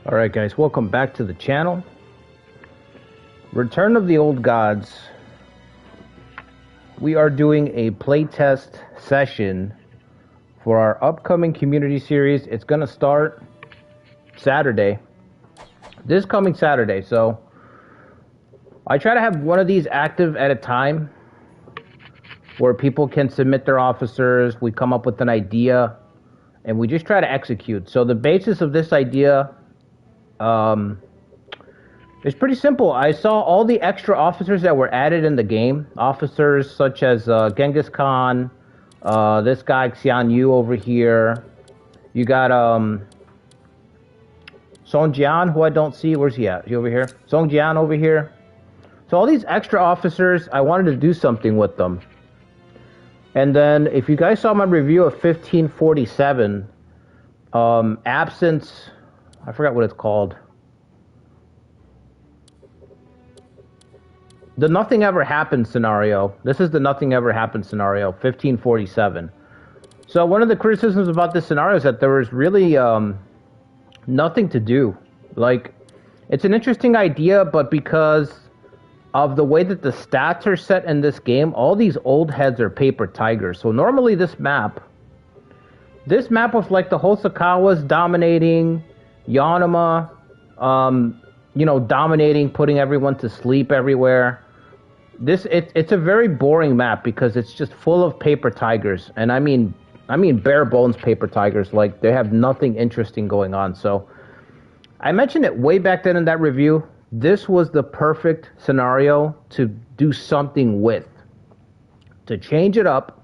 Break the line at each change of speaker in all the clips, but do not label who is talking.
Alright guys, welcome back to the channel. Return of the Old Gods. We are doing a playtest session for our upcoming community series. It's going to start Saturday. This coming Saturday. So I try to have one of these active at a time where people can submit their officers. We come up with an idea and we just try to execute. So the basis of this idea it's pretty simple. I saw all the extra officers that were added in the game. Officers such as Genghis Khan, this guy Xian Yu over here. You got Song Jian, who I don't see. Where's he at? Is he over here? Song Jian over here. So all these extra officers, I wanted to do something with them. And then if you guys saw my review of 1547, absence, I forgot what it's called. The nothing ever happened scenario. This is the nothing ever happened scenario, 1547. So one of the criticisms about this scenario is that there was really nothing to do. Like, it's an interesting idea, but because of the way that the stats are set in this game, all these old heads are paper tigers. So normally this map was like the Hosokawas dominating, Yanama, you know, dominating, putting everyone to sleep everywhere. It's a very boring map because it's just full of paper tigers, and I mean bare bones paper tigers. Like, they have nothing interesting going on. So I mentioned it way back then in that review. This was the perfect scenario to do something with, to change it up,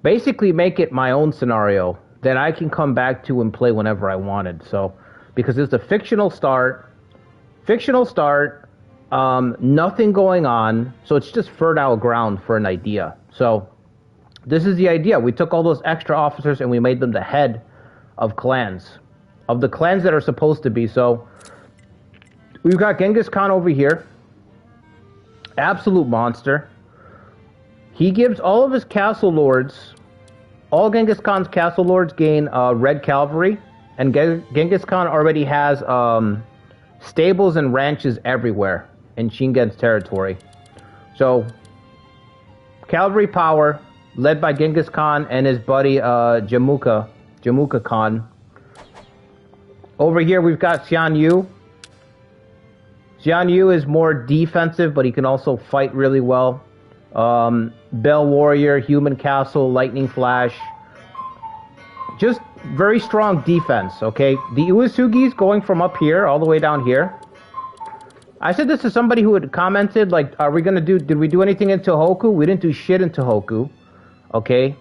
basically make it my own scenario that I can come back to and play whenever I wanted. So, because it's a fictional start, nothing going on, so it's just fertile ground for an idea. So, this is the idea. We took all those extra officers and we made them the head of clans, of the clans that are supposed to be. So, we've got Genghis Khan over here, absolute monster. He gives all of his castle lords, all Genghis Khan's castle lords gain red cavalry, and Genghis Khan already has stables and ranches everywhere in Shingen's territory. So, cavalry power, led by Genghis Khan and his buddy Jamuka Khan. Over here we've got Xian Yu. Xian Yu is more defensive, but he can also fight really well. Bell Warrior, Human Castle, Lightning Flash. Just very strong defense, okay? The Uesugis going from up here all the way down here. I said this to somebody who had commented, like, did we do anything in Tohoku? We didn't do shit in Tohoku, okay?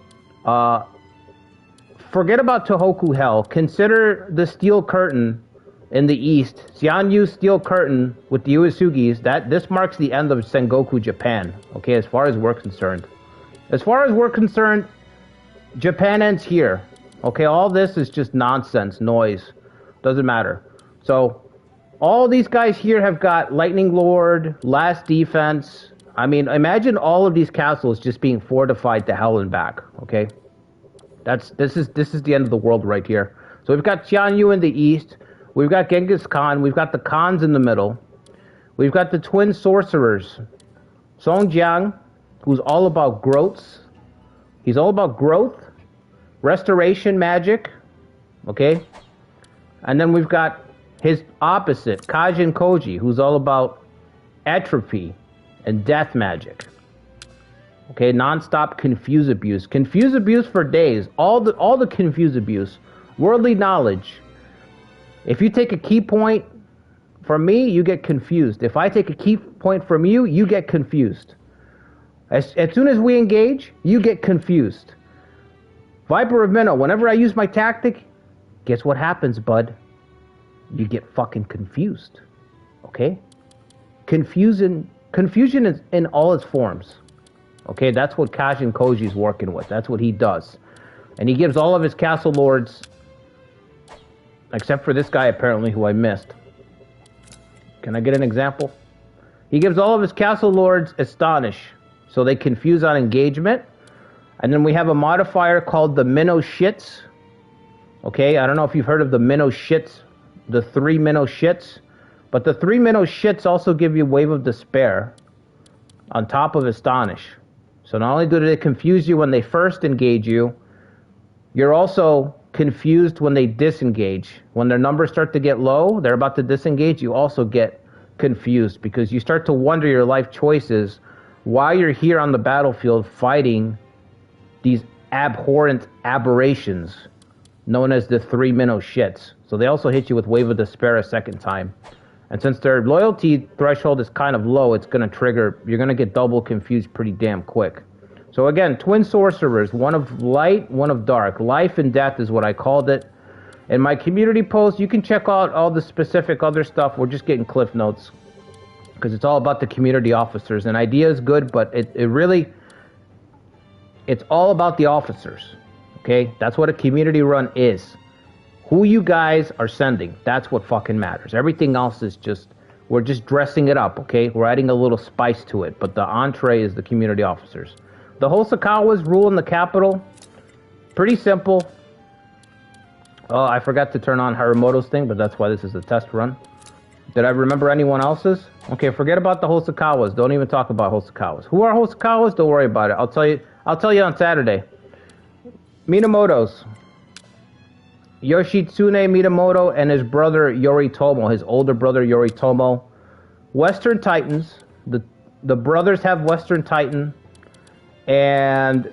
Forget about Tohoku Hell. Consider the Steel Curtain in the east. Xian Yu's Steel Curtain with the Uesugis, this marks the end of Sengoku Japan, okay, as far as we're concerned. As far as we're concerned, Japan ends here. Okay, all this is just nonsense, noise. Doesn't matter. So, all these guys here have got Lightning Lord, Last Defense. I mean, imagine all of these castles just being fortified to hell and back, okay? This is the end of the world right here. So we've got Xian Yu in the east. We've got Genghis Khan. We've got the Khans in the middle. We've got the twin sorcerers. Song Jiang, who's all about growths. He's all about growth, restoration magic, okay? And then we've got his opposite, Kajin Koji, who's all about entropy and death magic. Okay, non-stop confuse abuse. Confuse abuse for days. All the confuse abuse. Worldly knowledge. If you take a key point from me, you get confused. If I take a key point from you, you get confused. As soon as we engage, you get confused. Viper of Minnow, whenever I use my tactic, guess what happens, bud? You get fucking confused. Okay? Confusion is in all its forms. Okay, that's what Kajin Koji's working with. That's what he does. And he gives all of his castle lords, except for this guy apparently who I missed. Can I get an example? He gives all of his castle lords Astonish, so they confuse on engagement. And then we have a modifier called the Minnow Shits. Okay, I don't know if you've heard of the Minnow Shits the 3 minnow shits. But the 3 minnow shits also give you Wave of Despair on top of Astonish. So not only do they confuse you when they first engage you, you're also confused when they disengage. When their numbers start to get low, they're about to disengage, you also get confused because you start to wonder your life choices while you're here on the battlefield fighting these abhorrent aberrations known as the 3 minnow shits. So they also hit you with Wave of Despair a second time. And since their loyalty threshold is kind of low, it's going to trigger, you're going to get double confused pretty damn quick. So again, twin sorcerers, one of light, one of dark. Life and death is what I called it. In my community post, you can check out all the specific other stuff. We're just getting cliff notes because it's all about the community officers. And idea is good, but it really, it's all about the officers. Okay? That's what a community run is. Who you guys are sending, that's what fucking matters. Everything else is just, we're just dressing it up, okay? We're adding a little spice to it, but the entree is the community officers. The Hosokawas rule in the capital, pretty simple. Oh, I forgot to turn on Haramoto's thing, but that's why this is a test run. Did I remember anyone else's? Okay, forget about the Hosokawas. Don't even talk about Hosokawas. Who are Hosokawas? Don't worry about it. I'll tell you on Saturday. Minamoto's. Yoshitsune Minamoto and his brother Yoritomo, his older brother Yoritomo. Western Titans. The brothers have Western Titan. And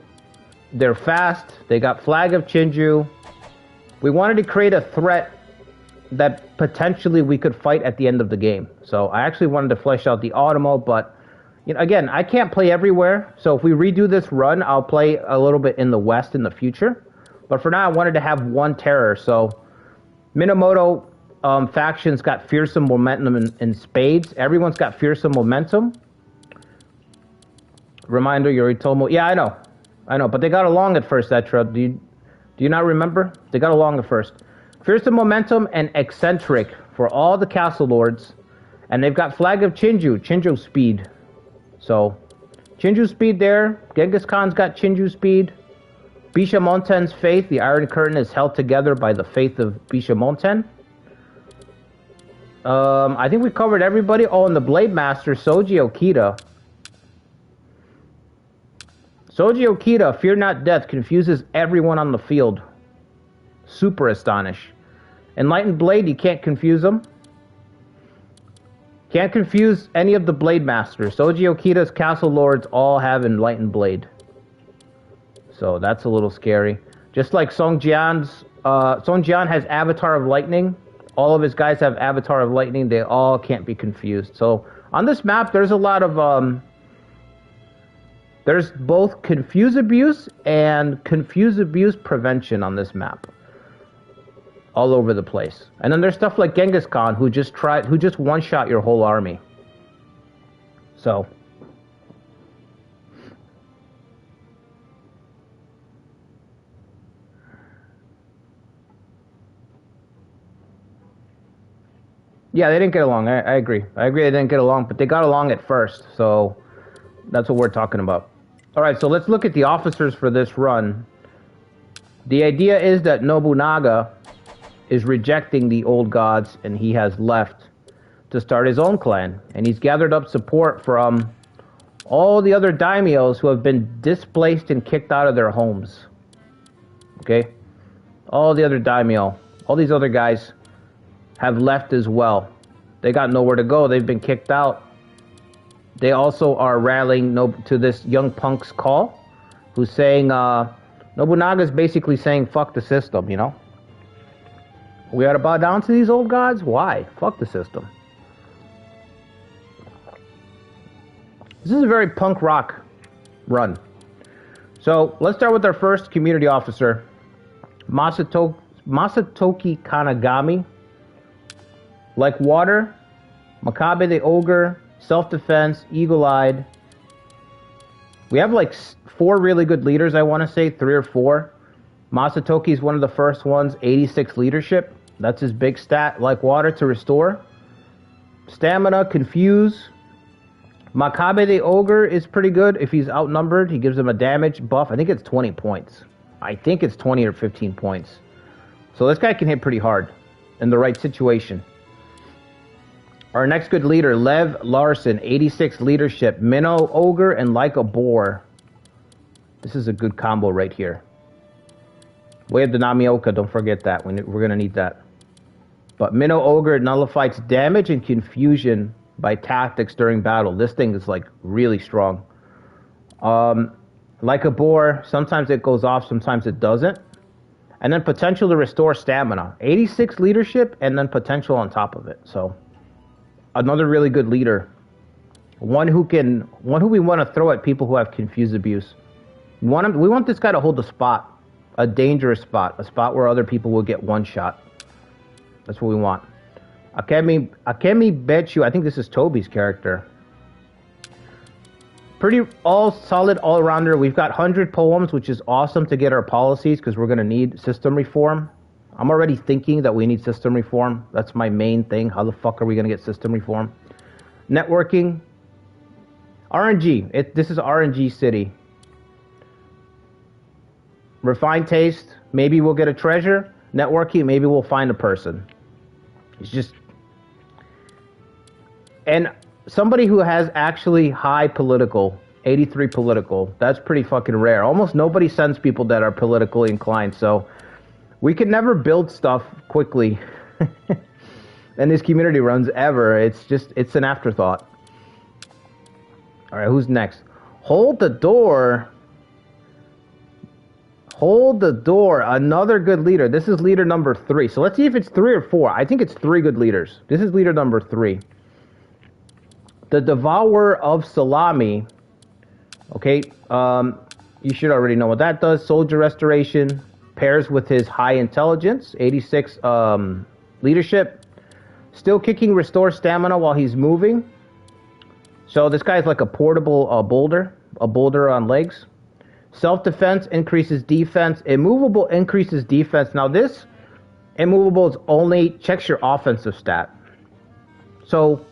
they're fast. They got Flag of Chinju. We wanted to create a threat that potentially we could fight at the end of the game. So I actually wanted to flesh out the Automo, but you know, again, I can't play everywhere. So if we redo this run, I'll play a little bit in the West in the future. But for now, I wanted to have one terror. So Minamoto faction's got fearsome momentum in spades. Everyone's got fearsome momentum. Reminder, Yoritomo. Yeah, I know. But they got along at first, Etra. Do you not remember? They got along at first. Fearsome momentum and eccentric for all the castle lords. And they've got Flag of Chinju speed. So, Chinju speed there. Genghis Khan's got Chinju speed. Bishamonten's faith, the Iron Curtain, is held together by the faith of Bishamonten. I think we covered everybody. Oh, and the Blade Master, Soji Okita. Soji Okita, Fear Not Death, confuses everyone on the field. Super Astonish. Enlightened Blade, you can't confuse them. Can't confuse any of the Blade Masters. Soji Okita's Castle Lords all have Enlightened Blade. So that's a little scary. Just like Song Jian's, Song Jian has Avatar of Lightning. All of his guys have Avatar of Lightning. They all can't be confused. So on this map, there's a lot of, there's both confuse abuse and confuse abuse prevention on this map. All over the place. And then there's stuff like Genghis Khan who just one-shot your whole army. So. Yeah, they didn't get along. I agree. I agree they didn't get along, but they got along at first. So that's what we're talking about. All right, so let's look at the officers for this run. The idea is that Nobunaga is rejecting the old gods, and he has left to start his own clan. And he's gathered up support from all the other daimyos who have been displaced and kicked out of their homes. Okay? All the other daimyo, all these other guys have left as well. They got nowhere to go. They've been kicked out. They also are rallying to this young punk's call, who's saying, Nobunaga's basically saying, fuck the system, you know? We ought to bow down to these old gods? Why? Fuck the system. This is a very punk rock run. So, let's start with our first community officer, Masatoki Kanagami. Like water, Makabe the Ogre, Self-Defense, Eagle-Eyed. We have like 4 really good leaders, I want to say, 3 or 4. Masatoki is one of the first ones, 86 leadership. That's his big stat. Like water to restore. Stamina, confuse. Makabe the Ogre is pretty good. If he's outnumbered, he gives him a damage buff. I think it's 20 points. I think it's 20 or 15 points. So this guy can hit pretty hard. in the right situation. Our next good leader, Lev Larson, 86 leadership, Minnow Ogre, and Like a Boar. This is a good combo right here. Way of the Namioka, don't forget that. We're going to need that. But Minnow Ogre nullifies damage and confusion by tactics during battle. This thing is like really strong. Like a Boar, sometimes it goes off, sometimes it doesn't. And then potential to restore stamina. 86 leadership and then potential on top of it. So another really good leader. One who we want to throw at people who have confused abuse. We want this guy to hold a spot. A dangerous spot. A spot where other people will get one shot. That's what we want. Akemi Bechu, I think this is Toby's character. Pretty solid all-rounder. We've got 100 poems, which is awesome to get our policies, because we're going to need system reform. I'm already thinking that we need system reform. That's my main thing. How the fuck are we going to get system reform? Networking. RNG. This is RNG City. Refined taste. Maybe we'll get a treasure. Networking. Maybe we'll find a person. It's just... And somebody who has actually high political, 83 political, that's pretty fucking rare. Almost nobody sends people that are politically inclined, so we can never build stuff quickly in these community runs ever. It's an afterthought. All right, who's next? Hold the Door. Hold the Door, another good leader. This is leader number 3. So let's see if it's 3 or 4. I think it's 3 good leaders. This is leader number 3. The Devourer of Salami. Okay, you should already know what that does. Soldier Restoration pairs with his high intelligence, 86 leadership. Still kicking restores stamina while he's moving. So this guy's like a portable boulder on legs. Self-defense increases defense. Immovable increases defense. Now this immovable is only checks your offensive stat. So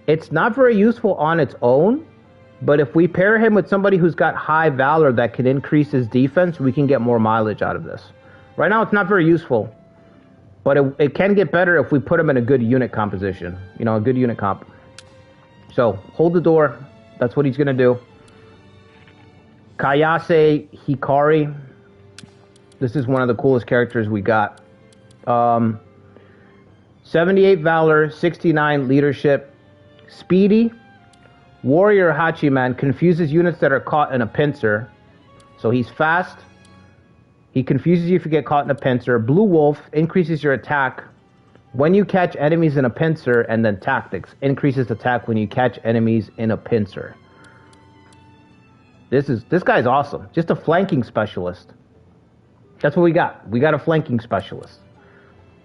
it's not very useful on its own, but if we pair him with somebody who's got high valor that can increase his defense, we can get more mileage out of this. Right now it's not very useful, but it can get better if we put him in a good unit composition. You know, a good unit comp. So, Hold the Door. That's what he's going to do. Kayase Hikari. This is one of the coolest characters we got. 78 Valor, 69 Leadership. Speedy. Warrior Hachiman confuses units that are caught in a pincer. So he's fast. He confuses you if you get caught in a pincer. Blue Wolf increases your attack when you catch enemies in a pincer, and then Tactics increases attack when you catch enemies in a pincer. This guy's awesome. Just a flanking specialist. That's what we got. We got a flanking specialist.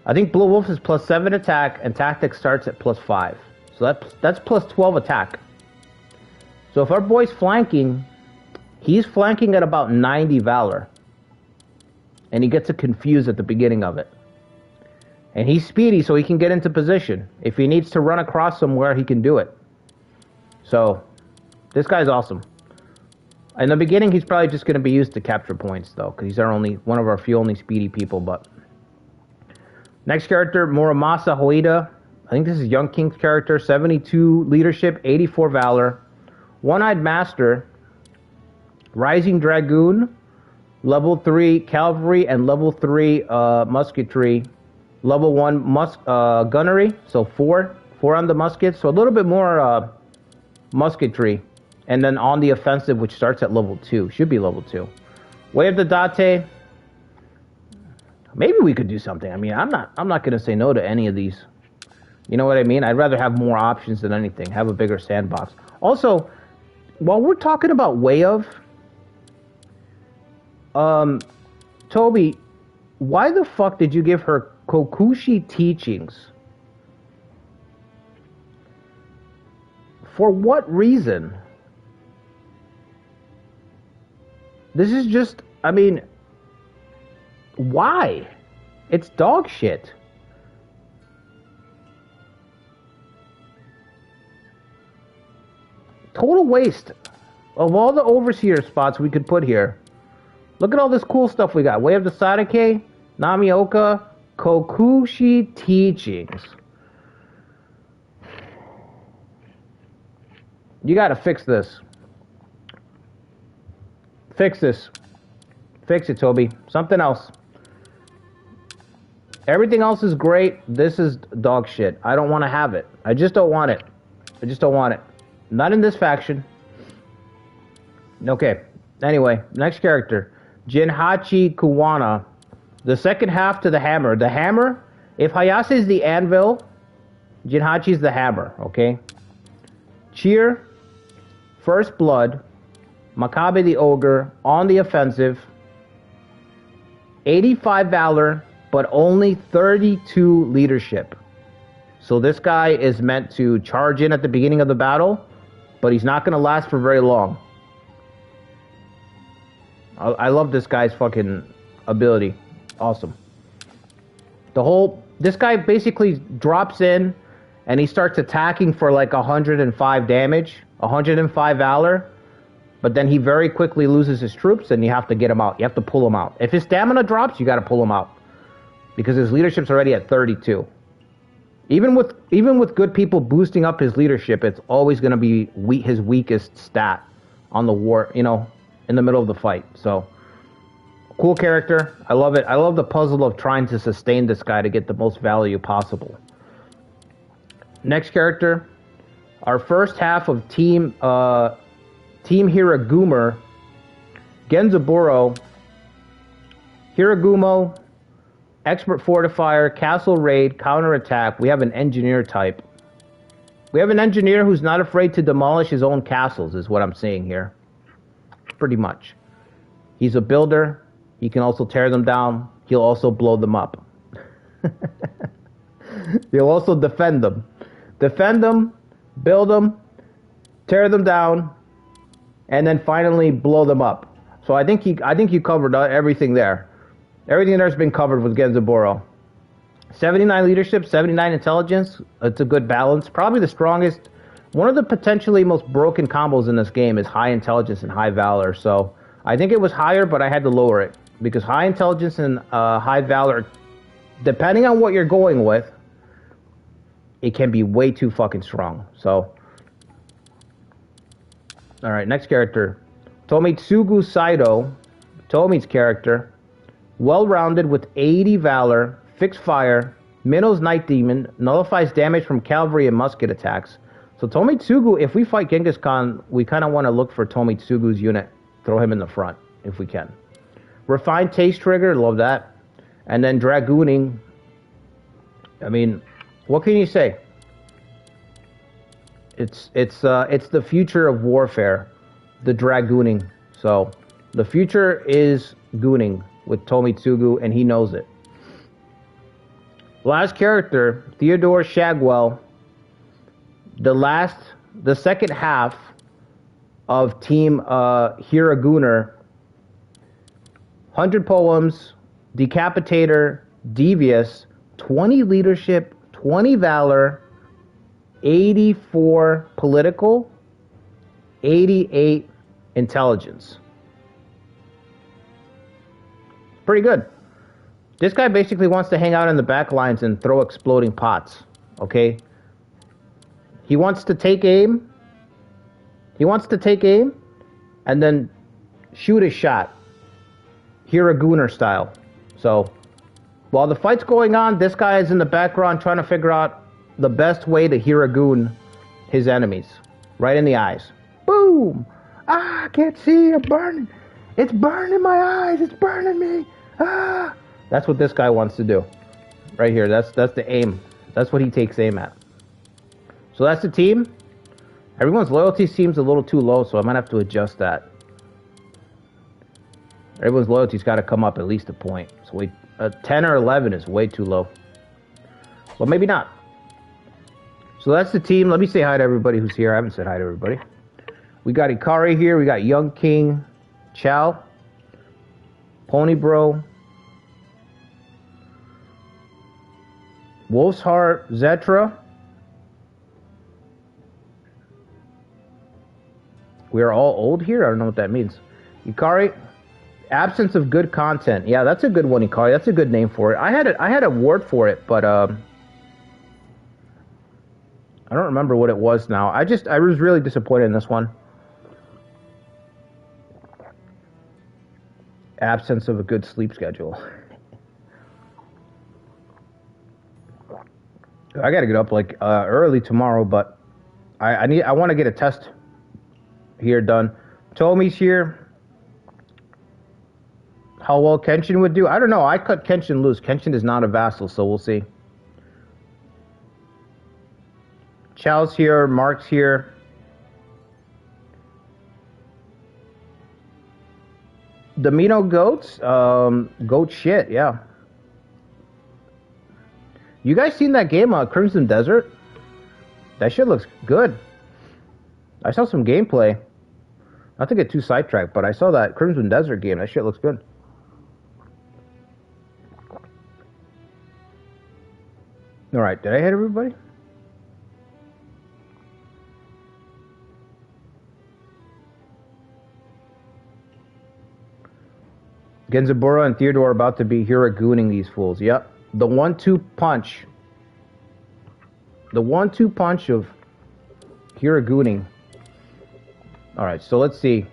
I think Blue Wolf is +7 attack, and Tactics starts at +5. So that's +12 attack. So if our boy's flanking, he's flanking at about 90 Valor. And he gets confused at the beginning of it. And he's speedy, so he can get into position. If he needs to run across somewhere, he can do it. So, this guy's awesome. In the beginning, he's probably just going to be used to capture points, though, because he's one of our few only speedy people. But next character, Muramasa Hoida. I think this is Young King's character. 72 leadership, 84 valor. One-eyed master. Rising Dragoon. Level 3 cavalry and level 3 musketry. Level 1 gunnery. So 4 on the muskets. So a little bit more musketry. And then on the offensive, which starts at level 2. Should be level 2. Way of the Date. Maybe we could do something. I mean, I'm not going to say no to any of these. You know what I mean? I'd rather have more options than anything. Have a bigger sandbox. Also, while we're talking about Way of... Toby, why the fuck did you give her Kokushi teachings? For what reason? This is just, I mean, why? It's dog shit. Total waste of all the overseer spots we could put here. Look at all this cool stuff we got. Way of the Sadake, Namioka, Kokushi teachings. You gotta fix this. Fix this. Fix it, Toby. Something else. Everything else is great. This is dog shit. I don't want to have it. I just don't want it. I just don't want it. Not in this faction. Okay. Anyway, next character. Jinhachi Kuwana. The second half to the hammer. The hammer, if Hayase is the anvil, Jinhachi is the hammer, okay? Cheer, First Blood, Makabe the Ogre, on the offensive, 85 Valor, but only 32 Leadership. So this guy is meant to charge in at the beginning of the battle, but he's not going to last for very long. I love this guy's fucking ability. Awesome. This guy basically drops in and he starts attacking for like 105 damage, 105 Valor, but then he very quickly loses his troops and you have to get him out. You have to pull him out. If his stamina drops, you got to pull him out because his leadership's already at 32. Even with good people boosting up his leadership, it's always going to be his weakest stat on the war, in the middle of the fight. So cool character. I love it. I love the puzzle of trying to sustain this guy to get the most value possible. Next character, our first half of Team Hiragumo, Genzaburo, Hiragumo, Expert Fortifier, Castle Raid, Counterattack. We have an engineer type. We have an engineer who's not afraid to demolish his own castles, is what I'm saying here. Pretty much. He's a builder. He can also tear them down. He'll also blow them up. He'll also defend them. Defend them, build them, tear them down, and then finally blow them up. So I think you covered everything there. Everything there's been covered with Genzaburo. 79 leadership, 79 intelligence. It's a good balance. Probably the strongest. One of the potentially most broken combos in this game is high intelligence and high valor. So I think it was higher, but I had to lower it. Because high intelligence and high valor, depending on what you're going with, it can be way too fucking strong. So, alright, next character. Tomitsugu Saito, Tomi's character. Well-rounded with 80 Valor, fixed fire, Minnows Night Demon, nullifies damage from cavalry and musket attacks. So Tomitsugu, if we fight Genghis Khan, we kind of want to look for Tomitsugu's unit. Throw him in the front, if we can. Refined Taste Trigger, love that. And then Dragooning. I mean, what can you say? It's the future of warfare, the Dragooning. So the future is gooning with Tomitsugu, and he knows it. Last character, Theodore Shagwell. The second half of Team Hiragumo. 100 poems, Decapitator, Devious, 20 leadership, 20 valor, 84 political, 88 intelligence. Pretty good. This guy basically wants to hang out in the back lines and throw exploding pots, okay? He wants to take aim. And then shoot a shot. Hiragumo style. So, while the fight's going on, this guy is in the background trying to figure out the best way to Hiragumo his enemies. Right in the eyes. Boom! Ah, I can't see, I'm burning. It's burning my eyes, it's burning me. Ah! That's what this guy wants to do. Right here, that's the aim. That's what he takes aim at. So that's the team. Everyone's loyalty seems a little too low, so I might have to adjust that. Everyone's loyalty's got to come up at least a point. So 10 or 11 is way too low. But maybe not. So that's the team. Let me say hi to everybody who's here. I haven't said hi to everybody. We got Ikari here. We got Young King, Chow, Pony Bro, Wolf's Heart, Zetra. We are all old here? I don't know what that means. Ikari. Absence of good content. Yeah, that's a good one, Ikari. That's a good name for it. I had a word for it, but I don't remember what it was now. I was really disappointed in this one. Absence of a good sleep schedule. I gotta get up like early tomorrow, but I want to get a test here done. Tomi's here. How well Kenshin would do? I don't know. I cut Kenshin loose. Kenshin is not a vassal, so we'll see. Chow's here. Mark's here. Domino goats? Goat shit, yeah. You guys seen that game, Crimson Desert? That shit looks good. I saw some gameplay. Not to get too sidetracked, but I saw that Crimson Desert game. That shit looks good. Alright, did I hit everybody? Genzaburo and Theodore are about to be Hiragooning these fools. Yep. The 1-2 punch. The 1-2 punch of Hiragooning. Alright, so let's see.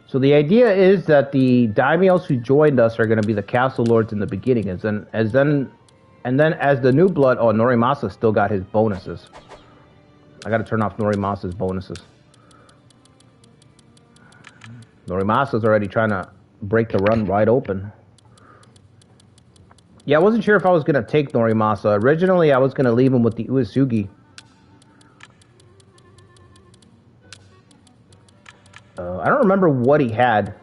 So the idea is that the daimyos who joined us are going to be the castle lords in the beginning. And then as the new blood... Oh, Norimasa still got his bonuses. I got to turn off Norimasa's bonuses. Norimasa's already trying to break the run wide open. Yeah, I wasn't sure if I was going to take Norimasa. Originally, I was going to leave him with the Uesugi. I don't remember what he had.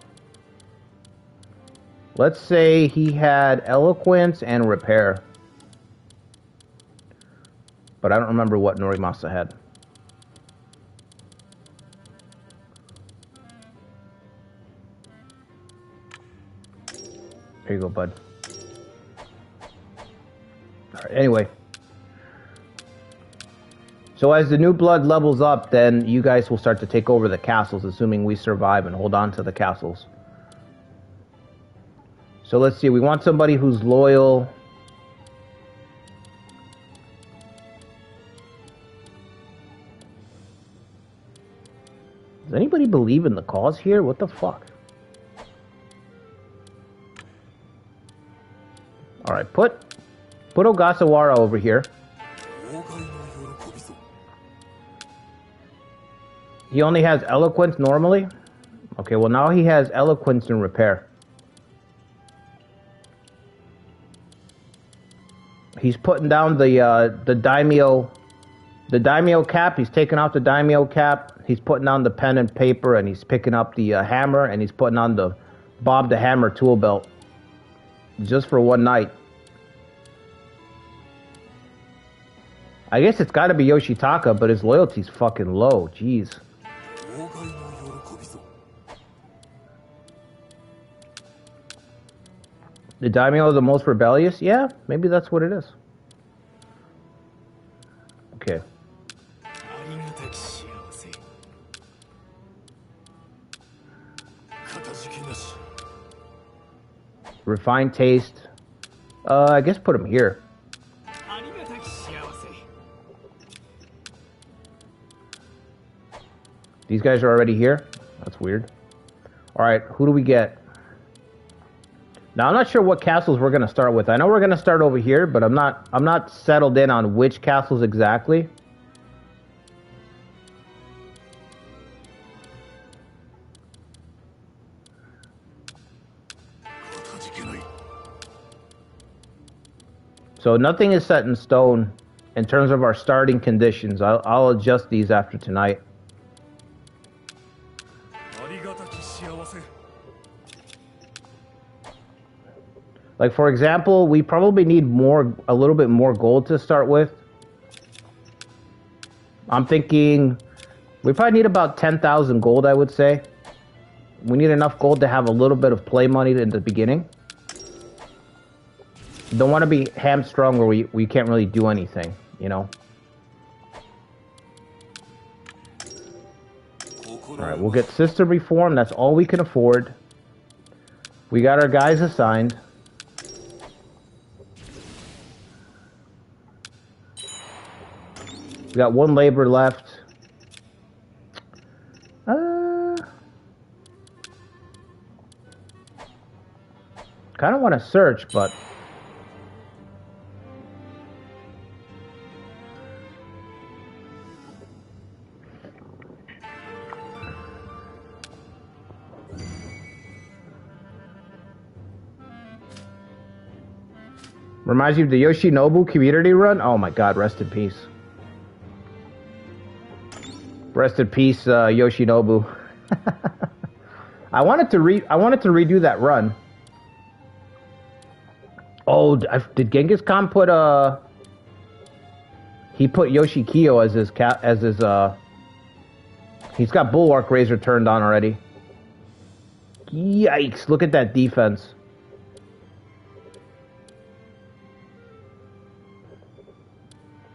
Let's say he had Eloquence and Repair. But I don't remember what Norimasa had. There you go, bud. Alright, anyway. So as the new blood levels up, then you guys will start to take over the castles, assuming we survive and hold on to the castles. So let's see, we want somebody who's loyal. Does anybody believe in the cause here? What the fuck? Alright, put Ogasawara over here. He only has Eloquence normally? Okay, well now he has Eloquence and Repair. He's putting down the daimyo cap. He's taking out the daimyo cap. He's putting down the pen and paper, and he's picking up the hammer, and he's putting on the Bob the Hammer tool belt. Just for one night. I guess it's got to be Yoshitaka, but his loyalty's fucking low. Jeez. The daimyo is the most rebellious? Yeah, maybe that's what it is. Okay. Refined taste. I guess put him here. These guys are already here? That's weird. Alright, who do we get? Now, I'm not sure what castles we're going to start with. I know we're going to start over here, but I'm not settled in on which castles exactly. So nothing is set in stone in terms of our starting conditions. I'll adjust these after tonight. Like, for example, we probably need a little bit more gold to start with. I'm thinking we probably need about 10,000 gold, I would say. We need enough gold to have a little bit of play money in the beginning. Don't want to be hamstrung where we can't really do anything, you know? Alright, we'll get system reform. That's all we can afford. We got our guys assigned. We got one labor left. Kind of want to search, but... Reminds you of the Yoshinobu community run? Oh my god, rest in peace. Rest in peace, Yoshinobu. I wanted to redo that run. Oh, did Genghis Khan put he put Yoshikiyo as his he's got Bulwark Razor turned on already. Yikes, look at that defense.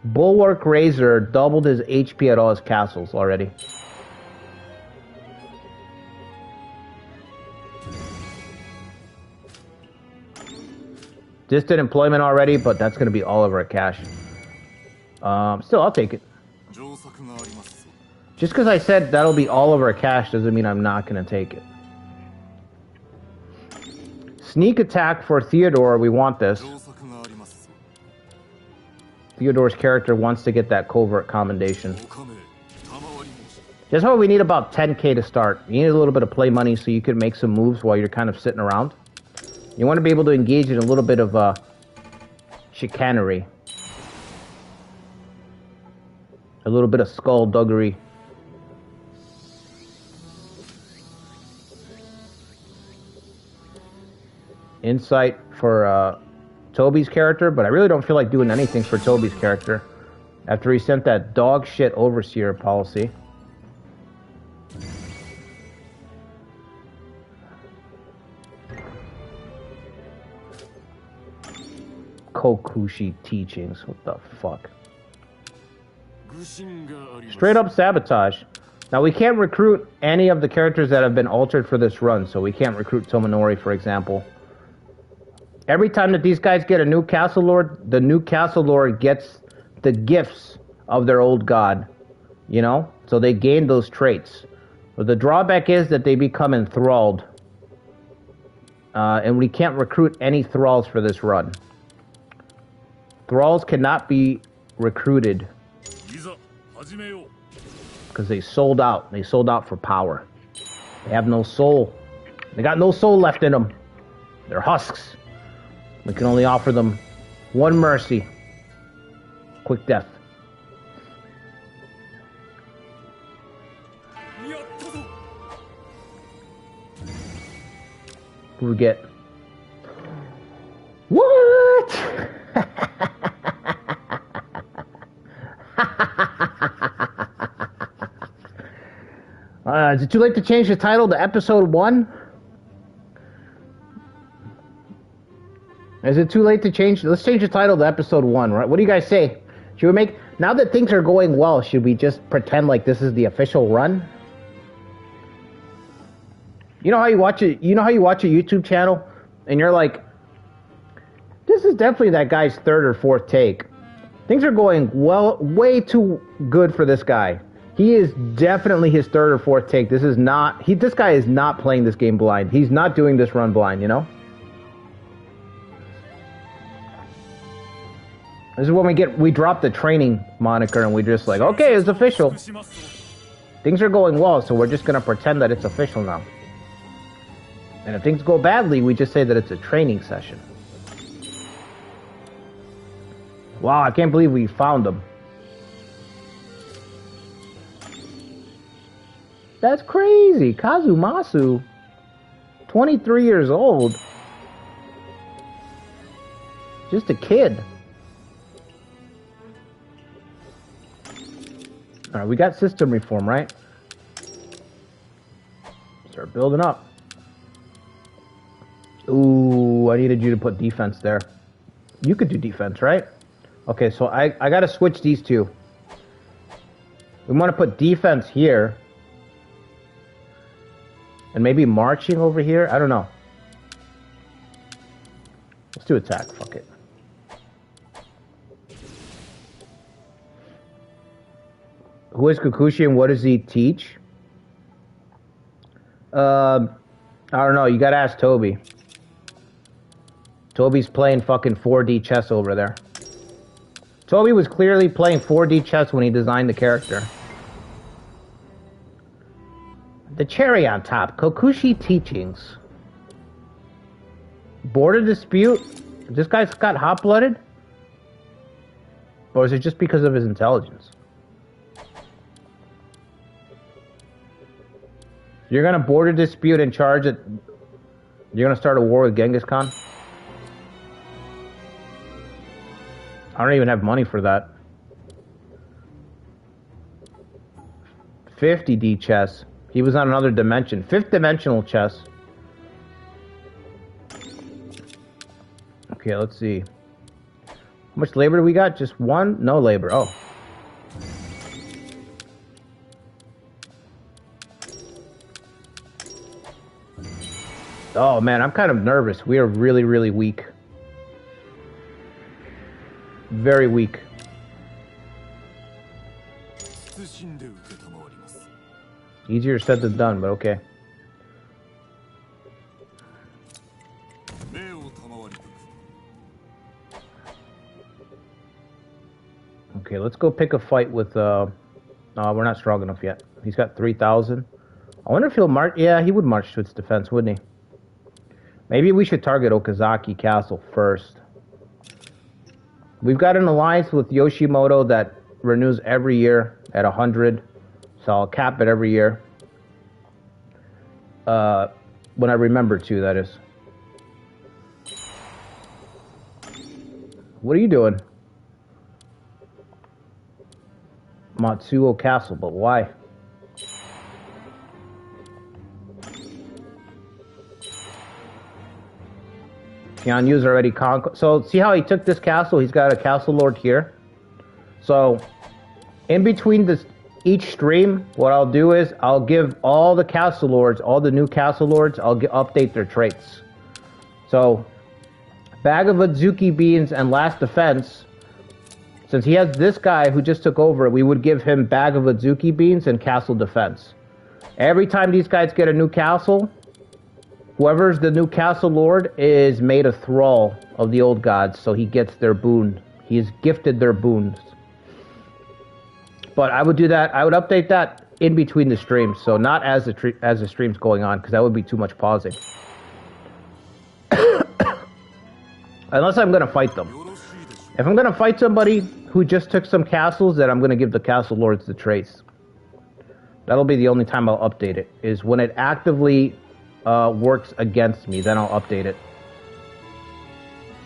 Bulwark Razor doubled his HP at all his castles already. Distant employment already, but that's going to be all over our cash. Still, I'll take it. Just because I said that'll be all over our cash doesn't mean I'm not going to take it. Sneak attack for Theodore, we want this. Theodore's character wants to get that covert commendation. Just how we need about 10k to start. You need a little bit of play money so you can make some moves while you're kind of sitting around. You want to be able to engage in a little bit of chicanery. A little bit of skullduggery. Insight for Toby's character, but I really don't feel like doing anything for Toby's character after he sent that dog shit overseer policy. Kokushi teachings, what the fuck? Straight up sabotage. Now we can't recruit any of the characters that have been altered for this run, so we can't recruit Tomonori, for example. Every time that these guys get a new castle lord, the new castle lord gets the gifts of their old god, you know? So they gain those traits. But the drawback is that they become enthralled. And we can't recruit any thralls for this run. Thralls cannot be recruited because they sold out. They sold out for power. They have no soul. They got no soul left in them. They're husks. We can only offer them one mercy. Quick death. Who we get? What? Is it too late to change the title to episode 1? Is it too late to change? Let's change the title to episode 1, right? What do you guys say? Should we make, now that things are going well, should we just pretend like this is the official run? You know how you watch it? You know how you watch a YouTube channel and you're like, this is definitely that guy's third or fourth take. Things are going well, way too good for this guy. He is definitely his third or fourth take. This is not, this guy is not playing this game blind. He's not doing this run blind, you know? This is when we drop the training moniker and we just like, okay, it's official. Things are going well, so we're just gonna pretend that it's official now. And if things go badly, we just say that it's a training session. Wow, I can't believe we found them. That's crazy. Kazumasu, 23 years old. Just a kid. Alright, we got system reform, right? Start building up. Ooh, I needed you to put defense there. You could do defense, right? Okay, so I gotta switch these two. We want to put defense here. And maybe marching over here? I don't know. Let's do attack, fuck it. Who is Kikuchi and what does he teach? I don't know, you gotta ask Toby. Toby's playing fucking 4D chess over there. Toby was clearly playing 4D chess when he designed the character. The cherry on top, Kokushi teachings. Border dispute? This guy's got hot-blooded? Or is it just because of his intelligence? You're gonna border dispute and charge it. You're gonna start a war with Genghis Khan? I don't even have money for that. 50D chess. He was on another dimension. 5th dimensional chess. Okay, let's see. How much labor do we got? Just one? No labor. Oh. Oh man, I'm kind of nervous. We are really, really weak. Very weak. Easier said than done, but okay. Okay, let's go pick a fight with, we're not strong enough yet. He's got 3,000. I wonder if he'll march. Yeah, he would march to its defense, wouldn't he? Maybe we should target Okazaki Castle first. We've got an alliance with Yoshimoto that renews every year at 100. So I'll cap it every year. When I remember to, that is. What are you doing? Matsuo Castle, but why? Tianyu's already conquered. So see how he took this castle? He's got a castle lord here. So in between this each stream, what I'll do is I'll give all the castle lords, all the new castle lords, I'll update their traits. So Bag of Adzuki Beans and Last Defense, since he has this guy who just took over, we would give him Bag of Adzuki Beans and Castle Defense. Every time these guys get a new castle, whoever's the new castle lord is made a thrall of the old gods, so he gets their boon. He is gifted their boons. But I would do that. I would update that in between the streams, so not as the stream's going on, because that would be too much pausing. Unless I'm going to fight them. If I'm going to fight somebody who just took some castles, then I'm going to give the castle lords the traits. That'll be the only time I'll update it, is when it actively works against me, then I'll update it.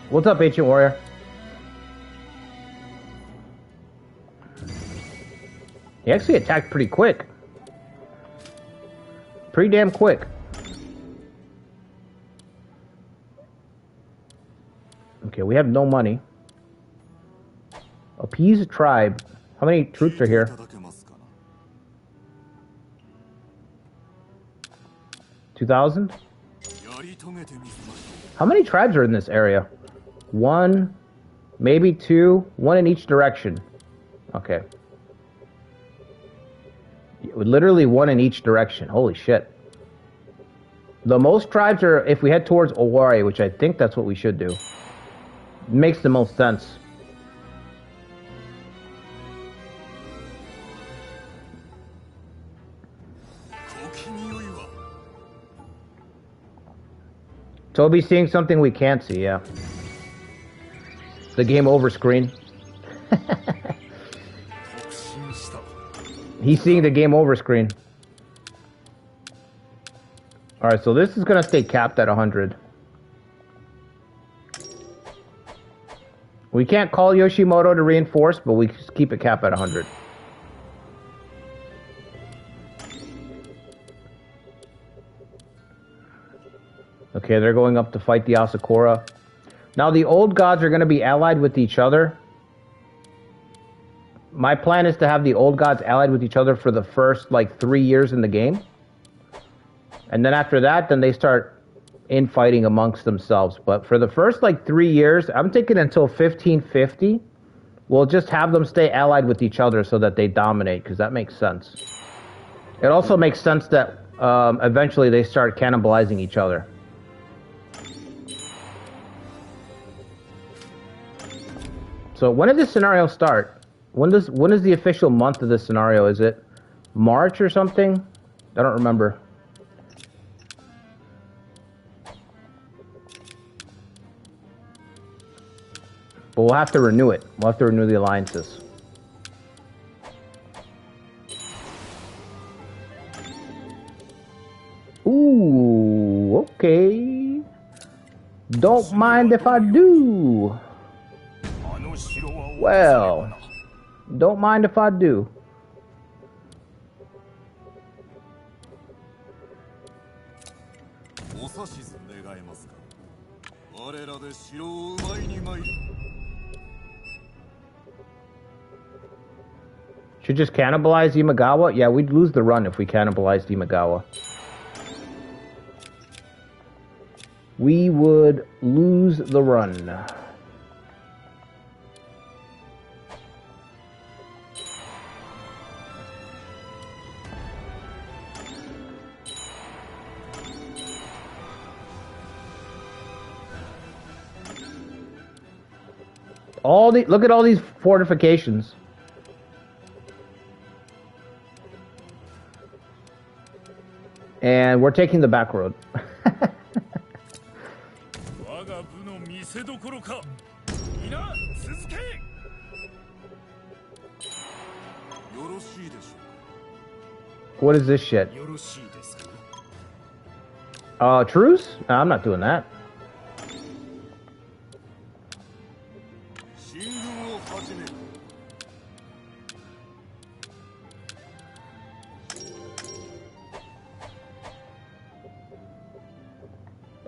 What's up, Ancient Warrior? He actually attacked pretty quick. Pretty damn quick. Okay, we have no money. Appease a tribe. How many troops are here? 2,000? How many tribes are in this area? 1, maybe 2, 1 in each direction. Okay. Literally 1 in each direction. Holy shit. The most tribes are if we head towards Owari, which I think that's what we should do. It makes the most sense. Toby's seeing something we can't see, yeah. The game over screen. He's seeing the game over screen. Alright, so this is going to stay capped at 100. We can't call Yoshimoto to reinforce, but we just keep it capped at 100. Okay, they're going up to fight the Asakura. Now, the old gods are going to be allied with each other. My plan is to have the old gods allied with each other for the first, like, 3 years in the game. And then after that, then they start infighting amongst themselves. But for the first like 3 years, I'm thinking until 1550, we'll just have them stay allied with each other so that they dominate, because that makes sense. It also makes sense that eventually they start cannibalizing each other. So when did this scenario start? When is the official month of this scenario? Is it March or something? I don't remember. But we'll have to renew it. We'll have to renew the alliances. Ooh, okay. Don't mind if I do. Well, don't mind if I do. Should just cannibalize Imagawa? Yeah, we'd lose the run if we cannibalized Imagawa. We would lose the run. Look at all these fortifications. And we're taking the back road. What is this shit? Truce? No, I'm not doing that.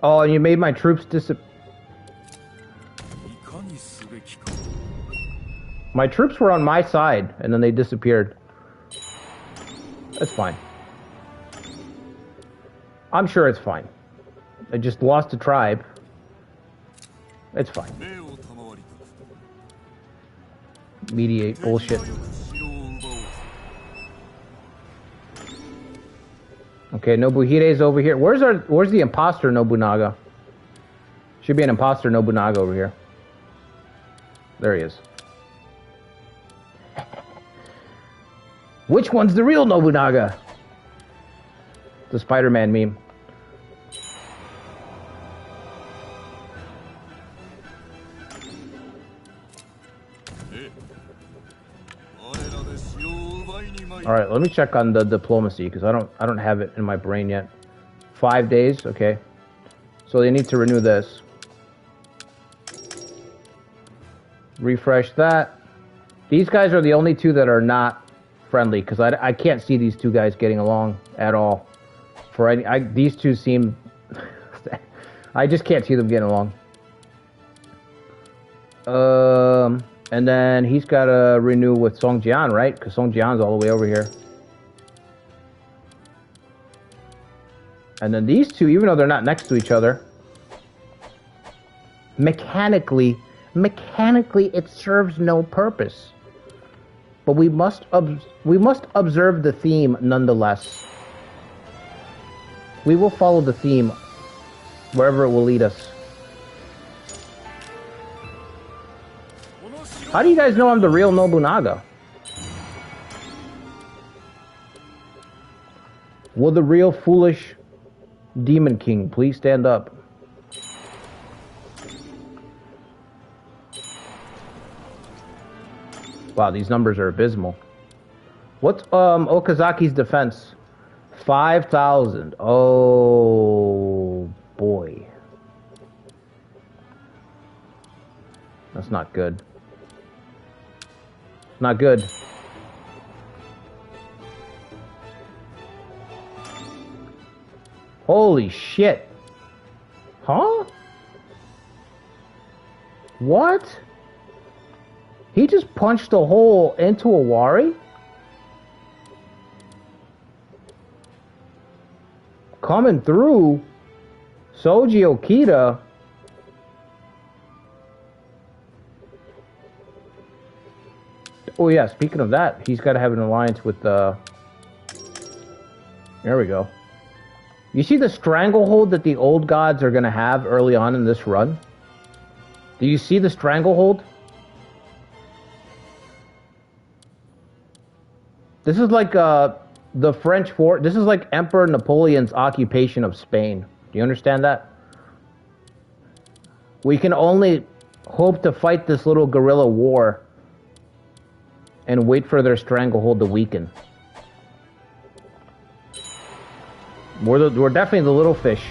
Oh, and you made my troops disappear. My troops were on my side, and then they disappeared. That's fine. I'm sure it's fine. I just lost a tribe. It's fine. Mediate bullshit. Okay, Nobuhide's over here. Where's the imposter Nobunaga? Should be an imposter Nobunaga over here. There he is. Which one's the real Nobunaga? The Spider-Man meme. All right, let me check on the diplomacy because I don't have it in my brain yet. 5 days, okay. So they need to renew this. Refresh that. These guys are the only two that are not friendly because I can't see these two guys getting along at all. These two seem... I just can't see them getting along. And then he's got to renew with Songjian, right? Because Songjian's all the way over here. And then these two, even though they're not next to each other, mechanically it serves no purpose. But we must observe the theme nonetheless. We will follow the theme wherever it will lead us. How do you guys know I'm the real Nobunaga? Will the real foolish Demon King please stand up? Wow, these numbers are abysmal. What's Okazaki's defense? 5,000. Oh boy. That's not good. Not good. Holy shit. Huh? What? He just punched a hole into a Wari? coming through. Soji Okita. Oh yeah, speaking of that, he's got to have an alliance with There we go. You see the stranglehold that the old gods are going to have early on in this run? Do you see the stranglehold? This is like the French fort. This is like Emperor Napoleon's occupation of Spain. Do you understand that? We can only hope to fight this little guerrilla war and wait for their stranglehold to weaken. We're definitely the little fish.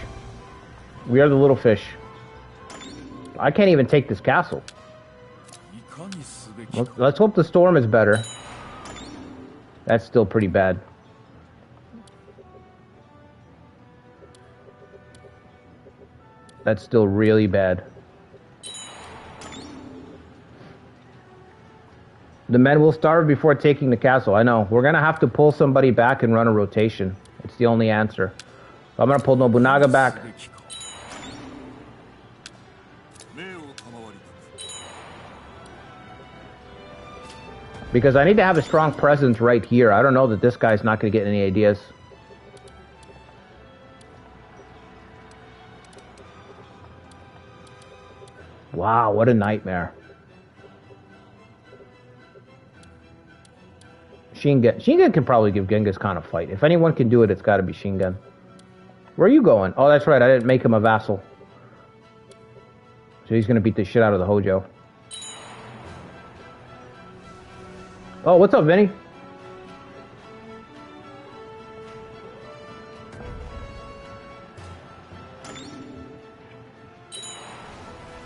We are the little fish. I can't even take this castle. Let's hope the storm is better. That's still pretty bad. That's still really bad. The men will starve before taking the castle. I know. We're going to have to pull somebody back and run a rotation. It's the only answer. So I'm going to pull Nobunaga back. Because I need to have a strong presence right here. I don't know that this guy's not going to get any ideas. Wow, what a nightmare. Shingen. Shingen can probably give Genghis Khan a fight. If anyone can do it, it's got to be Shingen. Where are you going? Oh, that's right. I didn't make him a vassal. So he's going to beat the shit out of the Hojo. Oh, what's up, Vinny?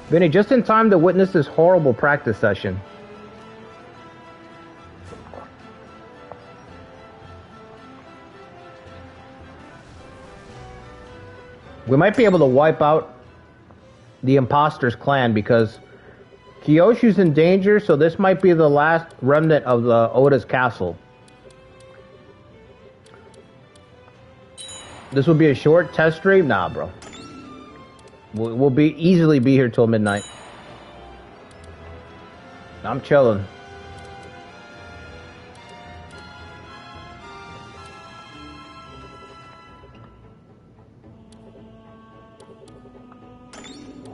Vinny, just in time to witness this horrible practice session. We might be able to wipe out the imposter's clan because Kyoshu's in danger, so this might be the last remnant of the Oda's castle. This will be a short test stream? Nah, bro. We'll easily be here till midnight. I'm chilling.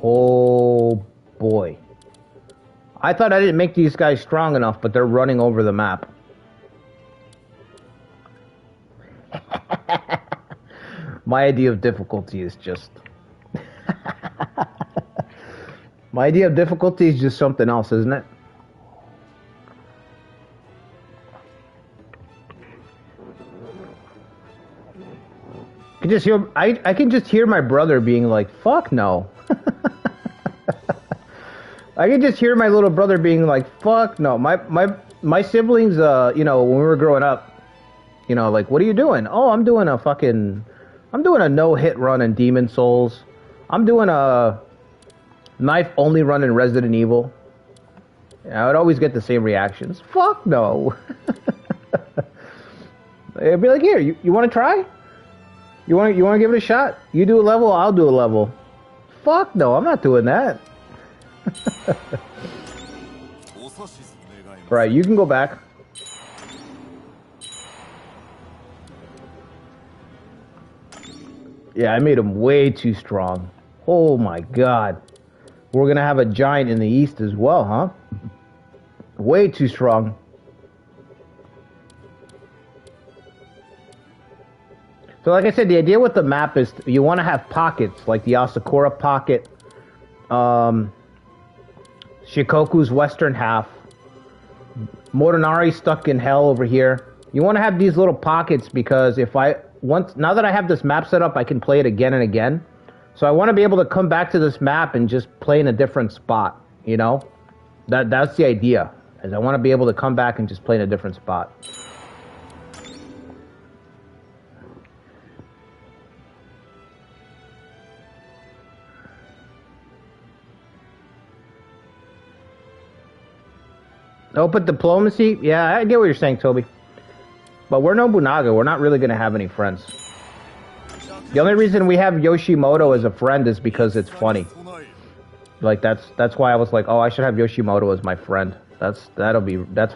Oh boy. I thought I didn't make these guys strong enough, but they're running over the map. My idea of difficulty is just... My idea of difficulty is just something else, isn't it? I can just hear my brother being like, fuck no. I can just hear my little brother being like, fuck no. My siblings, you know, when we were growing up, you know, like, what are you doing? Oh, I'm doing a no-hit run in Demon Souls. I'm doing a knife-only run in Resident Evil. I would always get the same reactions. Fuck no. It'd be like, here, you want to try? You want to give it a shot? You do a level, I'll do a level. Fuck no, I'm not doing that. Right, you can go back. Yeah, I made him way too strong. Oh my god. We're gonna have a giant in the east as well, huh? Way too strong. So like I said, the idea with the map is you want to have pockets, like the Asakura pocket, Shikoku's western half, Motonari stuck in hell over here. You want to have these little pockets because now that I have this map set up, I can play it again and again. So I want to be able to come back to this map and just play in a different spot, you know? That's the idea, is I want to be able to come back and just play in a different spot. Oh, but diplomacy? Yeah, I get what you're saying, Toby. But we're Nobunaga. We're not really going to have any friends. The only reason we have Yoshimoto as a friend is because it's funny. Like that's why I was like, oh, I should have Yoshimoto as my friend. That's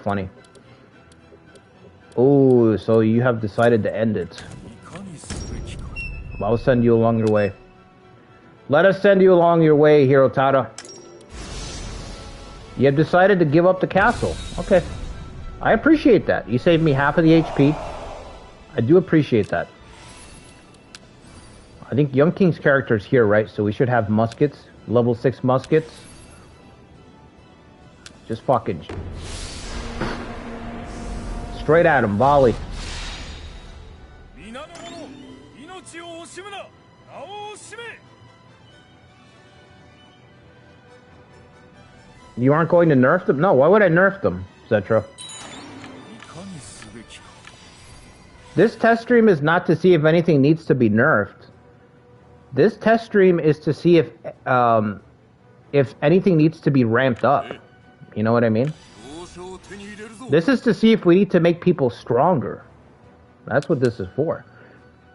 funny. Oh, so you have decided to end it. I'll send you along your way. Let us send you along your way, Hirotara. You have decided to give up the castle. Okay. I appreciate that. You saved me half of the HP. I do appreciate that. I think Young King's character is here, right? So we should have muskets. Level 6 muskets. Just fucking... straight at him, volley. You aren't going to nerf them? No, why would I nerf them, Zetra? This test stream is not to see if anything needs to be nerfed. This test stream is to see if anything needs to be ramped up. You know what I mean? This is to see if we need to make people stronger. That's what this is for.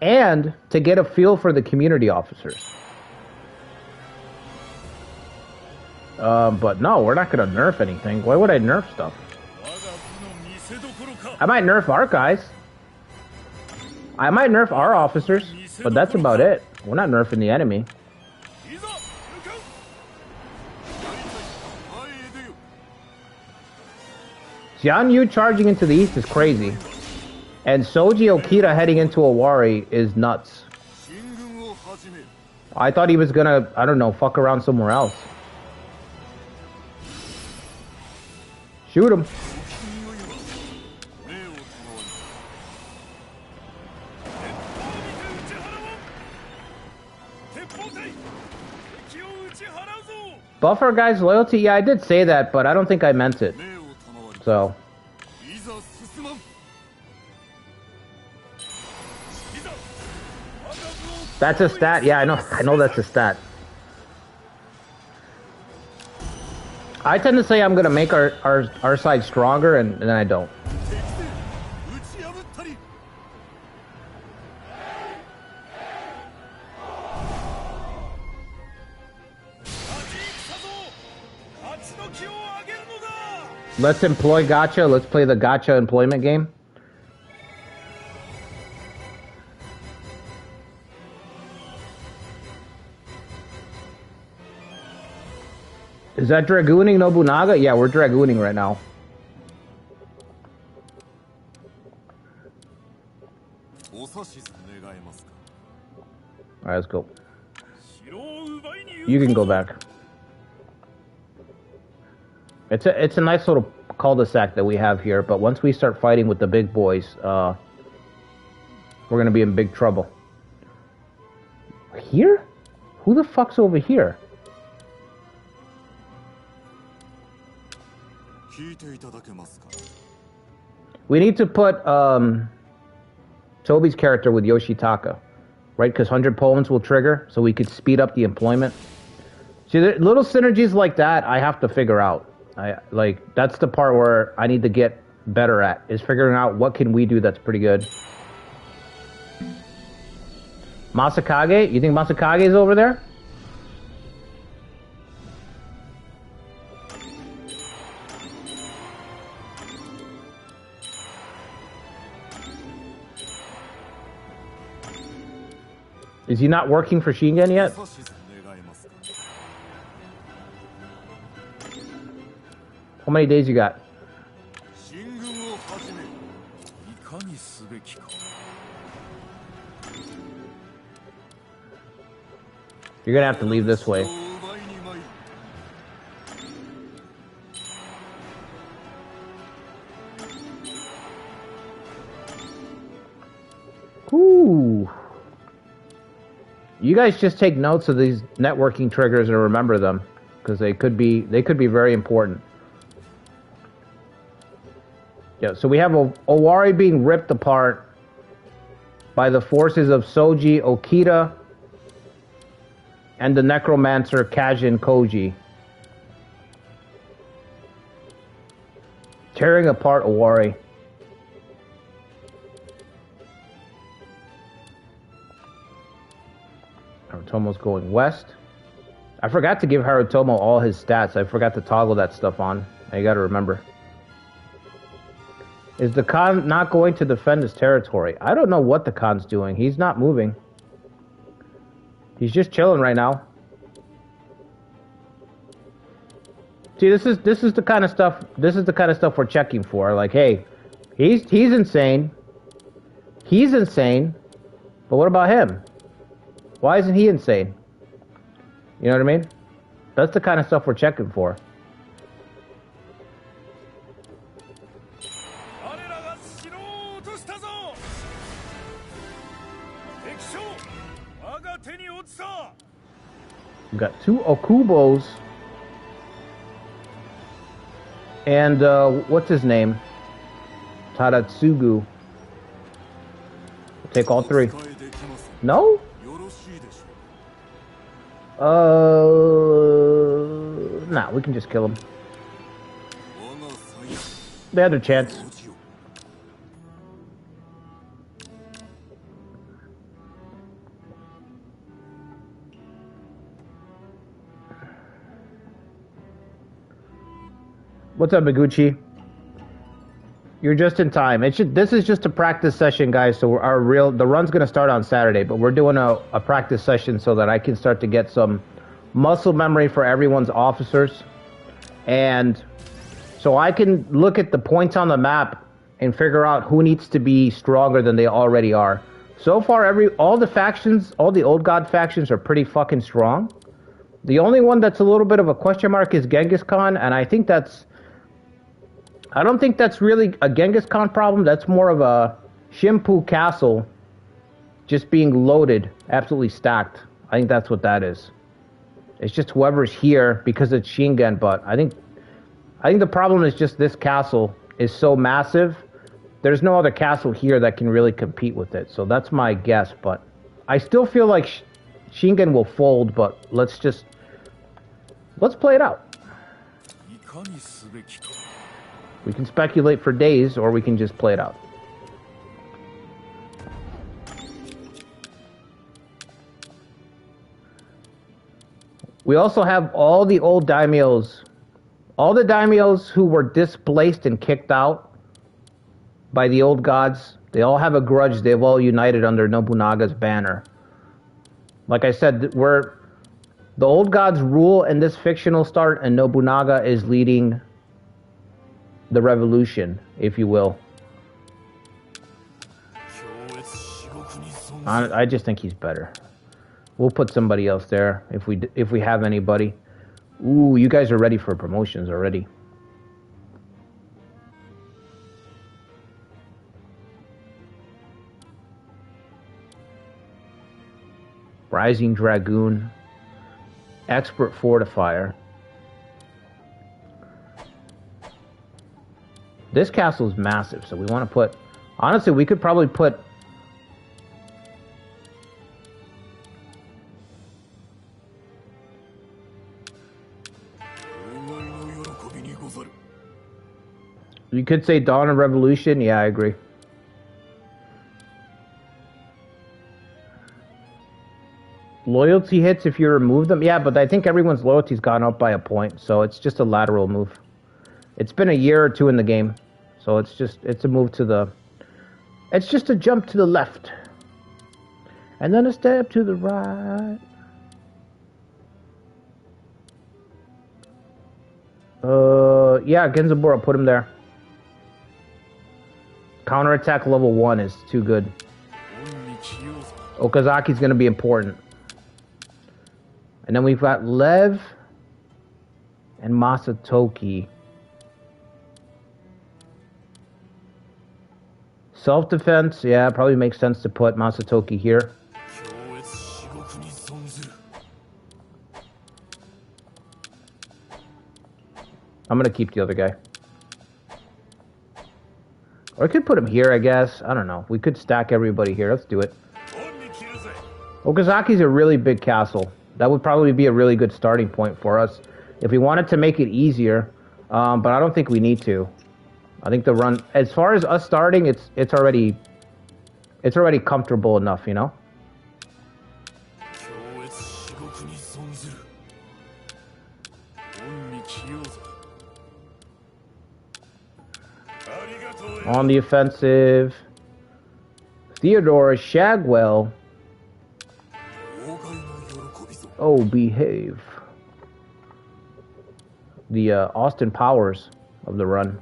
And to get a feel for the community officers. But no, we're not going to nerf anything. Why would I nerf stuff? I might nerf our guys. I might nerf our officers, but that's about it. We're not nerfing the enemy. Xianyu charging into the east is crazy. And Soji Okita heading into Owari is nuts. I thought he was gonna, I don't know, fuck around somewhere else. Shoot him. Buff our guys' loyalty? Yeah, I did say that, but I don't think I meant it. So. That's a stat? Yeah, I know that's a stat. I tend to say I'm gonna make our side stronger, and then I don't. Let's employ gacha. Let's play the gacha employment game. Is that dragooning Nobunaga? Yeah, we're dragooning right now. Alright, let's go. You can go back. It's a nice little cul-de-sac that we have here, but once we start fighting with the big boys, we're gonna be in big trouble. Here? Who the fuck's over here? We need to put Toby's character with Yoshitaka, right? Because 100 poems will trigger, so we could speed up the employment. See, little synergies like that, I have to figure out. That's the part where I need to get better at, is figuring out what can we do that's pretty good. Masakage? You think Masakage is over there? Is he not working for Shingen yet? How many days you got? You're gonna have to leave this way. Ooh. You guys just take notes of these networking triggers and remember them, because they could be very important. Yeah, so we have Owari being ripped apart by the forces of Soji Okita and the necromancer Kajin Koji. Tearing apart Owari. Harutomo's going west. I forgot to give Harutomo all his stats. I forgot to toggle that stuff on. You gotta remember. Is the Khan not going to defend his territory? I don't know what the Khan's doing. He's not moving. He's just chilling right now. See, this is the kind of stuff. This is the kind of stuff we're checking for. Like, hey, he's insane. He's insane. But what about him? Why isn't he insane? You know what I mean? That's the kind of stuff we're checking for. We've got 2 Okubos. And, what's his name? Tadatsugu. We'll take all 3. No? Nah, we can just kill him. They had their chance. What's up, Miguchi? You're just in time. This is just a practice session, guys. So the run's gonna start on Saturday, but we're doing a practice session so that I can start to get some muscle memory for everyone's officers, and so I can look at the points on the map and figure out who needs to be stronger than they already are. So far, all the factions, all the old god factions are pretty fucking strong. The only one that's a little bit of a question mark is Genghis Khan, and I don't think that's really a Genghis Khan problem. That's more of a Shimpu castle just being loaded, absolutely stacked. I think that's what that is. It's just whoever's here because it's Shingen, but I think the problem is just this castle is so massive. There's no other castle here that can really compete with it. So that's my guess, but I still feel like Shingen will fold, but let's play it out. We can speculate for days, or we can just play it out. We also have all the old daimyos. All the daimyos who were displaced and kicked out by the old gods. They all have a grudge. They've all united under Nobunaga's banner. Like I said, the old gods rule in this fictional start, and Nobunaga is leading the revolution, if you will. I just think he's better. We'll put somebody else there if we have anybody. Ooh, you guys are ready for promotions already. Rising Dragoon. Expert Fortifier. This castle is massive, so we want to put... Honestly, we could probably put... You could say Dawn of Revolution. Yeah, I agree. Loyalty hits if you remove them. Yeah, but I think everyone's loyalty's gone up by a point, so it's just a lateral move. It's been a year or 2 in the game. So it's a move to the... It's just a jump to the left. And then a step to the right. Yeah, Genzaburo, put him there. Counterattack level 1 is too good. Okazaki's going to be important. And then we've got Lev and Masatoki. Self-defense, yeah, probably makes sense to put Masatoki here. I'm gonna keep the other guy. Or I could put him here, I guess. I don't know. We could stack everybody here. Let's do it. Okazaki's a really big castle. That would probably be a really good starting point for us if we wanted to make it easier. But I don't think we need to. I think the run, as far as us starting, it's already comfortable enough, you know. On the offensive, Theodore Shagwell. Oh, behave. The Austin Powers of the run.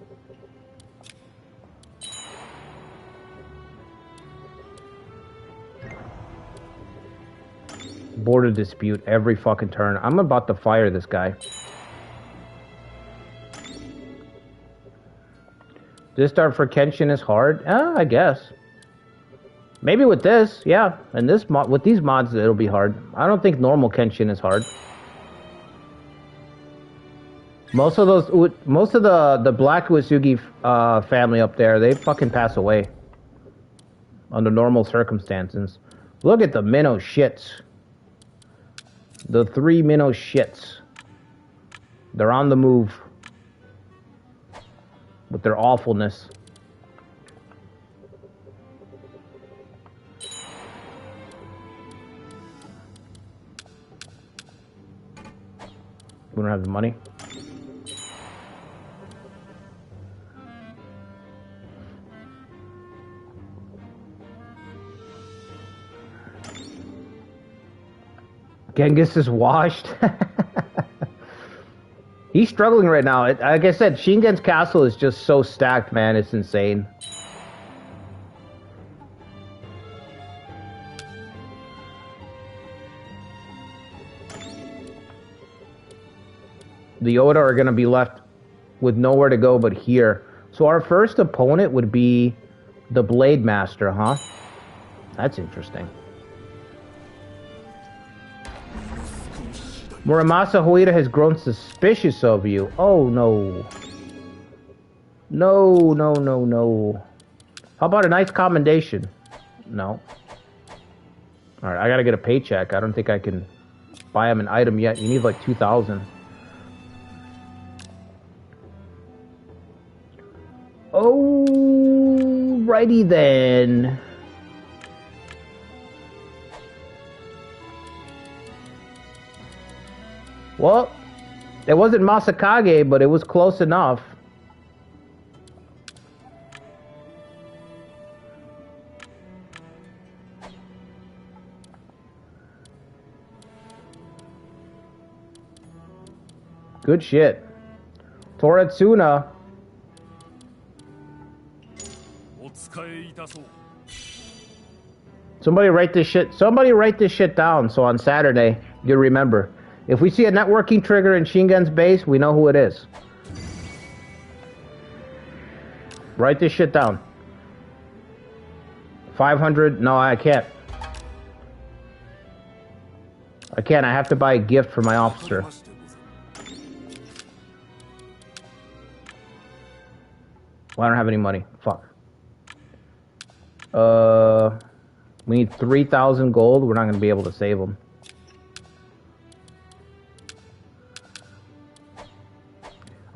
Border dispute every fucking turn. I'm about to fire this guy. This start for Kenshin is hard? I guess. Maybe with this, yeah. And this mod, with these mods, it'll be hard. I don't think normal Kenshin is hard. Most of the Black Uesugi family up there, they fucking pass away under normal circumstances. Look at the minnow shits. The 3 minnow shits. They're on the move with their awfulness. We don't have the money. Genghis is washed. He's struggling right now. Like I said, Shingen's castle is just so stacked, man. It's insane. The Oda are going to be left with nowhere to go but here. So our first opponent would be the Blade Master, huh? That's interesting. Muramasa Hoida has grown suspicious of you. Oh, no. No, no, no, no. How about a nice commendation? No. Alright, I gotta get a paycheck. I don't think I can buy him an item yet. You need like 2,000. Alrighty then. Well, it wasn't Masakage, but it was close enough. Good shit. Toretsuna. Somebody write this shit down so on Saturday you remember. If we see a networking trigger in Shingen's base, we know who it is. Write this shit down. 500? No, I can't. I can't. I have to buy a gift for my officer. Well, I don't have any money. Fuck. We need 3,000 gold. We're not going to be able to save them.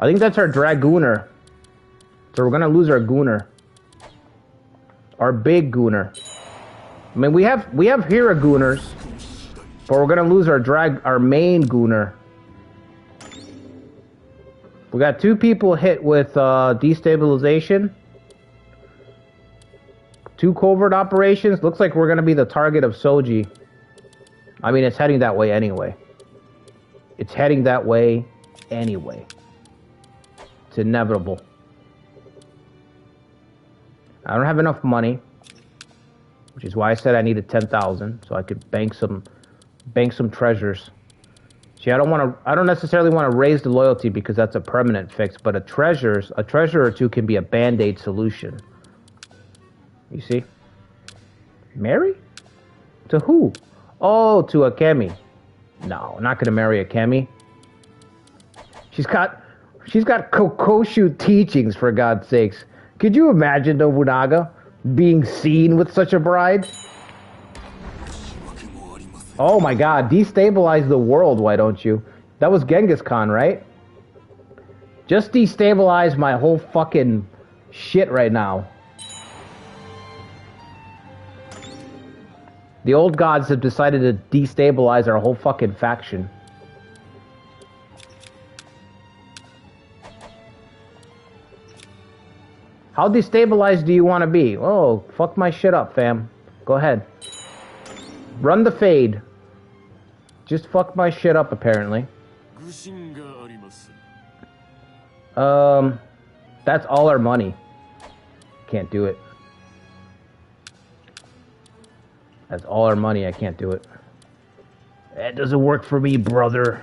I think that's our Dragooner. So we're gonna lose our Gooner. Our big Gooner. I mean, we have Hiragooners, but we're gonna lose our main Gooner. We got 2 people hit with destabilization. 2 covert operations. Looks like we're gonna be the target of Soji. I mean, it's heading that way anyway. It's heading that way anyway. It's inevitable. I don't have enough money, which is why I said I needed 10,000 so I could bank some treasures. See, I don't necessarily want to raise the loyalty because that's a permanent fix, but a treasure or 2 can be a band-aid solution. You see? Marry? To who? Oh, to Akemi. No, I'm not gonna marry Akemi. She's got Kokoshu teachings, for God's sakes. Could you imagine Nobunaga being seen with such a bride? Oh my God, destabilize the world, why don't you? That was Genghis Khan, right? Just destabilize my whole fucking shit right now. The old gods have decided to destabilize our whole fucking faction. How destabilized do you want to be? Oh, fuck my shit up, fam. Go ahead. Run the fade. Just fuck my shit up, apparently. That's all our money. Can't do it. That's all our money. I can't do it. That doesn't work for me, brother.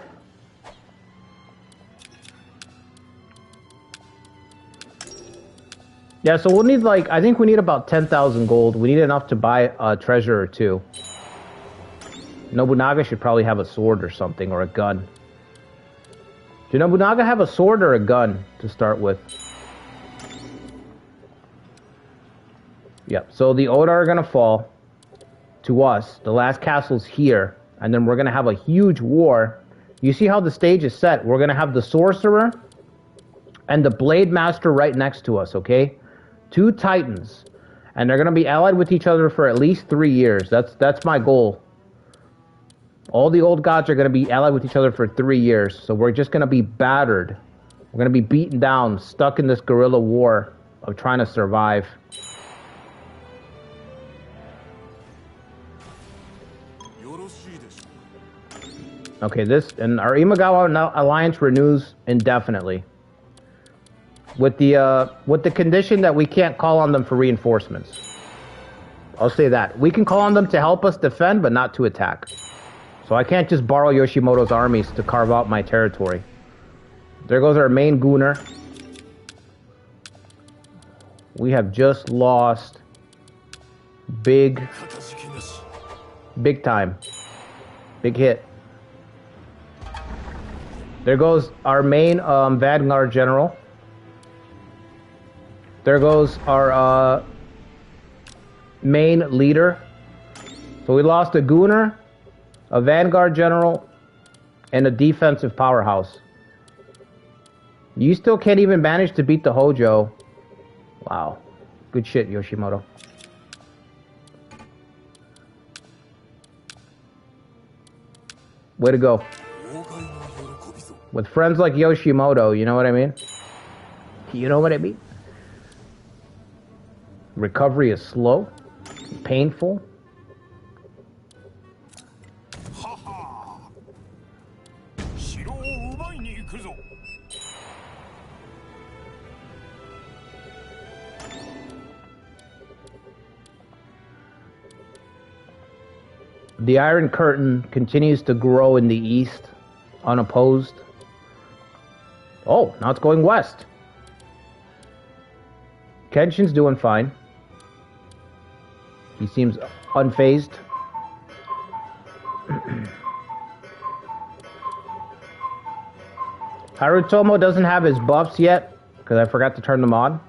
Yeah, so we'll need like, I think we need about 10,000 gold. We need enough to buy a treasure or two. Nobunaga should probably have a sword or something, or a gun. Do Nobunaga have a sword or a gun to start with? Yep, so the Oda are gonna fall to us. The last castle's here, and then we're gonna have a huge war. You see how the stage is set? We're gonna have the Sorcerer and the Blade Master right next to us, okay? Two Titans. And they're gonna be allied with each other for at least 3 years. That's my goal. All the old gods are gonna be allied with each other for 3 years. So we're just gonna be battered. We're gonna be beaten down, stuck in this guerrilla war of trying to survive. Okay, this and our Imagawa alliance renews indefinitely. With the condition that we can't call on them for reinforcements. I'll say that. We can call on them to help us defend, but not to attack. So I can't just borrow Yoshimoto's armies to carve out my territory. There goes our main gooner. We have just lost big time. Big hit. There goes our main Vanguard general. There goes our main leader. So we lost a Gooner, a Vanguard general, and a defensive powerhouse. You still can't even manage to beat the Hojo. Wow. Good shit, Yoshimoto. Way to go. With friends like Yoshimoto, you know what I mean? You know what I mean? Recovery is slow, painful. The Iron Curtain continues to grow in the east, unopposed. Oh, now it's going west. Kenshin's doing fine. He seems unfazed. Harutomo doesn't have his buffs yet, because I forgot to turn them on.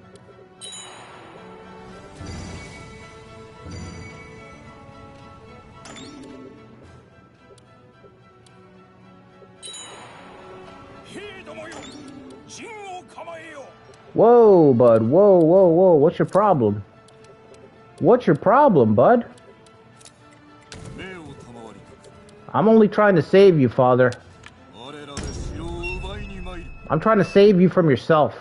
Whoa, bud. Whoa, whoa, whoa. What's your problem? What's your problem, bud? I'm only trying to save you, father. I'm trying to save you from yourself.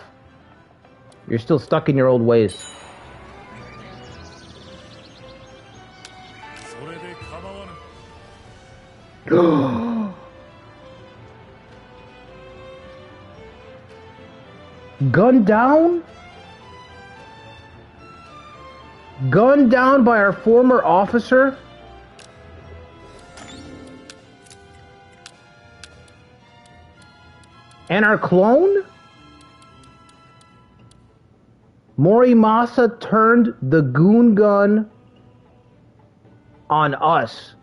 You're still stuck in your old ways. Gunned down? Gunned down by our former officer? And our clone? Morimasa turned the goon gun on us.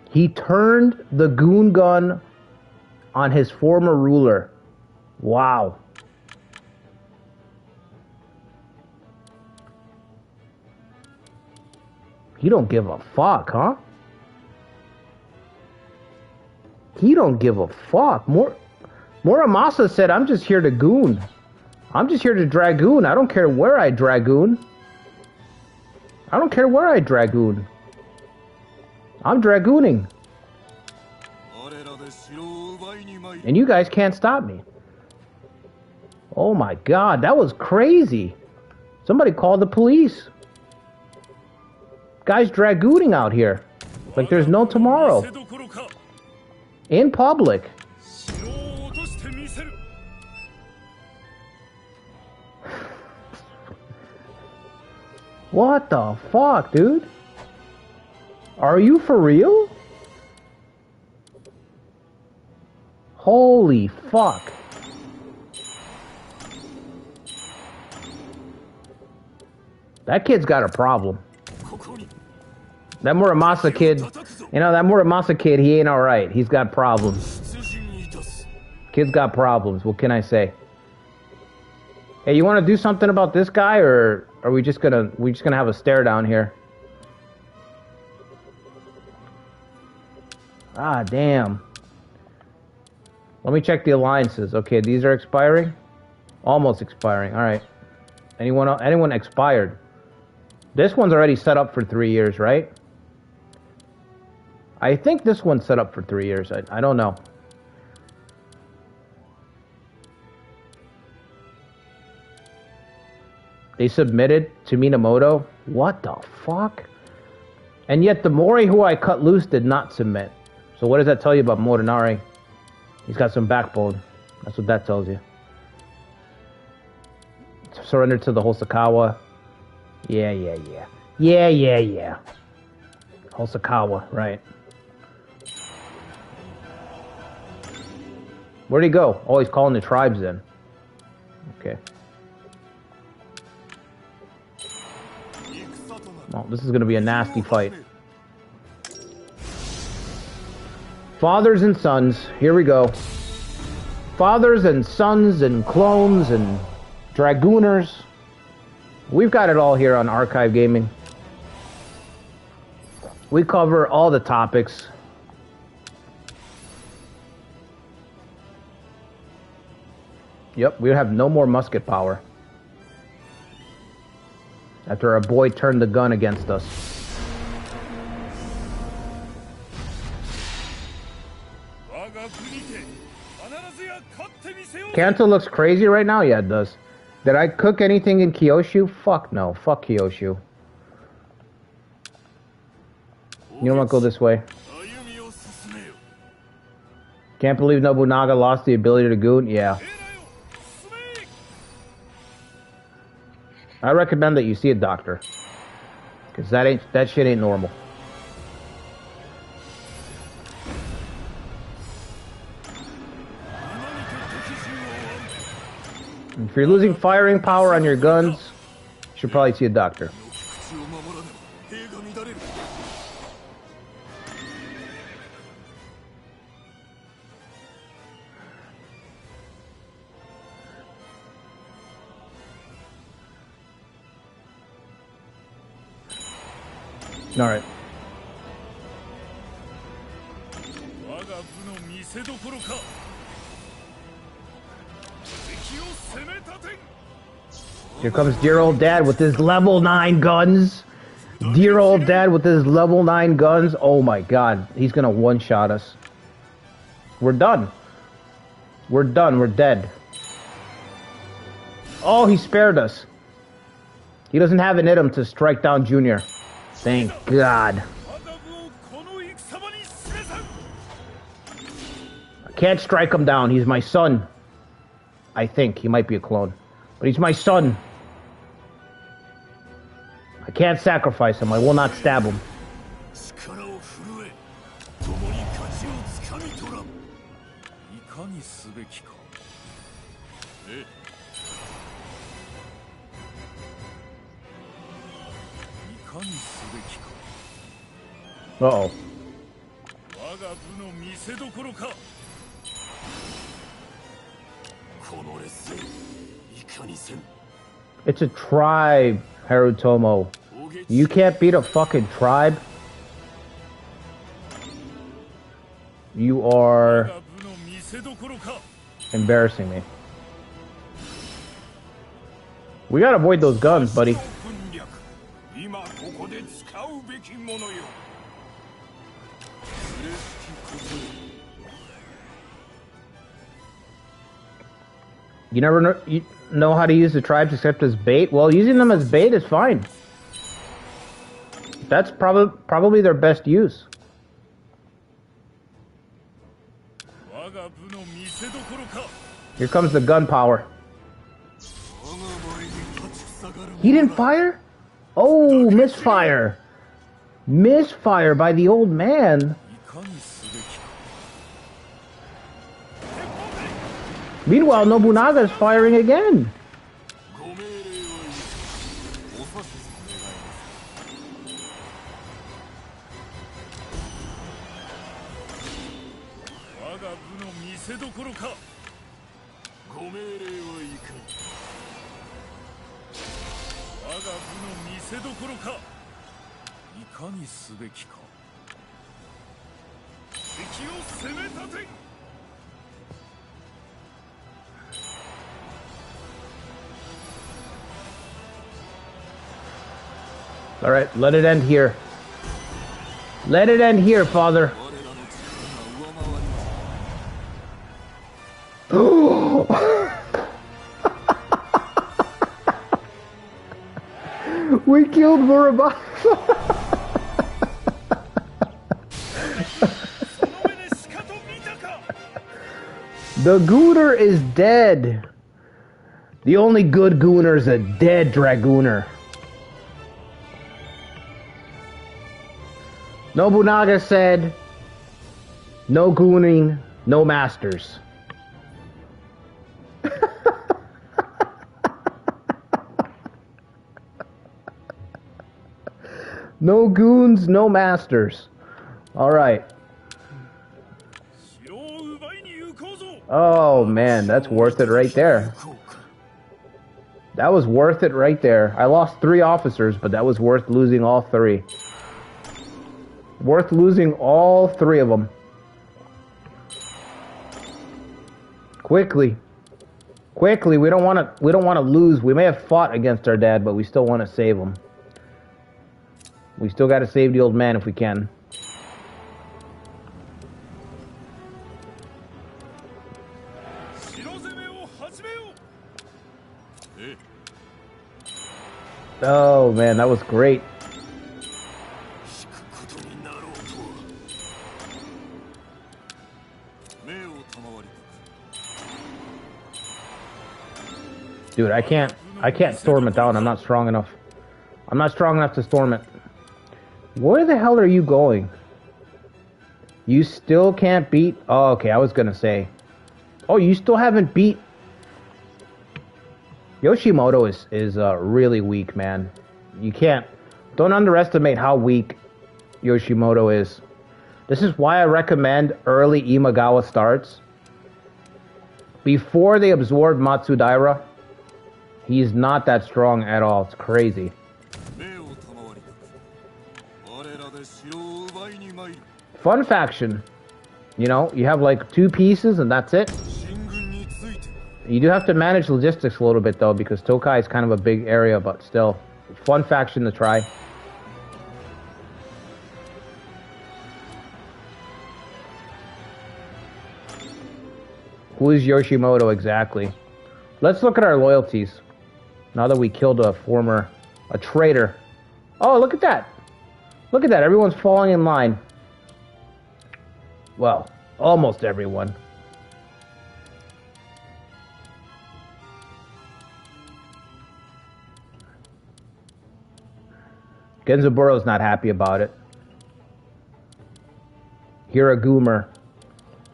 He turned the goon gun on his former ruler. Wow. He don't give a fuck, huh? He don't give a fuck. Morimasa said, I'm just here to goon. I'm just here to dragoon. I don't care where I dragoon. I don't care where I dragoon. I'm dragooning. And you guys can't stop me. Oh my god, that was crazy. Somebody called the police. Guy's dragooning out here. Like there's no tomorrow. In public. What the fuck, dude? Are you for real? Holy fuck. That kid's got a problem. That Muramasa kid, you know, that Muramasa kid, he ain't alright. He's got problems. Kid's got problems. What can I say? Hey, you want to do something about this guy, or are we just gonna have a stare down here? Ah, damn. Let me check the alliances. Okay, these are expiring. Almost expiring. All right. Anyone expired? This one's already set up for 3 years, right? I think this one's set up for 3 years. I don't know. They submitted to Minamoto? What the fuck? And yet the Mori who I cut loose did not submit. So what does that tell you about Morinari? He's got some backbone. That's what that tells you. Surrender to the Hosokawa. Yeah. Hosokawa, right. Where'd he go? Oh, he's calling the tribes in. Okay. Well, this is going to be a nasty fight. Fathers and sons. Here we go. Fathers and sons and clones and dragooners. We've got it all here on Archive Gaming. We cover all the topics. Yep, we have no more musket power. After our boy turned the gun against us. Kanto looks crazy right now? Yeah, it does. Did I cook anything in Kyushu? Fuck no. Fuck Kyushu. You don't want to go this way. Can't believe Nobunaga lost the ability to goon? Yeah. I recommend that you see a doctor. Because that shit ain't normal. If you're losing firing power on your guns, you should probably see a doctor. All right. Here comes dear old dad with his level 9 guns. Dear old dad with his level 9 guns. Oh my god, he's gonna one-shot us. We're done. We're done, we're dead. Oh, he spared us. He doesn't have it in him to strike down Junior. Thank God. I can't strike him down. He's my son. I think. He might be a clone. But he's my son. I can't sacrifice him. I will not stab him. Uh-oh. It's a tribe, Harutomo. You can't beat a fucking tribe? You are embarrassing me. We gotta avoid those guns, buddy. You never know how to use the tribes except as bait? Well, using them as bait is fine. That's probably their best use. Here comes the gunpowder. He didn't fire? Oh, misfire. Misfire by the old man. Meanwhile, Nobunaga is firing again. All right, let it end here. Let it end here, father. We killed Murabasa. The Gooner is dead. The only good Gooner is a dead Dragooner. Nobunaga said, no gooning, no masters. No goons, no masters. All right. Oh man, that's worth it right there. That was worth it right there. I lost 3 officers, but that was worth losing all 3. Worth losing all 3 of them. Quickly. Quickly, we don't want to lose. We may have fought against our dad, but we still want to save him. We still got to save the old man if we can. Oh man, that was great. Dude, I can't storm it down. I'm not strong enough. I'm not strong enough to storm it. Where the hell are you going? You still can't beat... Oh, okay, I was gonna say. Oh, you still haven't beat... Yoshimoto is really weak, man. You can't... Don't underestimate how weak Yoshimoto is. This is why I recommend early Imagawa starts. Before they absorb Matsudaira, he's not that strong at all. It's crazy. Fun faction. You know, you have like 2 pieces and that's it. You do have to manage logistics a little bit though, because Tokai is kind of a big area, but still. Fun faction to try. Who is Yoshimoto exactly? Let's look at our loyalties. Now that we killed a traitor. Oh, look at that. Look at that. Everyone's falling in line. Well, almost everyone. Genzaburo's not happy about it. Hiragoomer.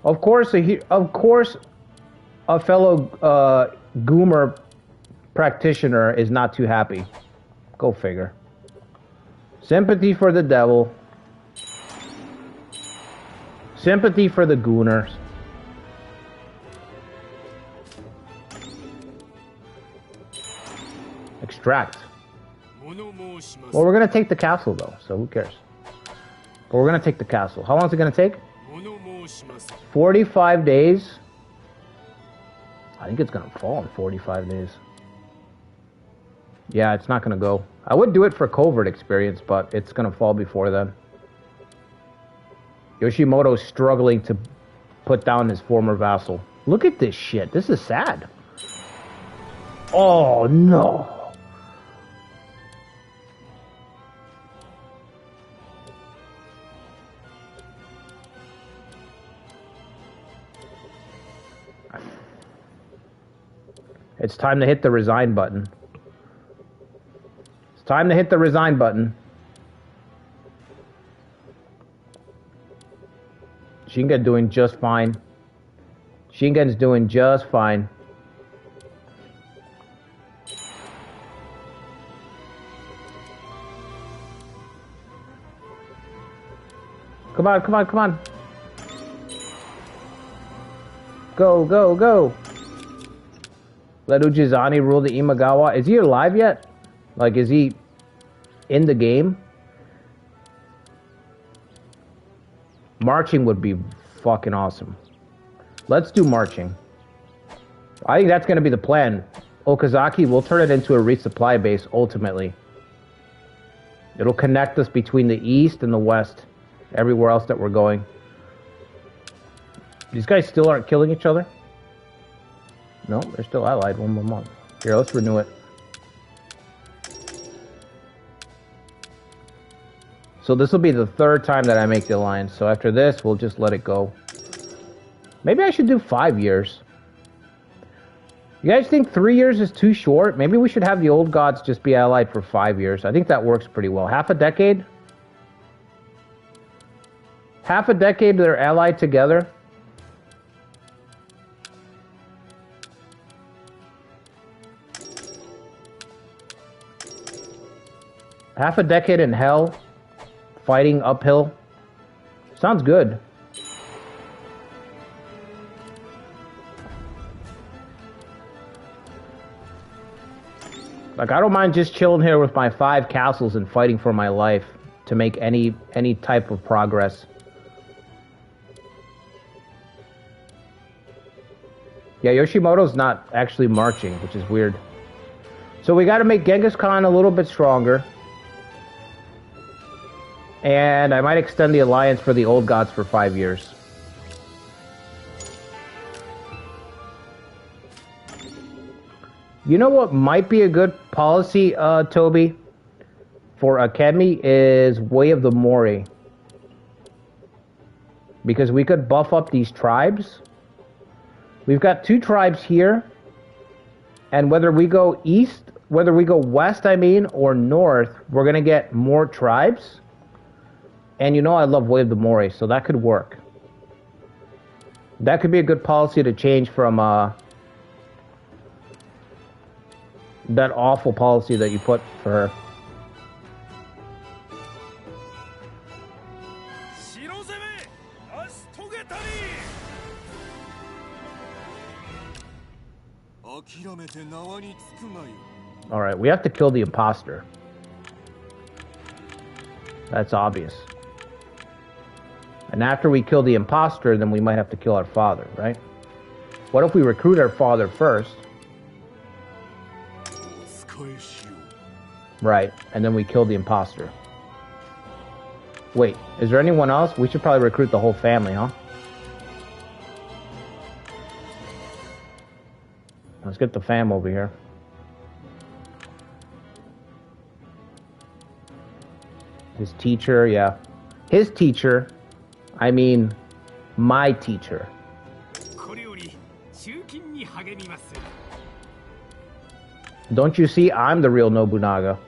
Of course, a fellow Goomer practitioner is not too happy. Go figure. Sympathy for the devil. Sympathy for the Gooners. Extract. Well, we're gonna take the castle though, so who cares? But we're gonna take the castle. How long is it gonna take? 45 days. I think it's gonna fall in 45 days. Yeah, it's not gonna go. I would do it for covert experience, but it's gonna fall before then. Yoshimoto's struggling to put down his former vassal. Look at this shit. This is sad. Oh, no. It's time to hit the resign button. It's time to hit the resign button. Shingen doing just fine. Shingen's doing just fine. Come on, come on, come on. Go, go, go. Let Ujizani rule the Imagawa. Is he alive yet? Like, is he in the game? Marching would be fucking awesome. Let's do marching. I think that's going to be the plan. Okazaki will turn it into a resupply base, ultimately. It'll connect us between the east and the west. Everywhere else that we're going. These guys still aren't killing each other? No, they're still allied. 1 more month. Here, let's renew it. So this will be the 3rd time that I make the alliance. So after this, we'll just let it go. Maybe I should do 5 years. You guys think 3 years is too short? Maybe we should have the old gods just be allied for 5 years. I think that works pretty well. Half a decade? Half a decade they're allied together. Half a decade in hell, fighting uphill. Sounds good. Like, I don't mind just chilling here with my 5 castles and fighting for my life to make any type of progress. Yeah, Yoshimoto's not actually marching, which is weird. So we got to make Genghis Khan a little bit stronger. And I might extend the alliance for the old gods for 5 years. You know what might be a good policy, Toby, for Akemi is Way of the Mori. Because we could buff up these tribes. We've got 2 tribes here. And whether we go east, whether we go west, or north, we're going to get more tribes. And you know I love Way of the Mori, so that could work. That could be a good policy to change from that awful policy that you put for her. Alright, we have to kill the imposter. That's obvious. And after we kill the imposter, then we might have to kill our father, right? What if we recruit our father first? Right, and then we kill the imposter. Wait, is there anyone else? We should probably recruit the whole family, huh? Let's get the fam over here. His teacher, yeah. His teacher, I mean, my teacher. Don't you see, I'm the real Nobunaga.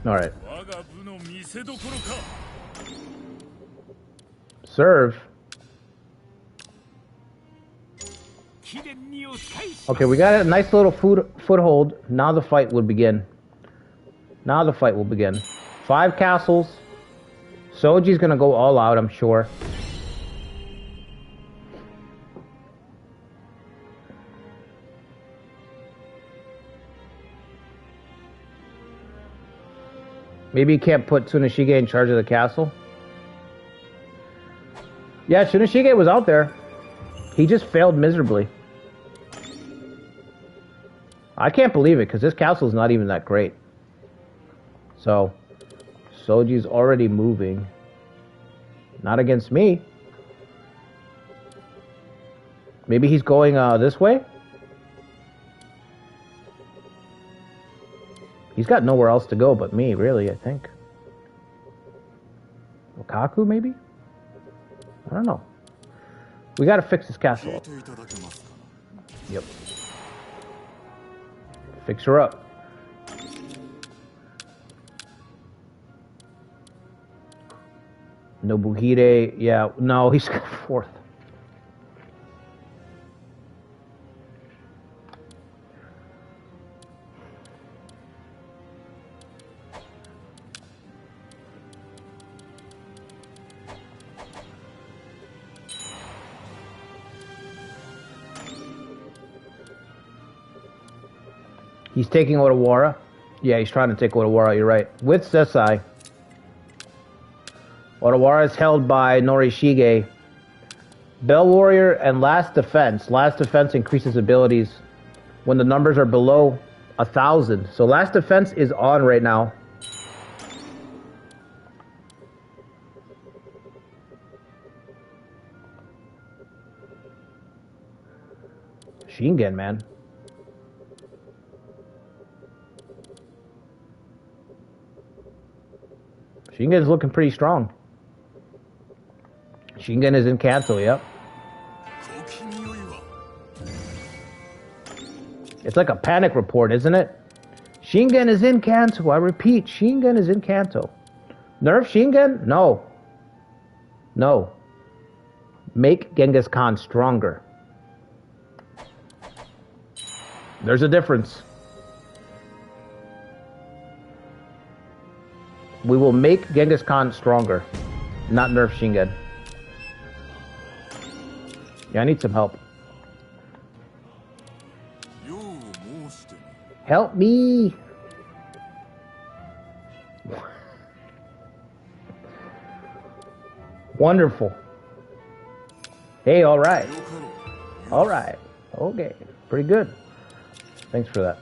All right. Serve. Okay, we got a nice little foothold. Now the fight will begin. Now the fight will begin. 5 castles. Soji's gonna go all out, I'm sure. Maybe you can't put Tsuneshige in charge of the castle? Yeah, Tsuneshige was out there. He just failed miserably. I can't believe it, because this castle's not even that great. So, Soji's already moving. Not against me. Maybe he's going this way? He's got nowhere else to go but me, really, I think. Okaku, maybe? I don't know. We gotta fix this castle up. Yep. Fix her up. Nobuhide, yeah, no, he's got fourth. He's taking Odawara. Yeah, he's trying to take Odawara, you're right. With Sesai. Odawara is held by Norishige. Bell Warrior and Last Defense. Last Defense increases abilities when the numbers are below 1,000. So Last Defense is on right now. Shingen, man. Shingen is looking pretty strong. Shingen is in Kanto, yep. It's like a panic report, isn't it? Shingen is in Kanto. I repeat, Shingen is in Kanto. Nerf Shingen? No. No. Make Genghis Khan stronger. There's a difference. We will make Genghis Khan stronger, not nerf Shingen. Yeah, I need some help. Help me! Wonderful. Hey, alright. Alright. Okay. Pretty good. Thanks for that.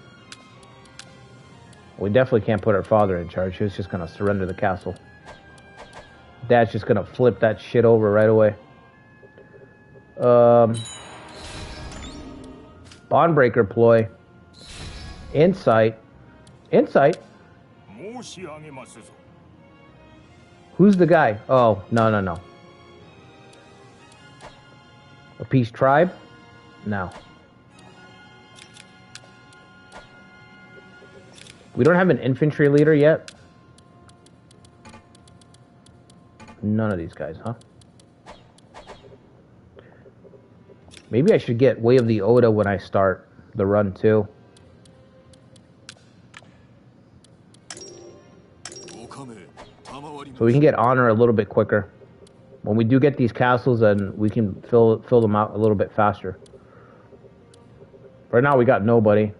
We definitely can't put our father in charge. He was just going to surrender the castle. Dad's just going to flip that shit over right away. Bondbreaker ploy. Insight. Insight? Who's the guy? Oh, no, no, no. A peace tribe? No. We don't have an infantry leader yet. None of these guys, huh? Maybe I should get Way of the Oda when I start the run too. So we can get honor a little bit quicker. When we do get these castles, then we can fill them out a little bit faster. Right now we got nobody.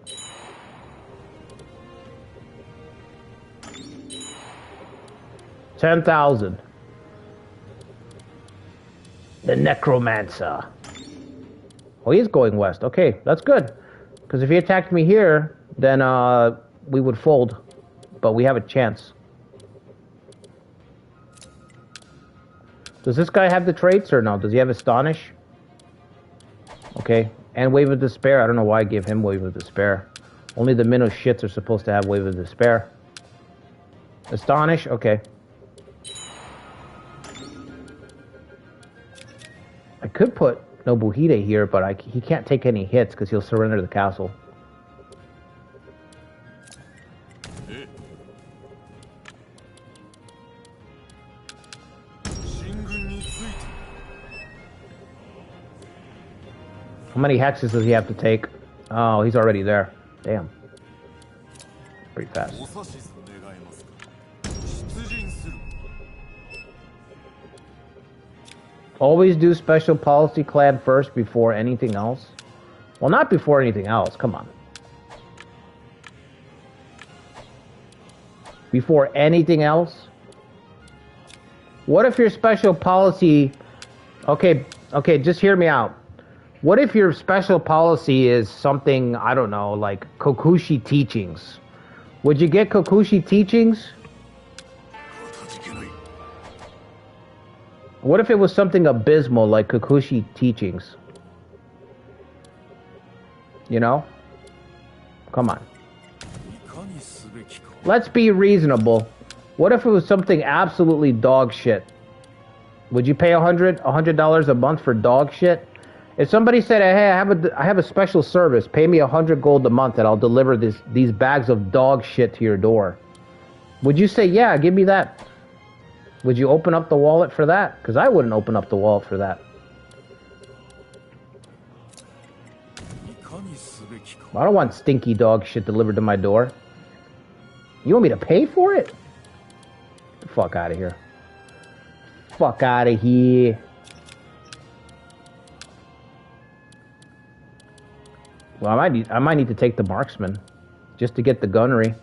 $10,000. The Necromancer. Oh, he's going west. Okay, that's good. Because if he attacked me here, then we would fold. But we have a chance. Does this guy have the traits or no? Does he have Astonish? Okay. And Wave of Despair. I don't know why I gave him Wave of Despair. Only the minnow shits are supposed to have Wave of Despair. Astonish? Okay. I could put Nobuhide here, but he can't take any hits because he'll surrender the castle. How many hexes does he have to take? Oh, he's already there. Damn. Pretty fast. Always do special policy clan first before anything else. Well, not before anything else. Come on. Before anything else? What if your special policy... Okay, just hear me out. What if your special policy is something, I don't know, like Kokushi teachings? Would you get Kokushi teachings? What if it was something abysmal like Kokushi teachings? You know? Come on. Let's be reasonable. What if it was something absolutely dog shit? Would you pay $100 a month for dog shit? If somebody said, "Hey, I have a special service. Pay me 100 gold a month, and I'll deliver these bags of dog shit to your door," would you say, "Yeah, give me that"? Would you open up the wallet for that? Because I wouldn't open up the wallet for that. I don't want stinky dog shit delivered to my door. You want me to pay for it? Get the fuck out of here. Fuck out of here. Well, I might need to take the marksman just to get the gunnery.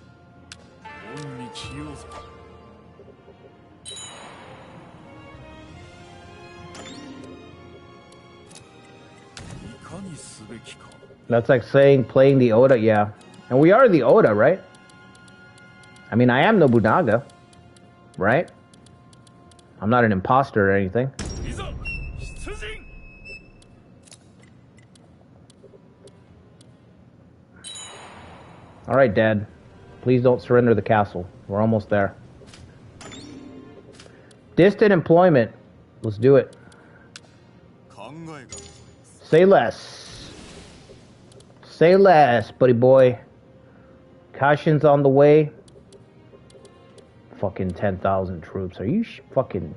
That's like saying playing the Oda, yeah. And we are the Oda, right? I mean, I am Nobunaga, right? I'm not an imposter or anything. All right, Dad. Please don't surrender the castle. We're almost there. Distant employment. Let's do it. Say less. Say less, buddy boy. Kashin's on the way. Fucking 10,000 troops. Are you fucking...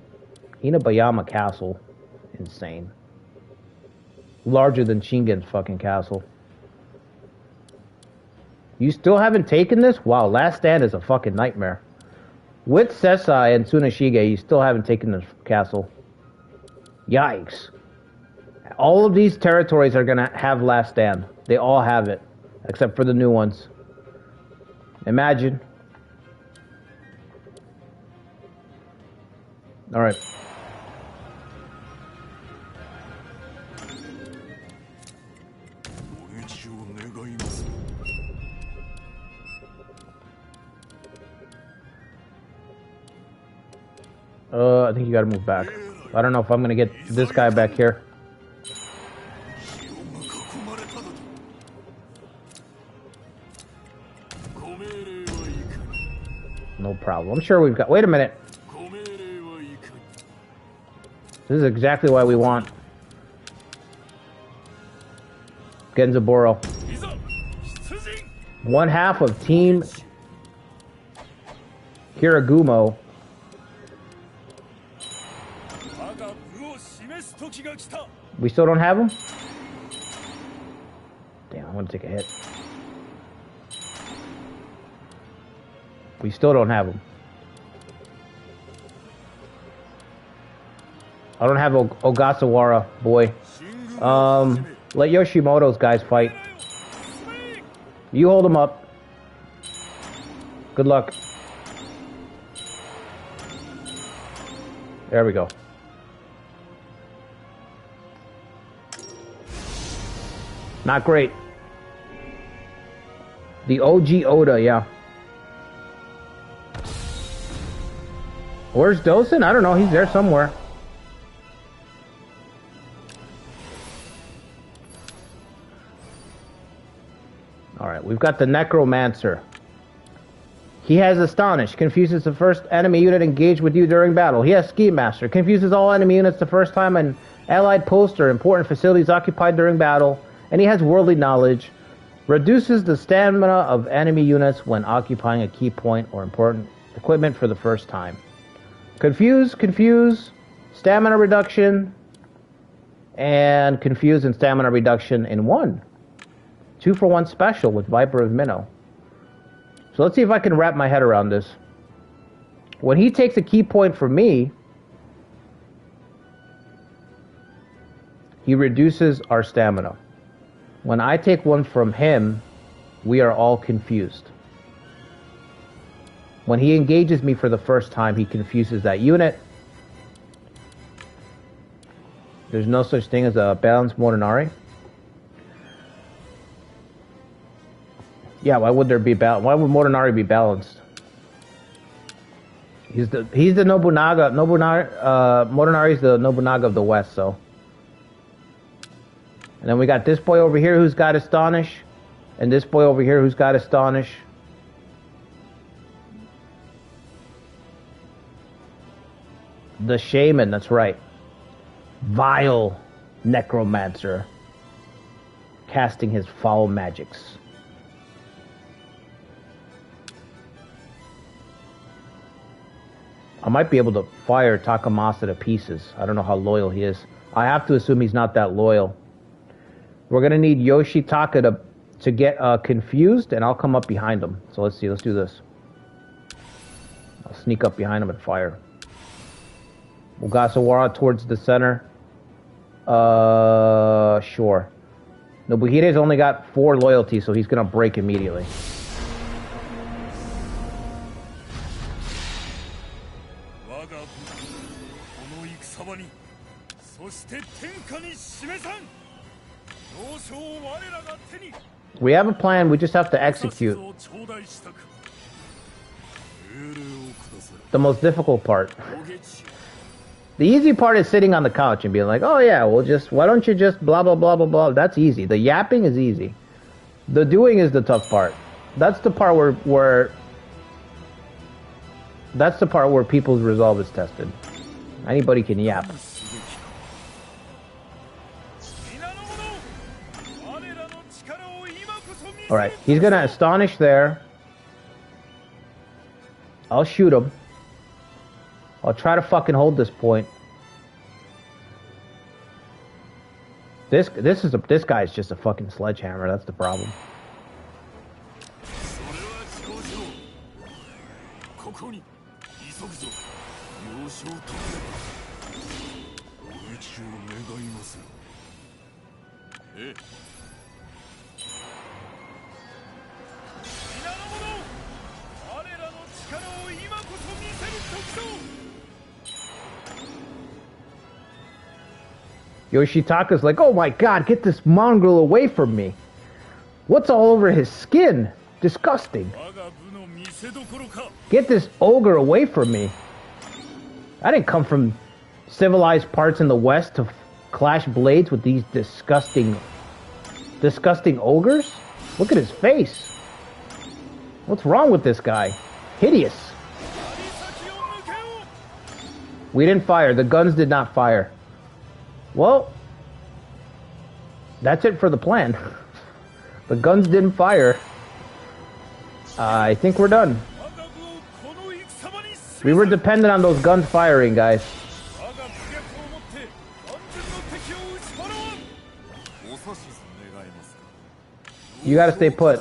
Inabayama Castle. Insane. Larger than Shingen's fucking castle. You still haven't taken this? Wow, Last Stand is a fucking nightmare. With Sesai and Tsunashige, you still haven't taken this castle. Yikes. All of these territories are gonna have Last Stand. They all have it. Except for the new ones. Imagine. Alright. I think you gotta move back. I don't know if I'm gonna get this guy back here. No problem. I'm sure we've got... Wait a minute. This is exactly what we want. Genzaburo. One half of Team Hiragumo. We still don't have him? Damn, I want to take a hit. We still don't have him. I don't have Ogasawara, boy. Let Yoshimoto's guys fight. You hold him up. Good luck. There we go. Not great. The OG Oda, yeah. Where's Dosen? I don't know. He's there somewhere. Alright, we've got the Necromancer. He has Astonish. Confuses the first enemy unit engaged with you during battle. He has Ski Master. Confuses all enemy units the first time an allied post or important facilities occupied during battle. And he has Worldly Knowledge. Reduces the stamina of enemy units when occupying a key point or important equipment for the first time. Confuse, stamina reduction, and confuse and stamina reduction in one. 2-for-1 special with Viper of Minnow. So let's see if I can wrap my head around this. When he takes a key point from me, he reduces our stamina. When I take one from him, we are all confused. When he engages me for the first time, he confuses that unit. There's no such thing as a balanced Morinari. Yeah, why would there be why would Morinari be balanced? He's the Nobunaga. Morinari's the Nobunaga of the West, so. And then we got this boy over here who's got Astonish, and this boy over here who's got Astonish. The Shaman, that's right. Vile Necromancer, casting his foul magics. I might be able to fire Takamasa to pieces. I don't know how loyal he is. I have to assume he's not that loyal. We're going to need Yoshitaka to get confused, and I'll come up behind him. So let's see. Let's do this. I'll sneak up behind him and fire. Ogasawara towards the center. Sure. Nobuhide's only got 4 loyalty, so he's going to break immediately. We have a plan, we just have to execute. The most difficult part. The easy part is sitting on the couch and being like, oh yeah, why don't you just blah blah blah blah blah. That's easy. The yapping is easy. The doing is the tough part. That's the part where people's resolve is tested. Anybody can yap. Alright, he's gonna Astonish there. I'll shoot him. I'll try to fucking hold this point. This guy's just a fucking sledgehammer, that's the problem. Yoshitaka's like, oh my god, get this mongrel away from me. What's all over his skin? Disgusting. Get this ogre away from me. I didn't come from civilized parts in the West to clash blades with these disgusting ogres. Look at his face. What's wrong with this guy? Hideous. We didn't fire. The guns did not fire. Well, that's it for the plan. The guns didn't fire. I think we're done. We were dependent on those guns firing, guys. You gotta stay put.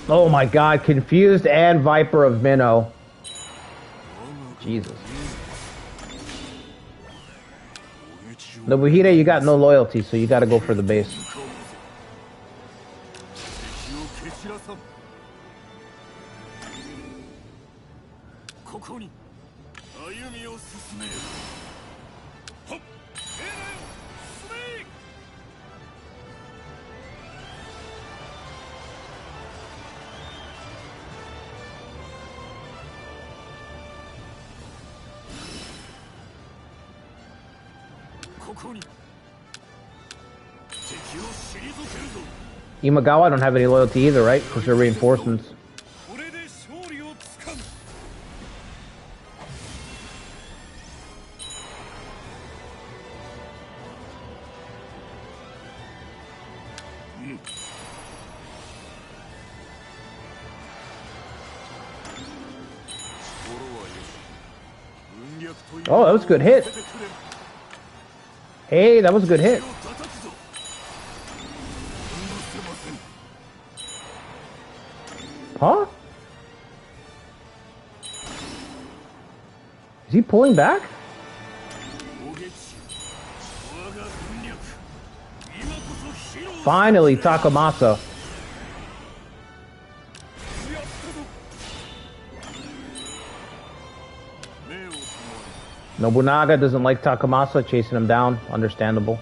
Oh my god, Confused and Viper of Minnow. Jesus. Nobuhide, you got no loyalty, so you gotta go for the base. Imagawa don't have any loyalty either, right? Because they're reinforcements. Oh, that was a good hit. Hey, that was a good hit. Huh? Is he pulling back? Finally, Takamasa. Nobunaga doesn't like Takamasa, chasing him down. Understandable.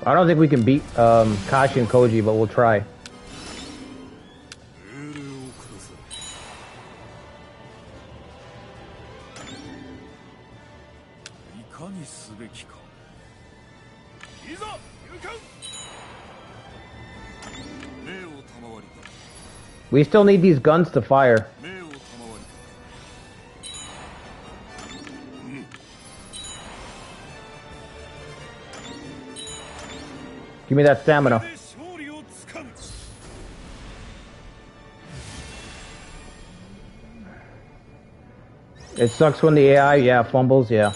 I don't think we can beat Kashi and Koji, but we'll try. We still need these guns to fire. Give me that stamina. It sucks when the AI, yeah, fumbles, yeah.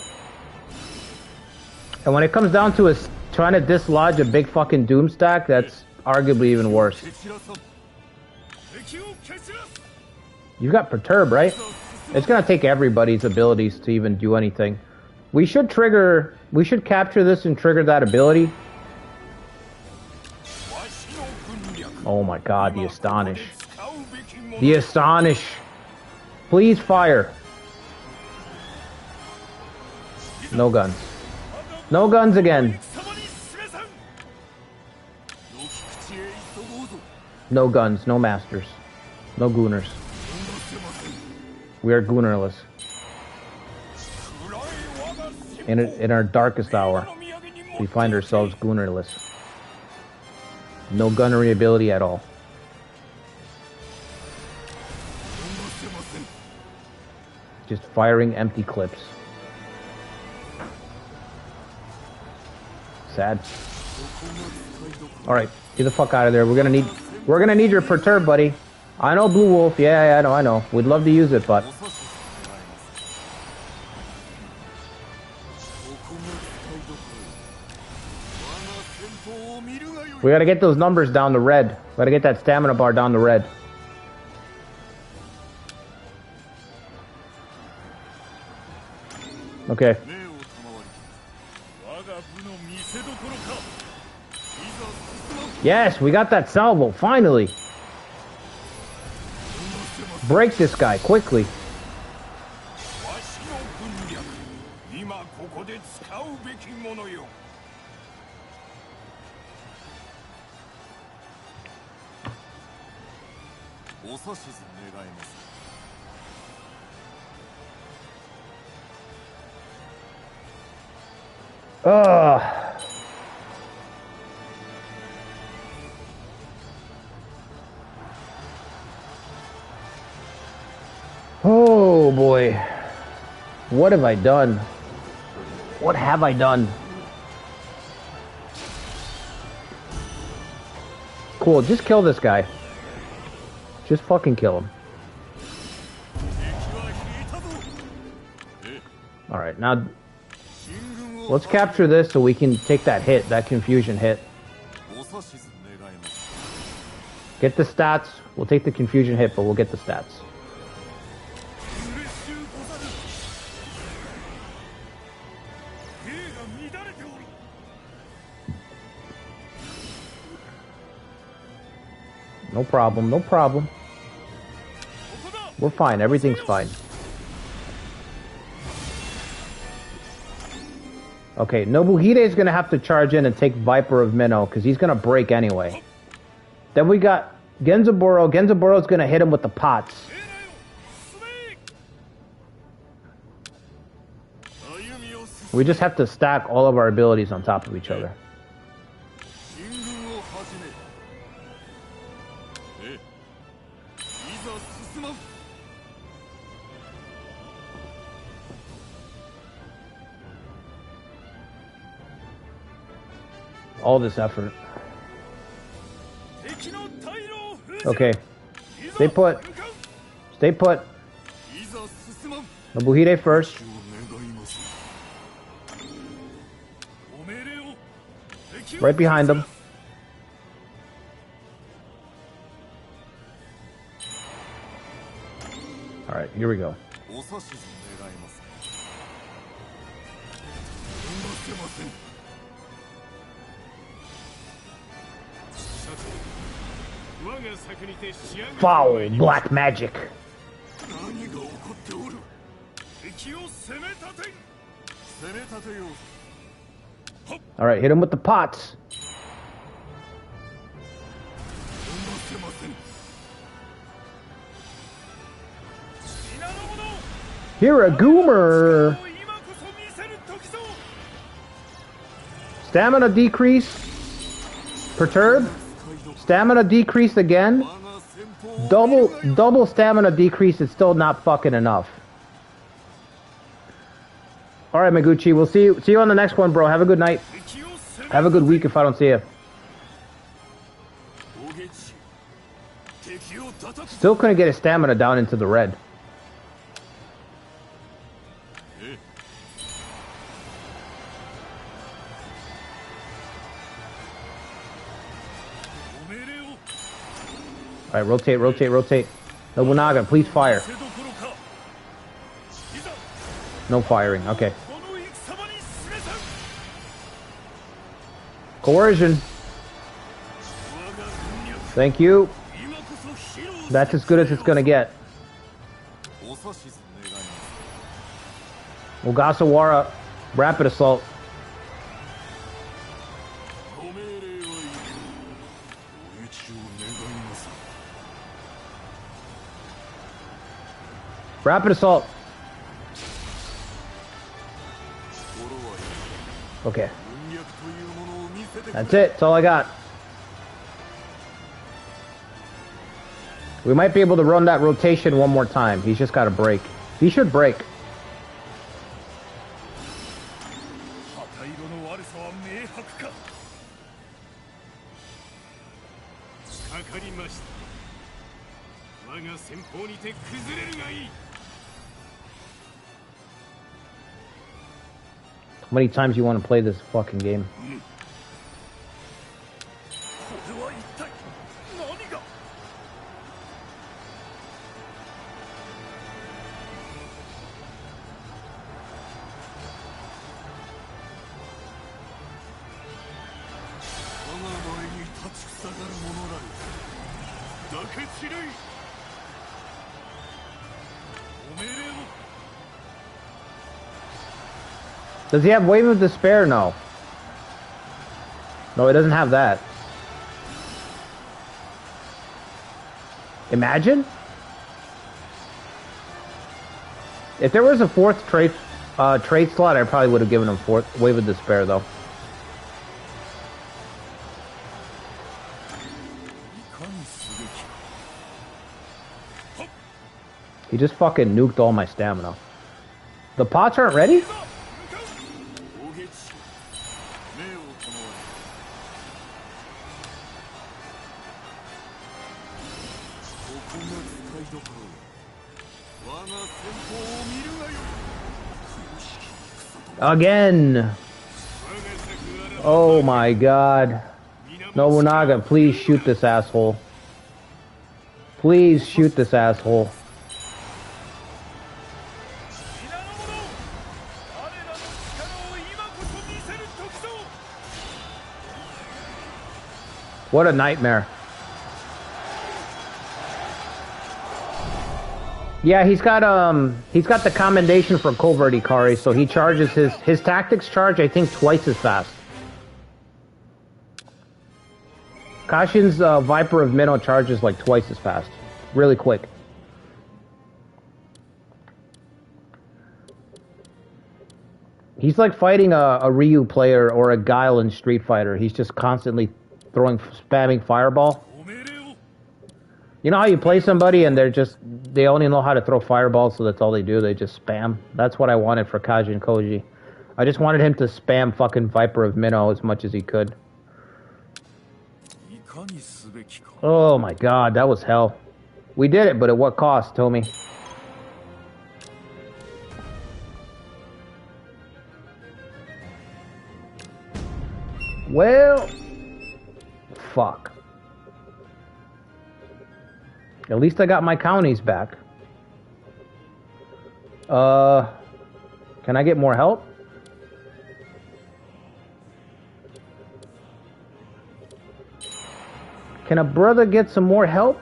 And when it comes down to us trying to dislodge a big fucking doom stack, that's arguably even worse. You've got Perturb, right? It's gonna take everybody's abilities to even do anything. We should capture this and trigger that ability. Oh my god, the Astonish. The Astonish. Please fire. No guns. No guns again. No guns, no masters. No gooners. We are goonerless. In our darkest hour, we find ourselves goonerless. No gunnery ability at all. Just firing empty clips. Sad. Alright, get the fuck out of there. We're gonna need your Perturb, buddy. I know Blue Wolf, yeah, I know. We'd love to use it, but we gotta get those numbers down the red. We gotta get that stamina bar down the red. Okay. Yes, we got that salvo, finally. Break this guy, quickly. Oh boy. What have I done? What have I done? Cool, just kill this guy. Just fucking kill him. Alright, now let's capture this so we can take that hit, that confusion hit. Get the stats. We'll take the confusion hit, but we'll get the stats. No problem, no problem. We're fine, everything's fine. Okay, Nobuhide is gonna have to charge in and take Viper of Minnow, because he's gonna break anyway. Then we got Genzaburo. Genzaburo's gonna hit him with the pots. We just have to stack all of our abilities on top of each other. All this effort. Okay. Stay put. Stay put. Nobuhide first. Right behind him. Alright, here we go. Foul black magic. Alright, hit him with the pots. Here a goomer. Stamina decrease. Perturb. Stamina decreased again. Double stamina decrease is still not fucking enough. Alright, Maguchi, we'll see you on the next one, bro. Have a good night. Have a good week if I don't see you. Still couldn't get his stamina down into the red. Alright, rotate, rotate, rotate. Nobunaga, please fire. No firing, okay. Coercion. Thank you. That's as good as it's gonna get. Ogasawara, rapid assault. Rapid assault. Okay. That's it. That's all I got. We might be able to run that rotation one more time. He's just got to break. He should break. How many times you want to play this fucking game? Does he have Wave of Despair? No. No, he doesn't have that. Imagine? If there was a fourth trait slot, I probably would have given him fourth Wave of Despair, though. He just fucking nuked all my stamina. The pots aren't ready? Again! Oh my god. Nobunaga, please shoot this asshole. Please shoot this asshole. What a nightmare. Yeah, he's got the commendation for covert Ikari, so he charges his tactics charge, I think, twice as fast. Kashin's Viper of Minnow charges like twice as fast. Really quick. He's like fighting a Ryu player or a Guile in Street Fighter. He's just constantly spamming Fireball. You know how you play somebody and they only know how to throw fireballs, so that's all they do. They just spam. That's what I wanted for Kajin Koji. I just wanted him to spam fucking Viper of Minnow as much as he could. Oh my god, that was hell. We did it, but at what cost, Tommy? Well, fuck. At least I got my counties back. Can I get more help? Can a brother get some more help?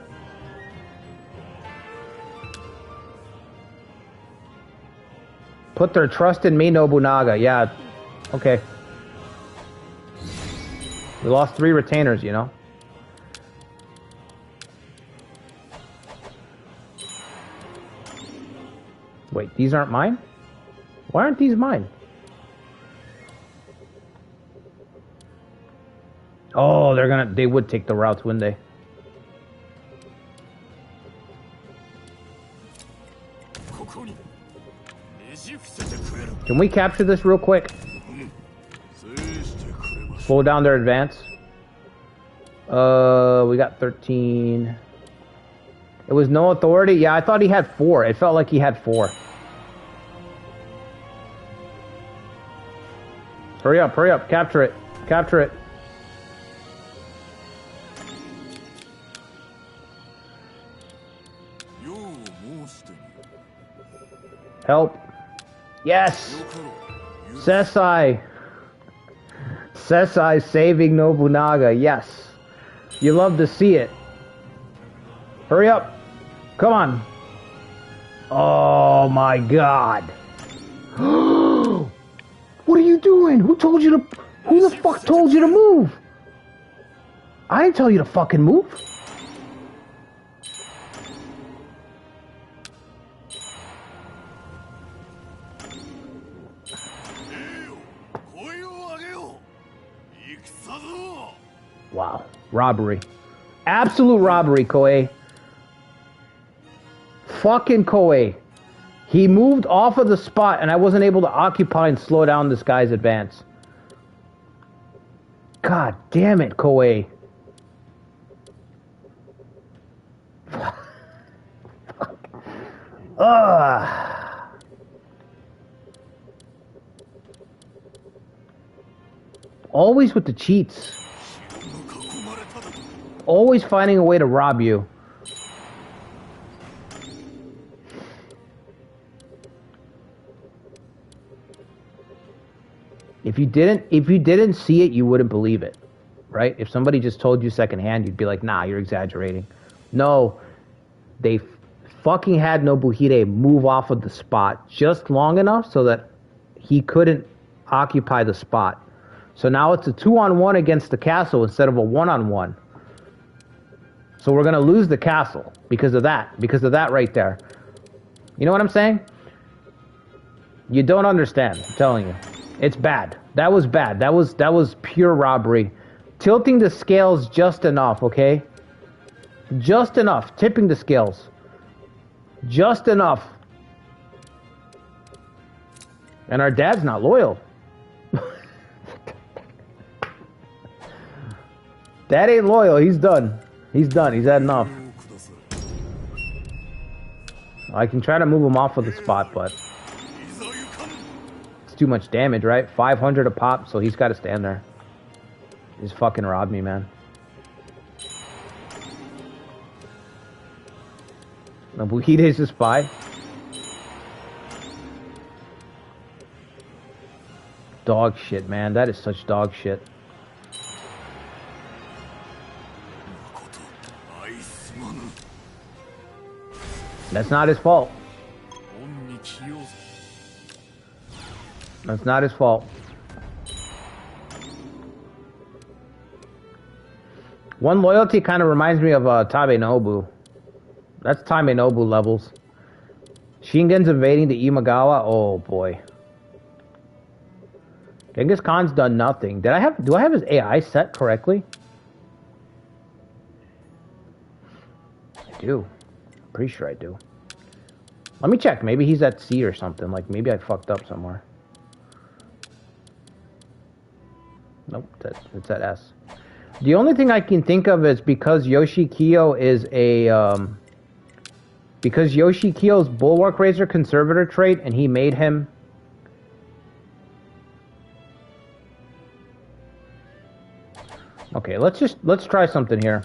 Put their trust in me, Nobunaga. Yeah. Okay. We lost 3 retainers, you know? Wait, these aren't mine? Why aren't these mine? Oh, they would take the routes, wouldn't they? Can we capture this real quick? Slow down their advance. We got 13. It was no authority? Yeah, I thought he had 4. It felt like he had 4. Hurry up, hurry up. Capture it. Capture it. Help. Yes! Sesai! Sesai saving Nobunaga, yes. You love to see it. Hurry up. Come on. Oh my god. What are you doing? Who told you to... Who the fuck told you to move? I didn't tell you to fucking move. Wow. Robbery. Absolute robbery, Koei. Fucking Koei. He moved off of the spot and I wasn't able to occupy and slow down this guy's advance. God damn it, Koei. Ugh. Always with the cheats. Always finding a way to rob you. If you didn't see it, you wouldn't believe it, right? If somebody just told you secondhand, you'd be like, nah, you're exaggerating. No, they fucking had Nobuhide move off of the spot just long enough so that he couldn't occupy the spot. So now it's a 2-on-1 against the castle instead of a 1-on-1. So we're going to lose the castle because of that right there. You know what I'm saying? You don't understand, I'm telling you. It's bad. That was bad. That was pure robbery. Tilting the scales just enough, okay? Just enough. Tipping the scales. Just enough. And our dad's not loyal. Dad ain't loyal. He's done. He's done. He's had enough. I can try to move him off of the spot, but it's too much damage, right? 500 a pop, so he's got to stand there. He's fucking robbed me, man. Nobuhide's a spy. Dog shit, man. That is such dog shit. That's not his fault. That's not his fault. One loyalty kind of reminds me of Tabe Nobu. That's Tabe Nobu levels. Shingen's invading the Imagawa. Oh boy. Genghis Khan's done nothing. Do I have his AI set correctly? I do. Pretty sure I do. Let me check. Maybe he's at C or something. Like, maybe I fucked up somewhere. Nope, it's at S. The only thing I can think of is because Yoshikiyo is a... because Yoshikiyo's Bulwark Razor Conservator trait, and he made him... Okay, let's try something here.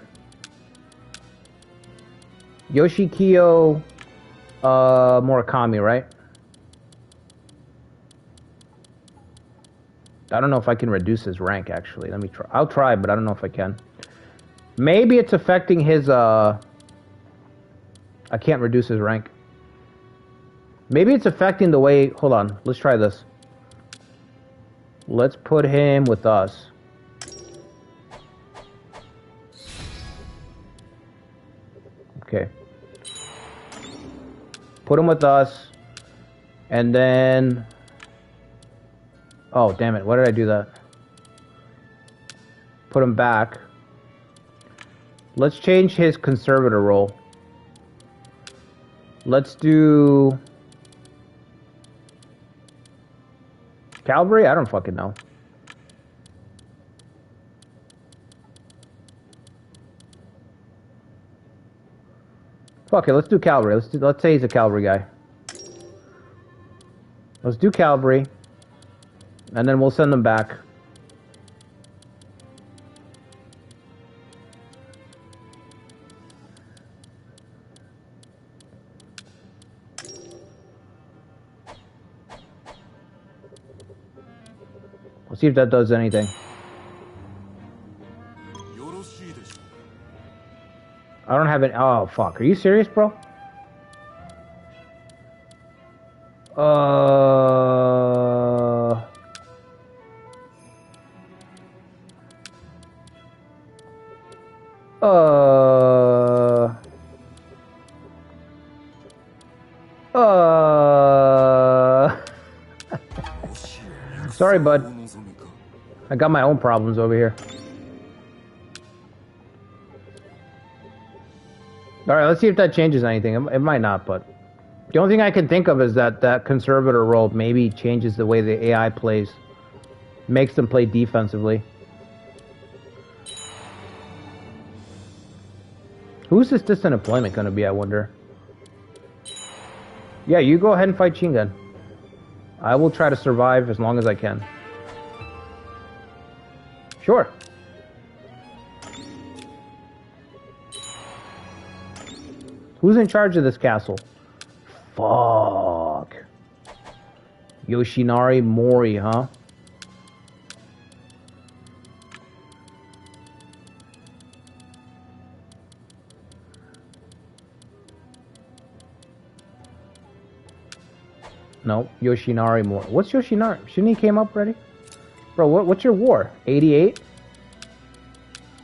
Yoshikiyo Murakami, right? I don't know if I can reduce his rank, actually. Let me try. I'll try, but I don't know if I can. Maybe it's affecting his, I can't reduce his rank. Maybe it's affecting the way, hold on, let's try this. Let's put him with us. Okay. Put him with us. And then... Oh, damn it. Why did I do that? Put him back. Let's change his conservator role. Let's do... Cavalry? I don't fucking know. Fuck it, let's do cavalry. Let's say he's a cavalry guy. Let's do cavalry. And then we'll send them back. We'll see if that does anything. I don't have it. Oh, fuck. Are you serious, bro? Sorry, bud. I got my own problems over here. Alright, let's see if that changes anything. It might not, but... The only thing I can think of is that that conservator role maybe changes the way the AI plays. Makes them play defensively. Who's this distant employment going to be, I wonder? Yeah, you go ahead and fight Shingan. I will try to survive as long as I can. Sure. Who's in charge of this castle? Fuck. Yoshinari Mori, huh? No, Yoshinari Mori. What's Yoshinari? Shouldn't he came up already? Bro, what's your war? 88?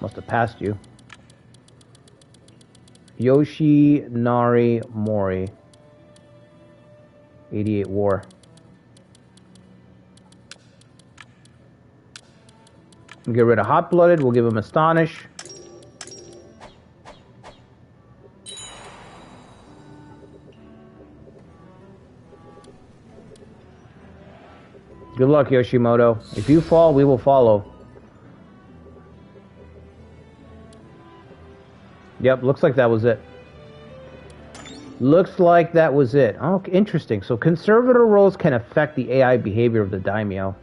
Must have passed you. Yoshinari Mori. 88 war. We'll get rid of Hot Blooded. We'll give him Astonish. Good luck, Yoshimoto. If you fall, we will follow. Yep, looks like that was it. Looks like that was it. Oh, interesting. So conservator roles can affect the AI behavior of the daimyo.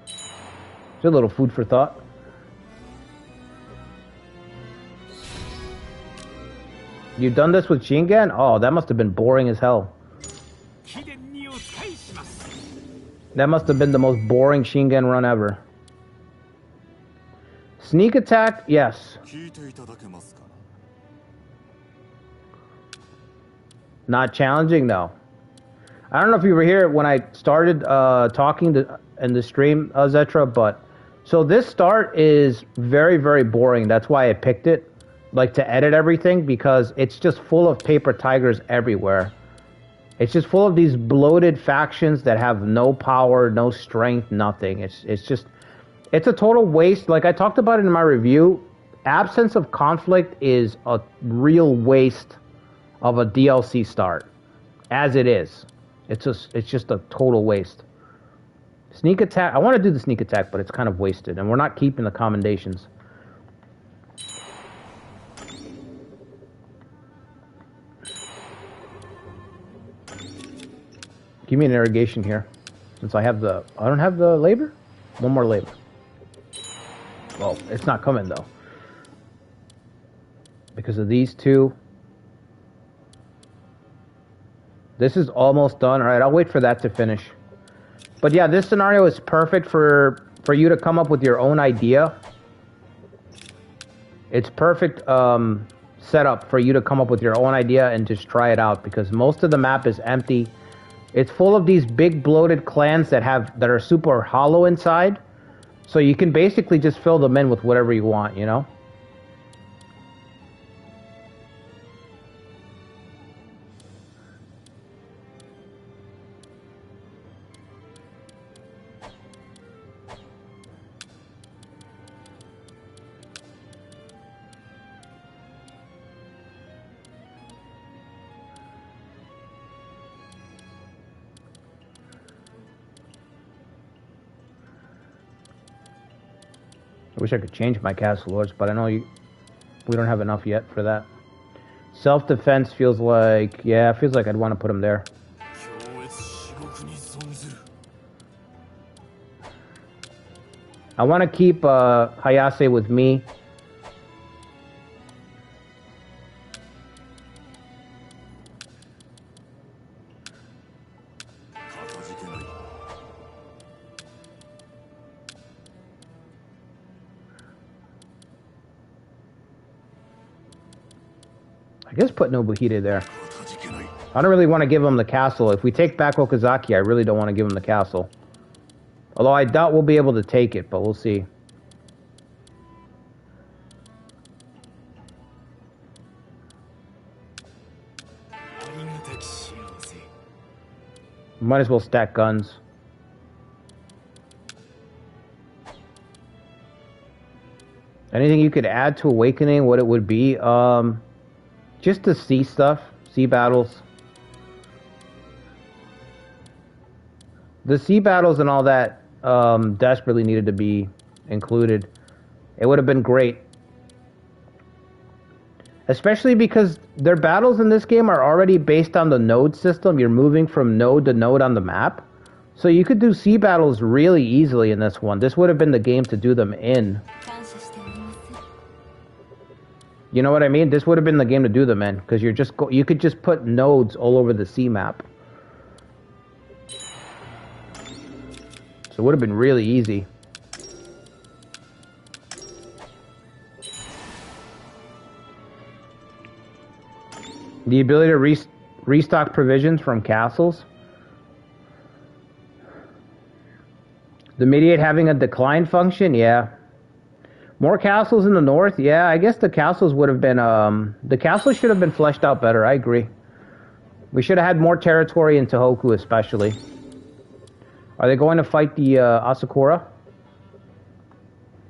It's a little food for thought. You've done this with Shingan? Oh, that must have been boring as hell. That must have been the most boring Shingan run ever. Sneak attack? Yes. Not challenging? No. I don't know if you were here when I started talking in the stream, Zetra, but... So this start is very, very boring. That's why I picked it. Like, to edit everything, because it's just full of paper tigers everywhere. It's just full of these bloated factions that have no power, no strength, nothing. It's just... It's a total waste. Like I talked about it in my review, absence of conflict is a real waste of a DLC start. As it is. It's just a total waste. Sneak attack. I want to do the sneak attack, but it's kind of wasted. And we're not keeping the commendations. Give me an irrigation here. Since I have the... I don't have the labor? One more labor. Well, it's not coming, though. Because of these two. This is almost done. Alright, I'll wait for that to finish. But yeah, this scenario is perfect for you to come up with your own idea. It's perfect setup for you to come up with your own idea and just try it out, because most of the map is empty. It's full of these big bloated clans that are super hollow inside. So you can basically just fill them in with whatever you want, you know? I wish I could change my castle lords, but I know we don't have enough yet for that. Self-defense feels like... Yeah, it feels like I'd want to put him there. I want to keep Hayase with me. I guess put Nobuhide there. I don't really want to give him the castle. If we take back Okazaki, I really don't want to give him the castle. Although I doubt we'll be able to take it, but we'll see. Might as well stack guns. Anything you could add to Awakening, what it would be? Just the sea stuff, sea battles. The sea battles and all that desperately needed to be included. It would have been great. Especially because their battles in this game are already based on the node system. You're moving from node to node on the map. So you could do sea battles really easily in this one. This would have been the game to do them in. You know what I mean? This would have been the game to do them in, because you could just put nodes all over the sea map. So it would have been really easy. The ability to restock provisions from castles. The mediate having a decline function, yeah. More castles in the north? Yeah, I guess the castles would have been... the castles should have been fleshed out better, I agree. We should have had more territory in Tohoku, especially. Are they going to fight the Asakura?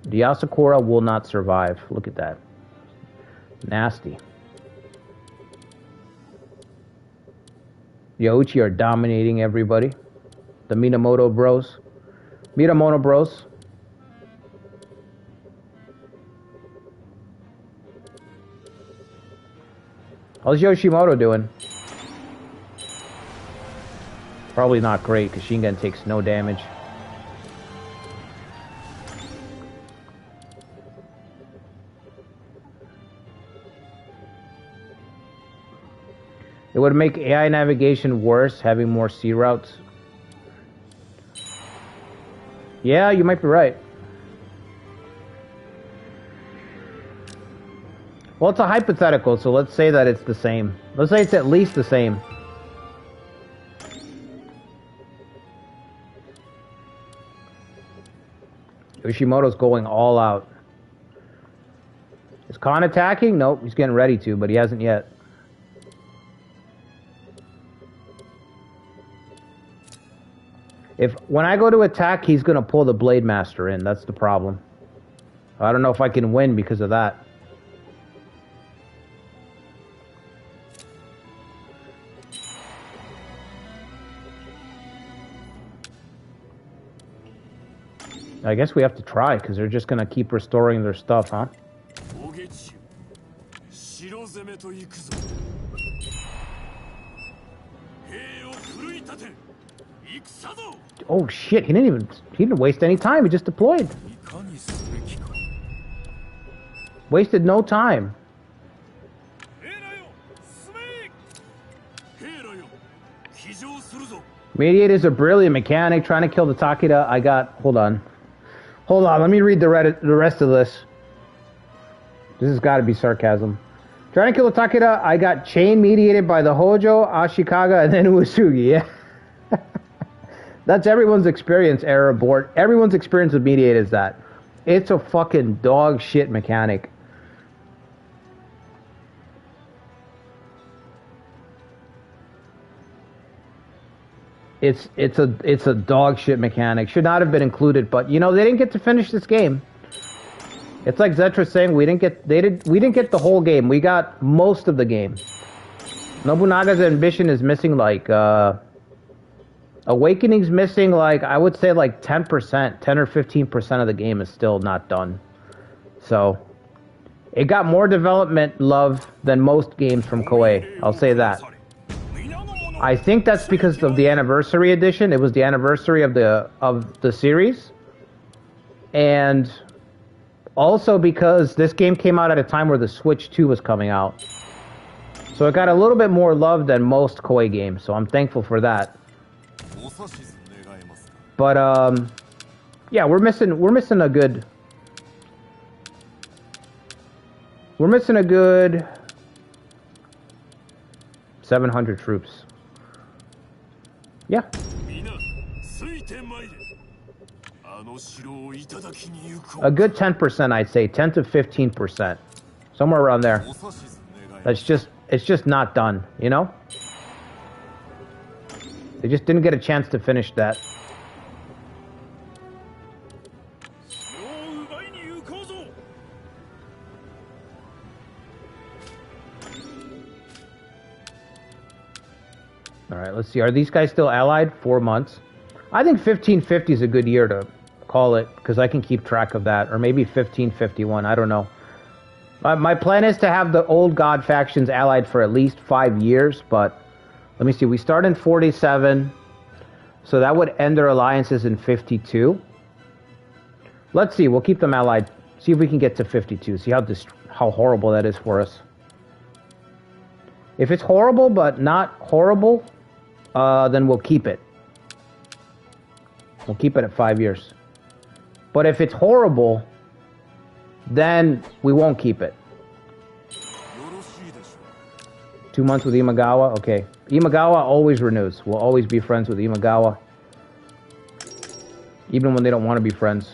The Asakura will not survive. Look at that. Nasty. The Ouchi are dominating everybody. The Minamoto bros. Minamoto bros. How's Yoshimoto doing? Probably not great, because Shingen takes no damage. It would make AI navigation worse, having more sea routes. Yeah, you might be right. Well, it's a hypothetical, so let's say that it's the same. Let's say it's at least the same. Yoshimoto's going all out. Is Khan attacking? Nope, he's getting ready to, but he hasn't yet. When I go to attack, he's going to pull the Blade Master in. That's the problem. I don't know if I can win because of that. I guess we have to try, because they're just going to keep restoring their stuff, huh? Oh shit, he didn't waste any time, he just deployed. Wasted no time. Mediate is a brilliant mechanic, trying to kill the Takeda. Hold on, let me read the rest of this. This has got to be sarcasm. Trying to kill Takeda, I got chain mediated by the Hojo, Ashikaga, and then Uesugi. Yeah. That's everyone's experience, error board. Everyone's experience with mediate is that. It's a fucking dog shit mechanic. It's a dog shit mechanic. Should not have been included, but you know they didn't get to finish this game. It's like Zetra saying we didn't get the whole game. We got most of the game. Nobunaga's ambition is missing like Awakening's missing like I would say like 10%, 10 or 15% of the game is still not done. So it got more development love than most games from Koei. I'll say that. I think that's because of the anniversary edition. It was the anniversary of the series. And also because this game came out at a time where the Switch 2 was coming out. So it got a little bit more love than most Koei games, so I'm thankful for that. But yeah, we're missing a good 700 troops. Yeah. A good 10%, I'd say, 10 to 15%, somewhere around there. It's just not done, you know? They just didn't get a chance to finish that. Alright, let's see. Are these guys still allied? 4 months. I think 1550 is a good year to call it, because I can keep track of that. Or maybe 1551, I don't know. My plan is to have the old god factions allied for at least 5 years, but let me see. We start in 47, so that would end their alliances in 52. Let's see. We'll keep them allied. See if we can get to 52. See how horrible that is for us. If it's horrible but not horrible, then we'll keep it. We'll keep it at 5 years. But if it's horrible, then we won't keep it. 2 months with Imagawa? Okay. Imagawa always renews. We'll always be friends with Imagawa. Even when they don't want to be friends.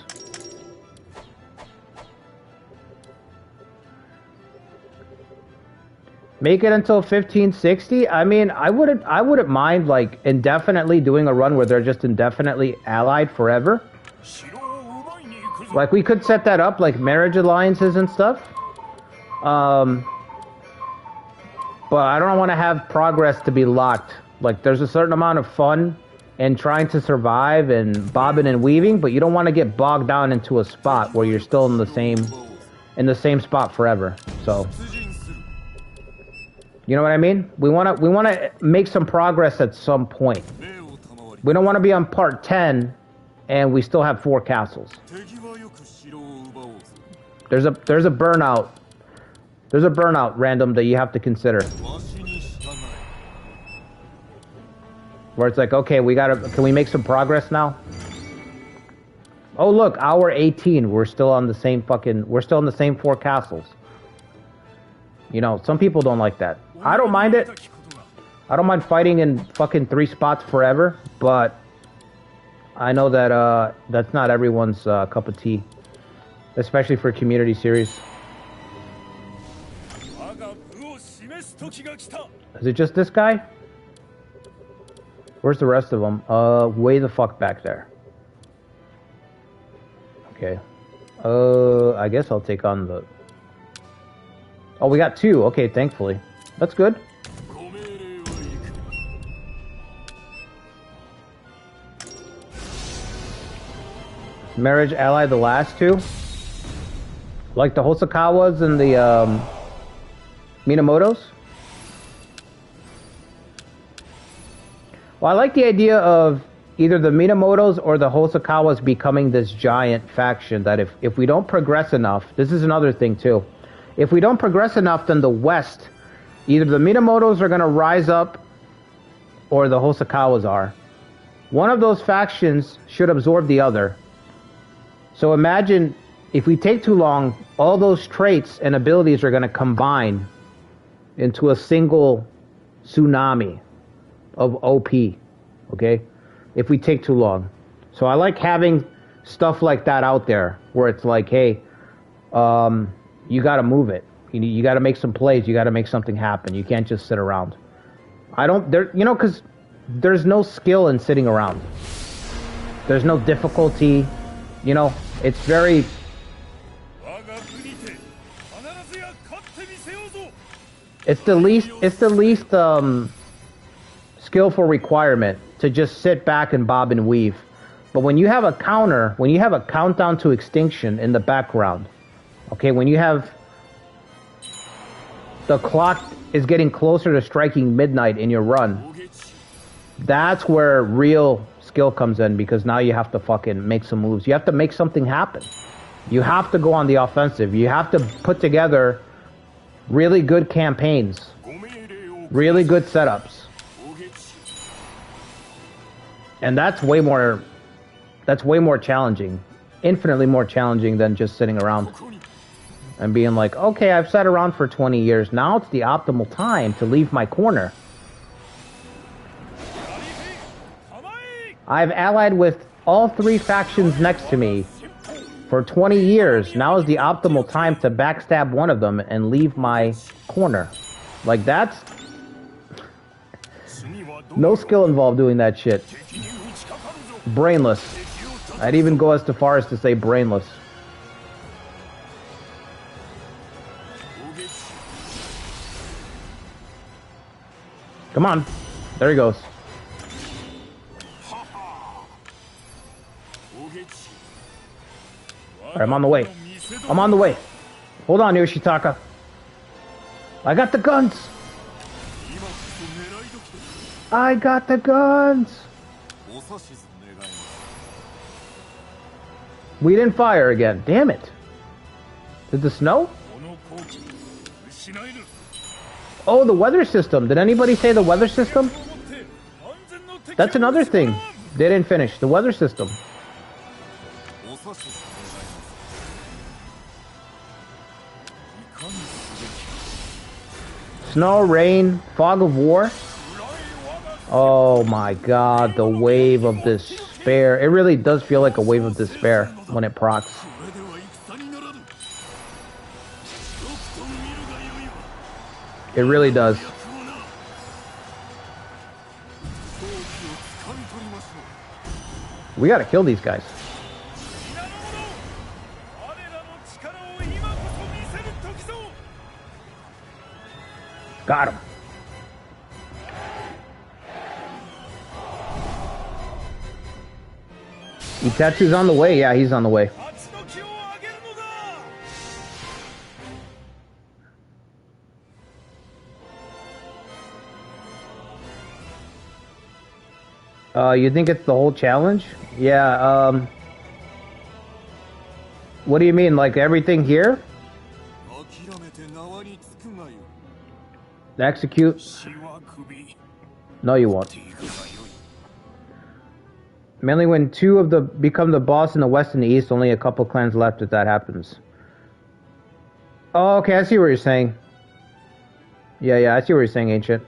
Make it until 1560? I mean, I wouldn't mind like indefinitely doing a run where they're just indefinitely allied forever. Like we could set that up like marriage alliances and stuff. But I don't want to have progress to be locked. Like there's a certain amount of fun in trying to survive and bobbing and weaving, but you don't want to get bogged down into a spot where you're still in the same spot forever. So you know what I mean? We want to make some progress at some point. We don't want to be on part 10 and we still have 4 castles. There's a burnout. There's a burnout random that you have to consider. Where it's like, okay, can we make some progress now? Oh look, hour 18. We're still in the same 4 castles. You know, some people don't like that. I don't mind it. I don't mind fighting in fucking 3 spots forever, but I know that that's not everyone's cup of tea, especially for a community series. Is it just this guy? Where's the rest of them? Way the fuck back there. Okay. I guess I'll take on the... Oh, we got 2. Okay, thankfully. That's good. Marriage ally the last 2? Like the Hosokawas and the Minamotos? Well, I like the idea of either the Minamotos or the Hosokawas becoming this giant faction that if we don't progress enough, this is another thing too. If we don't progress enough, then the West, either the Minamotos are going to rise up or the Hosokawas are. One of those factions should absorb the other. So imagine if we take too long, all those traits and abilities are going to combine into a single tsunami of OP, okay? If we take too long. So I like having stuff like that out there where it's like, hey, you got to move it. You got to make some plays. You got to make something happen. You can't just sit around. Because there's no skill in sitting around. There's no difficulty. It's very... It's the least skillful requirement to just sit back and bob and weave. But when you have a counter, when you have a countdown to extinction in the background, okay, when you have the clock is getting closer to striking midnight in your run, that's where real skill comes in, because now you have to fucking make some moves. You have to make something happen. You have to go on the offensive. You have to put together really good campaigns, really good setups. And that's way more challenging, infinitely more challenging than just sitting around and being like, okay, I've sat around for 20 years. Now it's the optimal time to leave my corner. I've allied with all 3 factions next to me for 20 years. Now is the optimal time to backstab one of them and leave my corner. Like, that's... No skill involved doing that shit. Brainless. I'd even go as far as to say brainless. Come on. There he goes. Alright, I'm on the way. I'm on the way. Hold on, Yoshitaka. I got the guns. I got the guns. We didn't fire again. Damn it. Did the snow? Oh, the weather system. Did anybody say the weather system? That's another thing. They didn't finish. The weather system. Snow, rain, fog of war. Oh my god, the wave of despair. It really does feel like a wave of despair when it procs. It really does. We gotta kill these guys. Got him. Itetsu's on the way. Yeah, he's on the way. You think it's the whole challenge? Yeah, what do you mean, like everything here? Execute? No, you won't. Mainly when 2 of the become the boss in the west and the east, only a couple clans left if that happens. Oh, okay, I see what you're saying. Yeah, I see what you're saying, Ancient.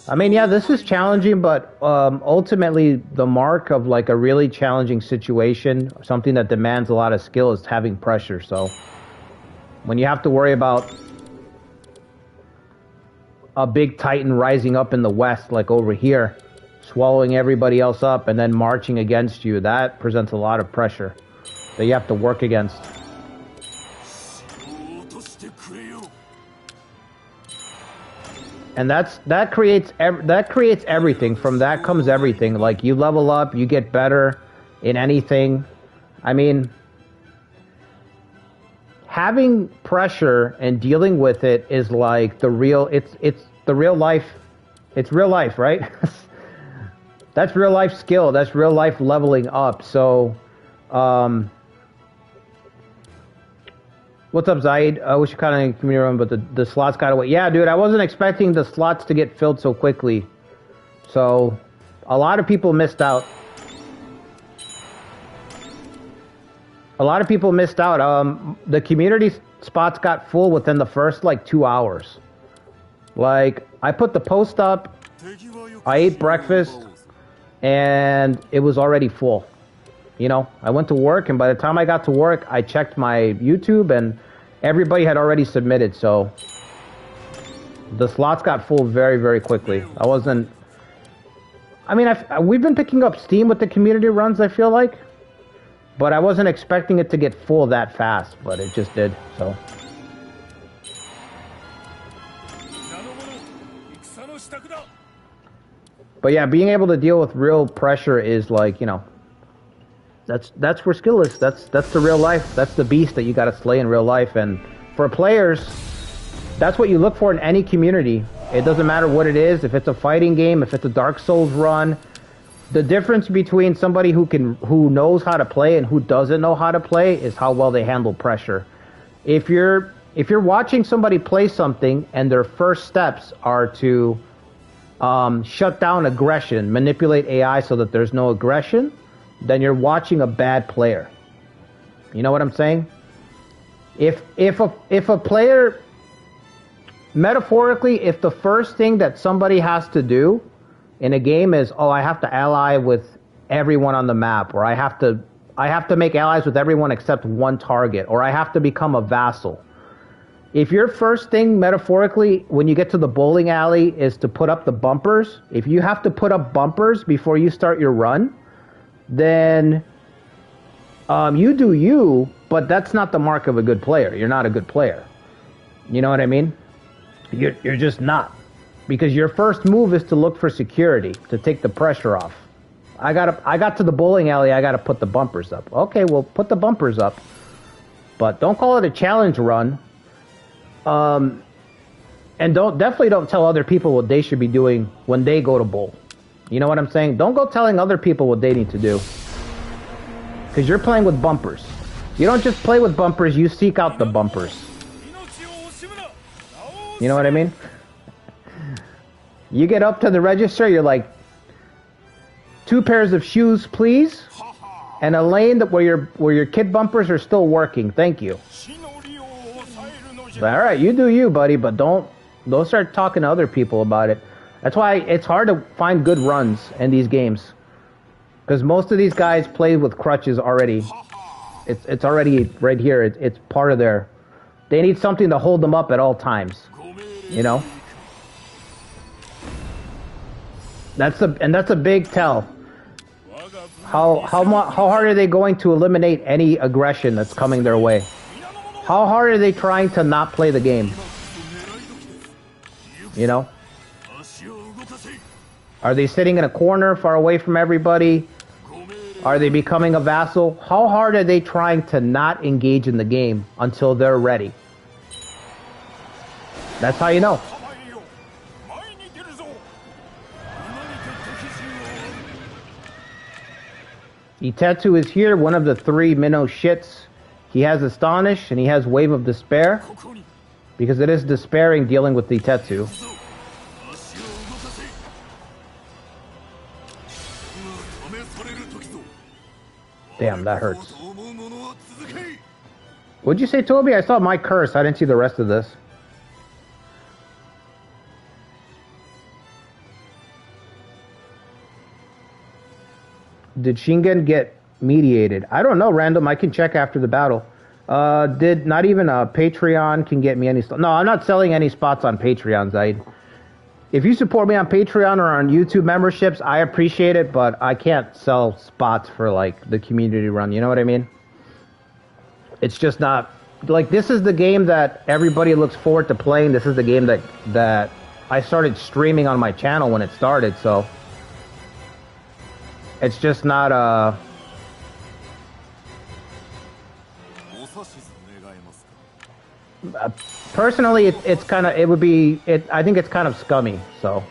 I mean, yeah, this is challenging, but ultimately the mark of like a really challenging situation, something that demands a lot of skill, is having pressure. So when you have to worry about a big titan rising up in the west, like over here, swallowing everybody else up and then marching against you, that presents a lot of pressure that you have to work against. And that creates everything. From that comes everything. Like, you level up, you get better in anything. I mean, having pressure and dealing with it is like the real. It's the real life. It's real life, right? That's real life skill. That's real life leveling up. So, What's up, Zaid? I wish you kind of community room, but the slots got away. Yeah, dude, I wasn't expecting the slots to get filled so quickly. So, a lot of people missed out. A lot of people missed out. The community spots got full within the first, like, 2 hours. Like, I put the post up, I ate breakfast, and it was already full. You know, I went to work, and by the time I got to work, I checked my YouTube, and everybody had already submitted, so the slots got full very, very quickly. I mean, we've been picking up steam with the community runs, I feel like, but I wasn't expecting it to get full that fast, but it just did, so. But yeah, being able to deal with real pressure is like, you know, that's where skill is. That's the real life. That's the beast that you got to slay in real life. And for players, that's what you look for in any community. It doesn't matter what it is. If it's a fighting game, if it's a Dark Souls run, the difference between somebody who knows how to play and who doesn't know how to play is how well they handle pressure. If you're watching somebody play something and their first steps are to shut down aggression, manipulate AI so that there's no aggression, then you're watching a bad player. You know what I'm saying? If a player, metaphorically, if the first thing that somebody has to do in a game is, oh, I have to ally with everyone on the map, or I have to make allies with everyone except one target, or I have to become a vassal. If your first thing, metaphorically, when you get to the bowling alley is to put up the bumpers, if you have to put up bumpers before you start your run, then you do you, but that's not the mark of a good player. You're not a good player. You know what I mean? You're just not. Because your first move is to look for security, to take the pressure off. I got to the bowling alley, I gotta put the bumpers up. Okay, well, put the bumpers up. But don't call it a challenge run. And definitely don't tell other people what they should be doing when they go to bowl. You know what I'm saying? Don't go telling other people what they need to do. Because you're playing with bumpers. You don't just play with bumpers, you seek out the bumpers. You know what I mean? You get up to the register, you're like, 2 pairs of shoes, please, and a lane where your kid bumpers are still working. Thank you. All right, you do you, buddy, but don't start talking to other people about it. That's why it's hard to find good runs in these games, because most of these guys play with crutches already. It's already right here. It's part of their. They need something to hold them up at all times. You know. That's a big tell. How hard are they going to eliminate any aggression that's coming their way? How hard are they trying to not play the game? You know? Are they sitting in a corner far away from everybody? Are they becoming a vassal? How hard are they trying to not engage in the game until they're ready? That's how you know. Itetsu is here, one of the 3 minnow shits. He has Astonish, and he has Wave of Despair, because it is despairing dealing with Itetsu. Damn, that hurts. What'd you say, Toby? I saw my curse. I didn't see the rest of this. Did Shingen get mediated? I don't know, Random. I can check after the battle. Did not even a Patreon can get me any... No, I'm not selling any spots on Patreon, Zaid. If you support me on Patreon or on YouTube memberships, I appreciate it, but I can't sell spots for, like, the community run. You know what I mean? It's just not... Like, this is the game that everybody looks forward to playing. This is the game that I started streaming on my channel when it started, so... It's just not, personally, it's kind of, I think it's kind of scummy, so.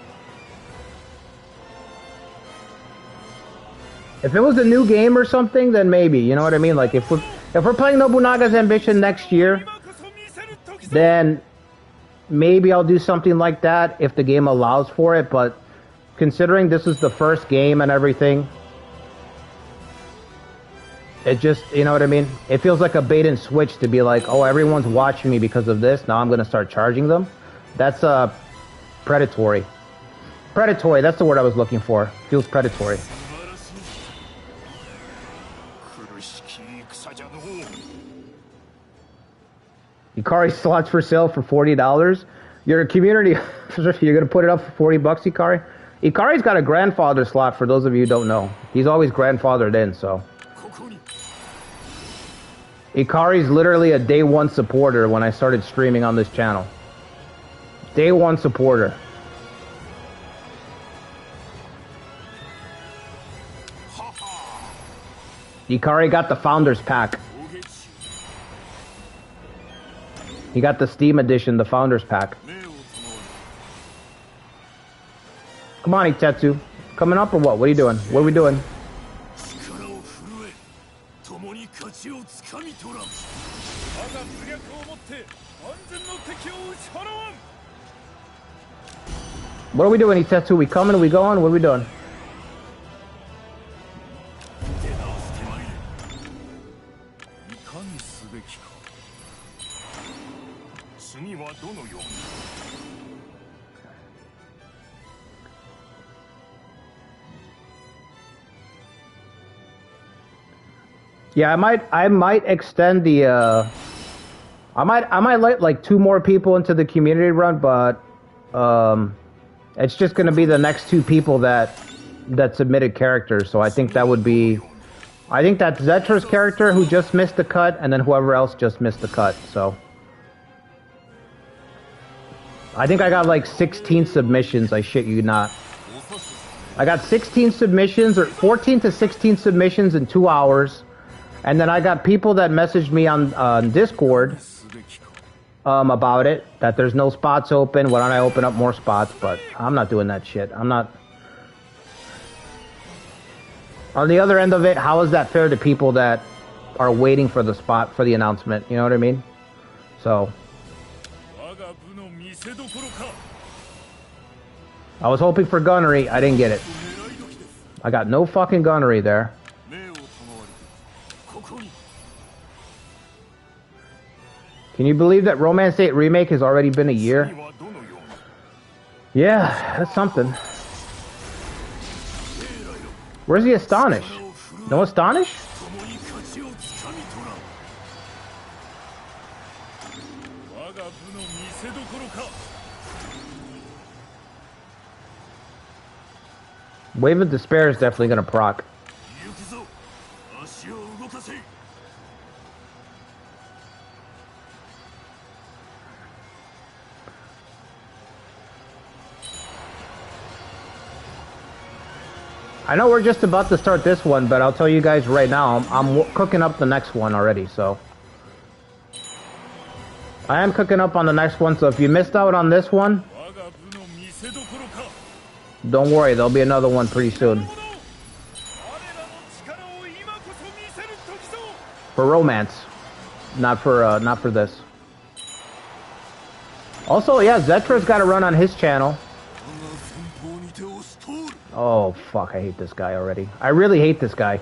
If it was a new game or something, then maybe, you know what I mean? Like, if we're playing Nobunaga's Ambition next year, then maybe I'll do something like that if the game allows for it, but considering this is the first game and everything, it just, you know what I mean? It feels like a bait and switch to be like, oh, everyone's watching me because of this, now I'm going to start charging them. That's predatory. Predatory, that's the word I was looking for. Feels predatory. Ikari slots for sale for $40. You're a community. You're gonna put it up for $40, Ikari. Ikari's got a grandfather slot. For those of you who don't know, he's always grandfathered in. So Ikari's literally a day one supporter when I started streaming on this channel. Day one supporter. Ikari got the Founders Pack. He got the Steam Edition, the Founders Pack. Come on, Itetsu. Coming up or what? What are you doing? What are we doing? What are we doing, Itetsu? We coming? We going? What are we doing? Yeah, I might extend the I might let like 2 more people into the community run, but it's just gonna be the next 2 people that submitted characters. So I think that would be, I think that's Zetra's character who just missed the cut, and then whoever else just missed the cut. So I think I got like 16 submissions. I shit you not. I got 16 submissions, or 14 to 16 submissions in 2 hours. And then I got people that messaged me on Discord about it, that there's no spots open. Why don't I open up more spots? But I'm not doing that shit. I'm not. On the other end of it, how is that fair to people that are waiting for the spot for the announcement? You know what I mean? So I was hoping for gunnery. I didn't get it. I got no fucking gunnery there. Can you believe that Romance 8 Remake has already been a year? Yeah, that's something. Where's the Astonish? No Astonish? Wave of Despair is definitely gonna proc. I know we're just about to start this one, but I'll tell you guys right now, I'm cooking up the next one already, so. I am cooking up on the next one, so if you missed out on this one, don't worry, there'll be another one pretty soon. For romance, not for this. Also, yeah, Zetra's got to run on his channel. Oh, fuck, I hate this guy already. I really hate this guy.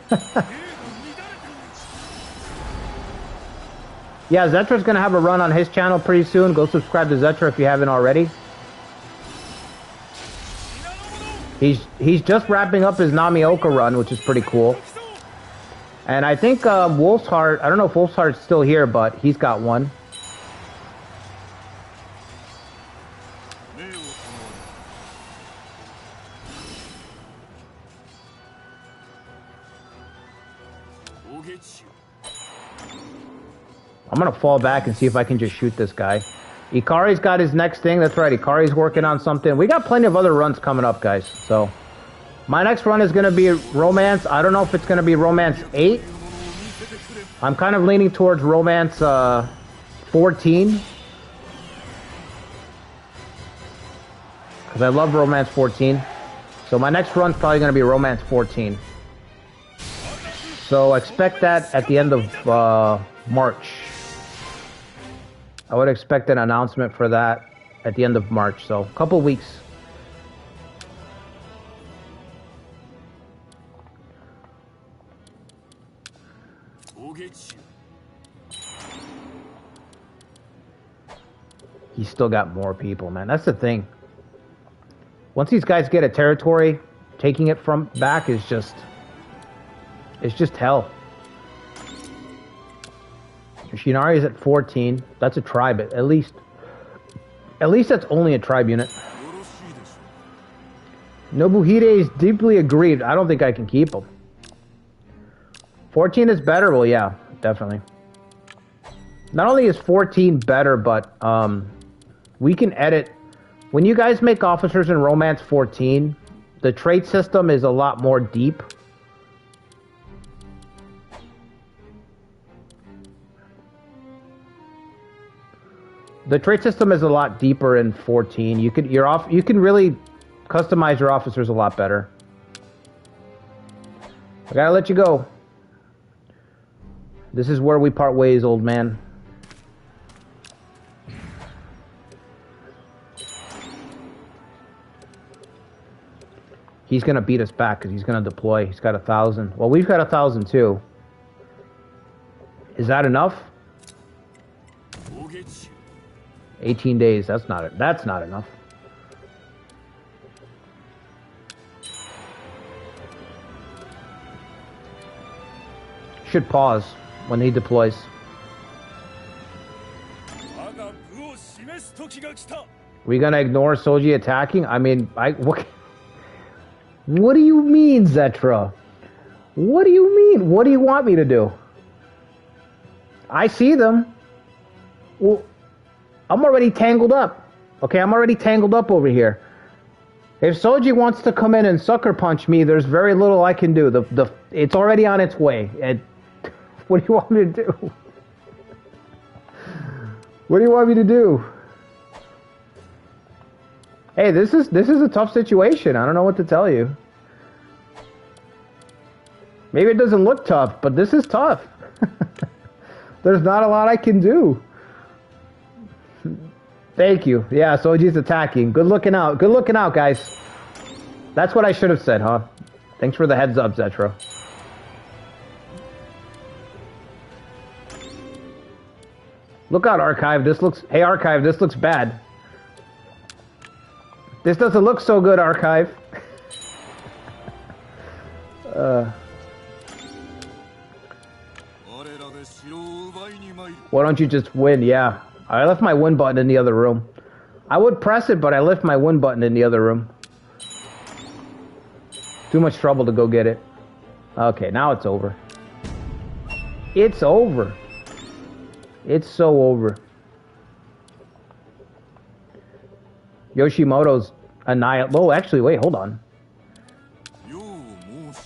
Yeah, Zetra's gonna have a run on his channel pretty soon. Go subscribe to Zetra if you haven't already. He's just wrapping up his Namioka run, which is pretty cool. And I think Wolf's Heart, I don't know if Wolf's Heart's still here, but he's got one. I'm gonna fall back and see if I can just shoot this guy. Ikari's got his next thing. That's right, Ikari's working on something. We got plenty of other runs coming up, guys. So my next run is gonna be Romance. I don't know if it's gonna be Romance 8. I'm kind of leaning towards Romance 14. Because I love Romance 14. So my next run's probably gonna be Romance 14. So expect that at the end of March. I would expect an announcement for that at the end of March, so a couple weeks. He's still got more people, man. That's the thing. Once these guys get a territory, taking it from back is just... It's just hell. Shinari is at 14. That's a tribe, at least. At least that's only a tribe unit. Nobuhide is deeply aggrieved. I don't think I can keep him. 14 is better? Well, yeah, definitely. Not only is 14 better, but we can edit. When you guys make officers in Romance 14, the trait system is a lot more deep. The trait system is a lot deeper in 14. You can really customize your officers a lot better. I gotta let you go. This is where we part ways, old man. He's gonna beat us back because he's gonna deploy. He's got 1,000. Well, we've got 1,000 too. Is that enough? 18 days. That's not enough. Should pause when he deploys. We gonna ignore Soji attacking? I mean, what do you mean, Zetra? What do you mean? What do you want me to do? I see them. Well, I'm already tangled up. Okay, I'm already tangled up over here. If Soji wants to come in and sucker punch me, there's very little I can do. It's already on its way. What do you want me to do? What do you want me to do? Hey, this is a tough situation. I don't know what to tell you. Maybe it doesn't look tough, but this is tough. There's not a lot I can do. Thank you. Yeah, Soji's attacking. Good looking out. Good looking out, guys. That's what I should have said, huh? Thanks for the heads up, Zetro. Look out, Archive. Hey, Archive, this looks bad. This doesn't look so good, Archive. Why don't you just win? Yeah. I left my win button in the other room. I would press it, but I left my win button in the other room. Too much trouble to go get it. Okay, now it's over. It's over. It's so over. Yoshimoto's annihilate. Oh, actually, wait, hold on.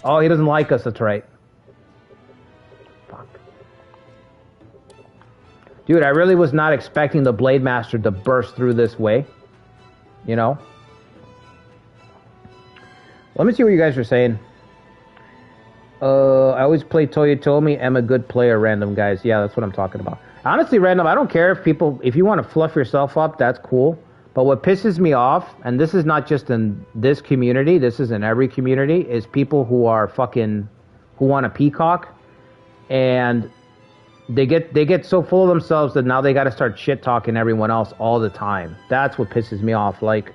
Oh, he doesn't like us, that's right. Fuck. Dude, I really was not expecting the Blade Master to burst through this way. You know? Let me see what you guys are saying. I always play Toyotomi. I'm a good player, random guys. Yeah, that's what I'm talking about. Honestly, random, I don't care if you want to fluff yourself up, that's cool. But what pisses me off, and this is not just in this community, this is in every community, is people who are who want to peacock, and they get so full of themselves that now they got to start shit talking everyone else all the time. That's what pisses me off. Like,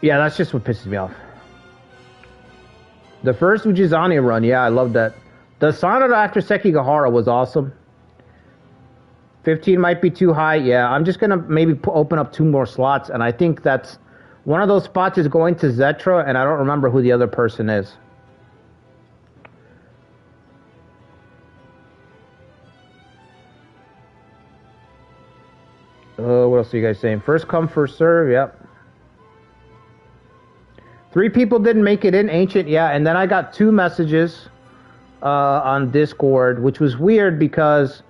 yeah, that's just what pisses me off. The first Ujizani run, yeah, I love that. The Sanada after Sekigahara was awesome. 15 might be too high. Yeah, I'm just going to maybe open up 2 more slots, and I think that's... One of those spots is going to Zetra, and I don't remember who the other person is. What else are you guys saying? First come, first serve, yep. 3 people didn't make it in, Ancient, yeah, and then I got 2 messages on Discord, which was weird because...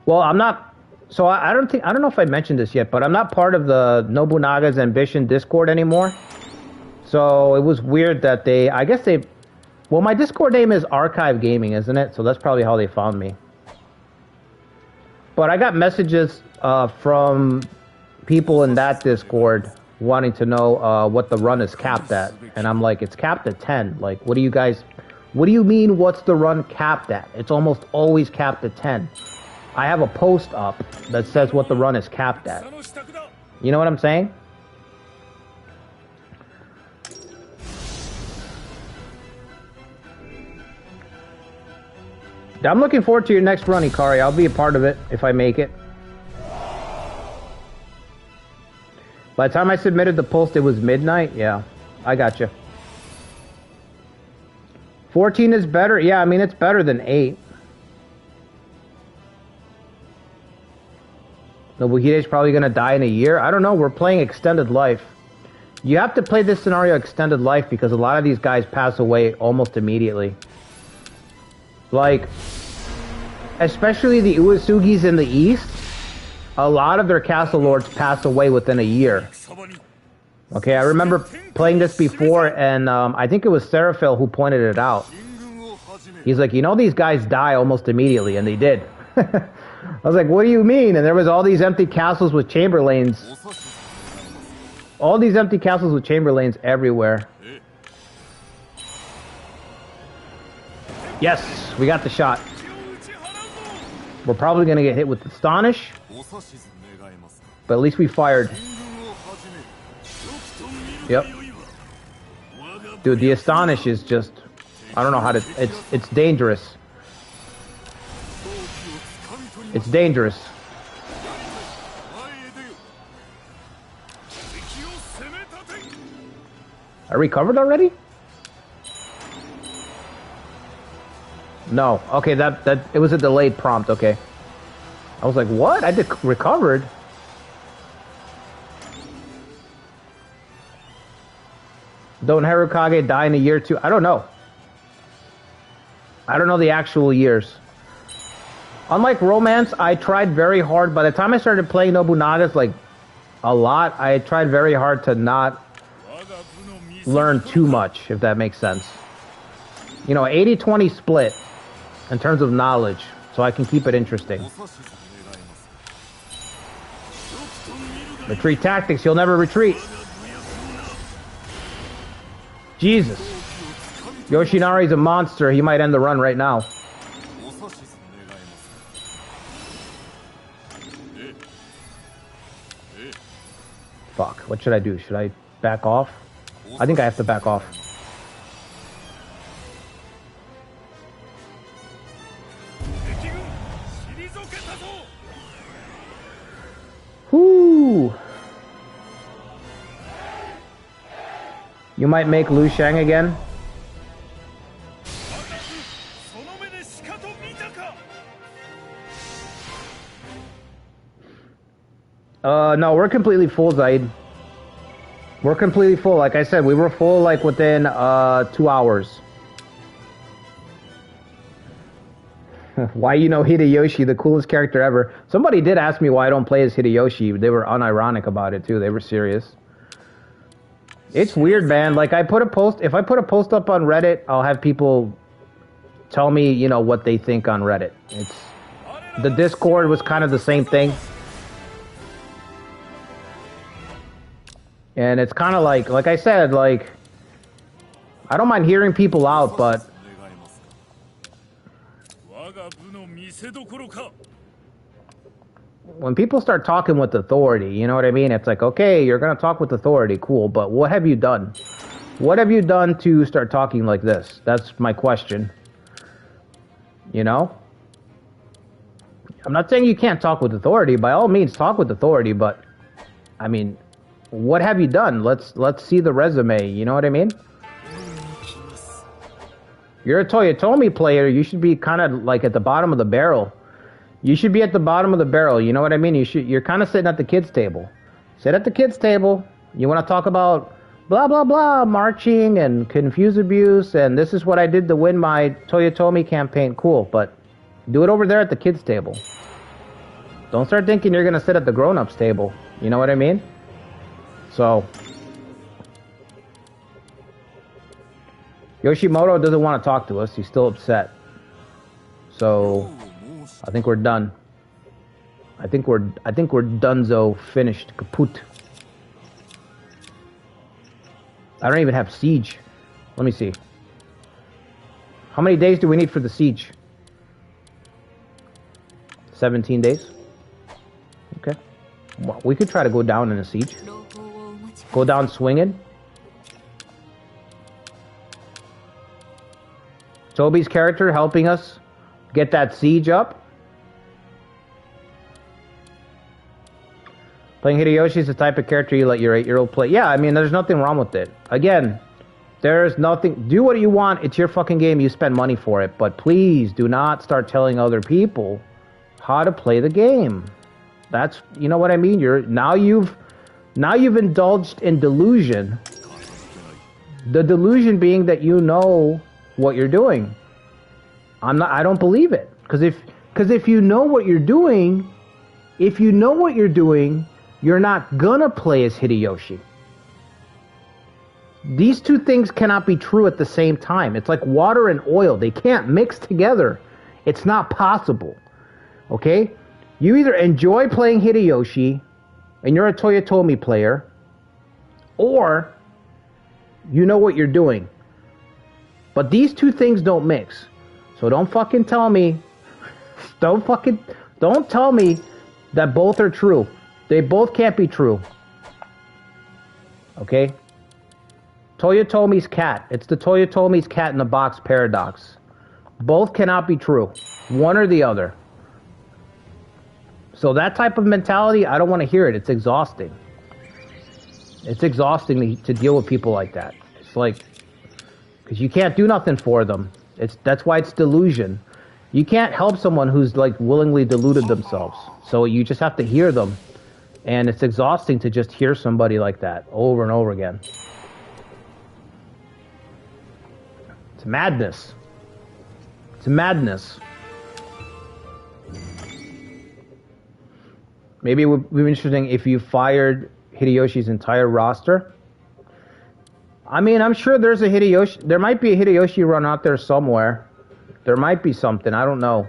Well, I'm not... So I don't know if I mentioned this yet, but I'm not part of the Nobunaga's Ambition Discord anymore. So it was weird that I guess they... Well, my Discord name is Archive Gaming, isn't it? So that's probably how they found me. But I got messages from people in that Discord wanting to know what the run is capped at. And I'm like, it's capped at 10. Like, what do you mean what's the run capped at? It's almost always capped at 10. I have a post up that says what the run is capped at. You know what I'm saying? I'm looking forward to your next run, Ikari. I'll be a part of it if I make it. By the time I submitted the post, it was midnight. Yeah, I got you. 14 is better. Yeah, I mean, it's better than 8. Nobuhide's probably going to die in a year. I don't know. We're playing Extended Life. You have to play this scenario Extended Life because a lot of these guys pass away almost immediately. Like, especially the Uesugis in the East, a lot of their castle lords pass away within a year. Okay, I remember playing this before, and I think it was Seraphil who pointed it out. He's like, you know, these guys die almost immediately, and they did. I was like, what do you mean? And there was all these empty castles with chamberlains. All these empty castles with chamberlains everywhere. Yes, we got the shot. We're probably going to get hit with Astonish. But at least we fired. Yep. Dude, the Astonish is just... I don't know how to... It's dangerous. It's dangerous. I recovered already? No. Okay, that it was a delayed prompt, okay. I was like, what? I recovered? Don't Harukage die in a year too? I don't know. I don't know the actual years. Unlike Romance, I tried very hard. By the time I started playing Nobunaga's, like, a lot, I tried very hard to not learn too much, if that makes sense. You know, 80-20 split in terms of knowledge, so I can keep it interesting. Retreat tactics, you'll never retreat. Jesus. Yoshinari's a monster. He might end the run right now. Fuck, what should I do? Should I back off? I think I have to back off. Whoo! You might make Liu Shang again. No, we're completely full, Zaid. We're completely full. Like I said, we were full like within 2 hours. Why you know Hideyoshi, the coolest character ever. Somebody did ask me why I don't play as Hideyoshi. They were unironic about it too. They were serious. It's weird, man. Like if I put a post up on Reddit, I'll have people tell me, you know, what they think on Reddit. The Discord was kind of the same thing. And it's kind of like I said, like, I don't mind hearing people out, but when people start talking with authority, you know what I mean? It's like, okay, you're going to talk with authority, cool, but what have you done? What have you done to start talking like this? That's my question. You know? I'm not saying you can't talk with authority. By all means, talk with authority, but, I mean, what have you done? Let's see the resume, you know what I mean? You're a Toyotomi player, you should be kind of like at the bottom of the barrel. You should be at the bottom of the barrel, you know what I mean? You're kind of sitting at the kids' table. Sit at the kids' table. You want to talk about blah, blah, blah, marching and confuse abuse, and this is what I did to win my Toyotomi campaign. Cool, but do it over there at the kids' table. Don't start thinking you're going to sit at the grown-ups' table. You know what I mean? So, Yoshimoto doesn't want to talk to us. He's still upset. So, I think we're done. I think we're donezo, finished, kaput. I don't even have siege. Let me see. How many days do we need for the siege? 17 days. Okay. Well, we could try to go down in a siege. Go down swinging. Toby's character helping us get that siege up. Playing Hideyoshi is the type of character you let your 8-year-old play. Yeah, I mean, there's nothing wrong with it. Again, there's nothing. Do what you want. It's your fucking game. You spend money for it. But please do not start telling other people how to play the game. That's, you know what I mean? Now you've indulged in delusion. The delusion being that you know what you're doing. I don't believe it. Because if you know what you're doing, you're not gonna play as Hideyoshi. These two things cannot be true at the same time. It's like water and oil. They can't mix together. It's not possible. Okay? You either enjoy playing Hideyoshi and you're a Toyotomi player, or you know what you're doing. But these two things don't mix. So don't fucking tell me, don't tell me that both are true. They both can't be true. Okay? Toyotomi's cat. It's the Toyotomi's cat in the box paradox. Both cannot be true. One or the other. So that type of mentality, I don't want to hear it. It's exhausting. It's exhausting to deal with people like that. It's like, because you can't do nothing for them. That's why it's delusion. You can't help someone who's like willingly deluded themselves. So you just have to hear them. And it's exhausting to just hear somebody like that over and over again. It's madness. It's madness. Maybe it would be interesting if you fired Hideyoshi's entire roster. I mean, I'm sure there's a Hideyoshi. There might be a Hideyoshi run out there somewhere. There might be something. I don't know.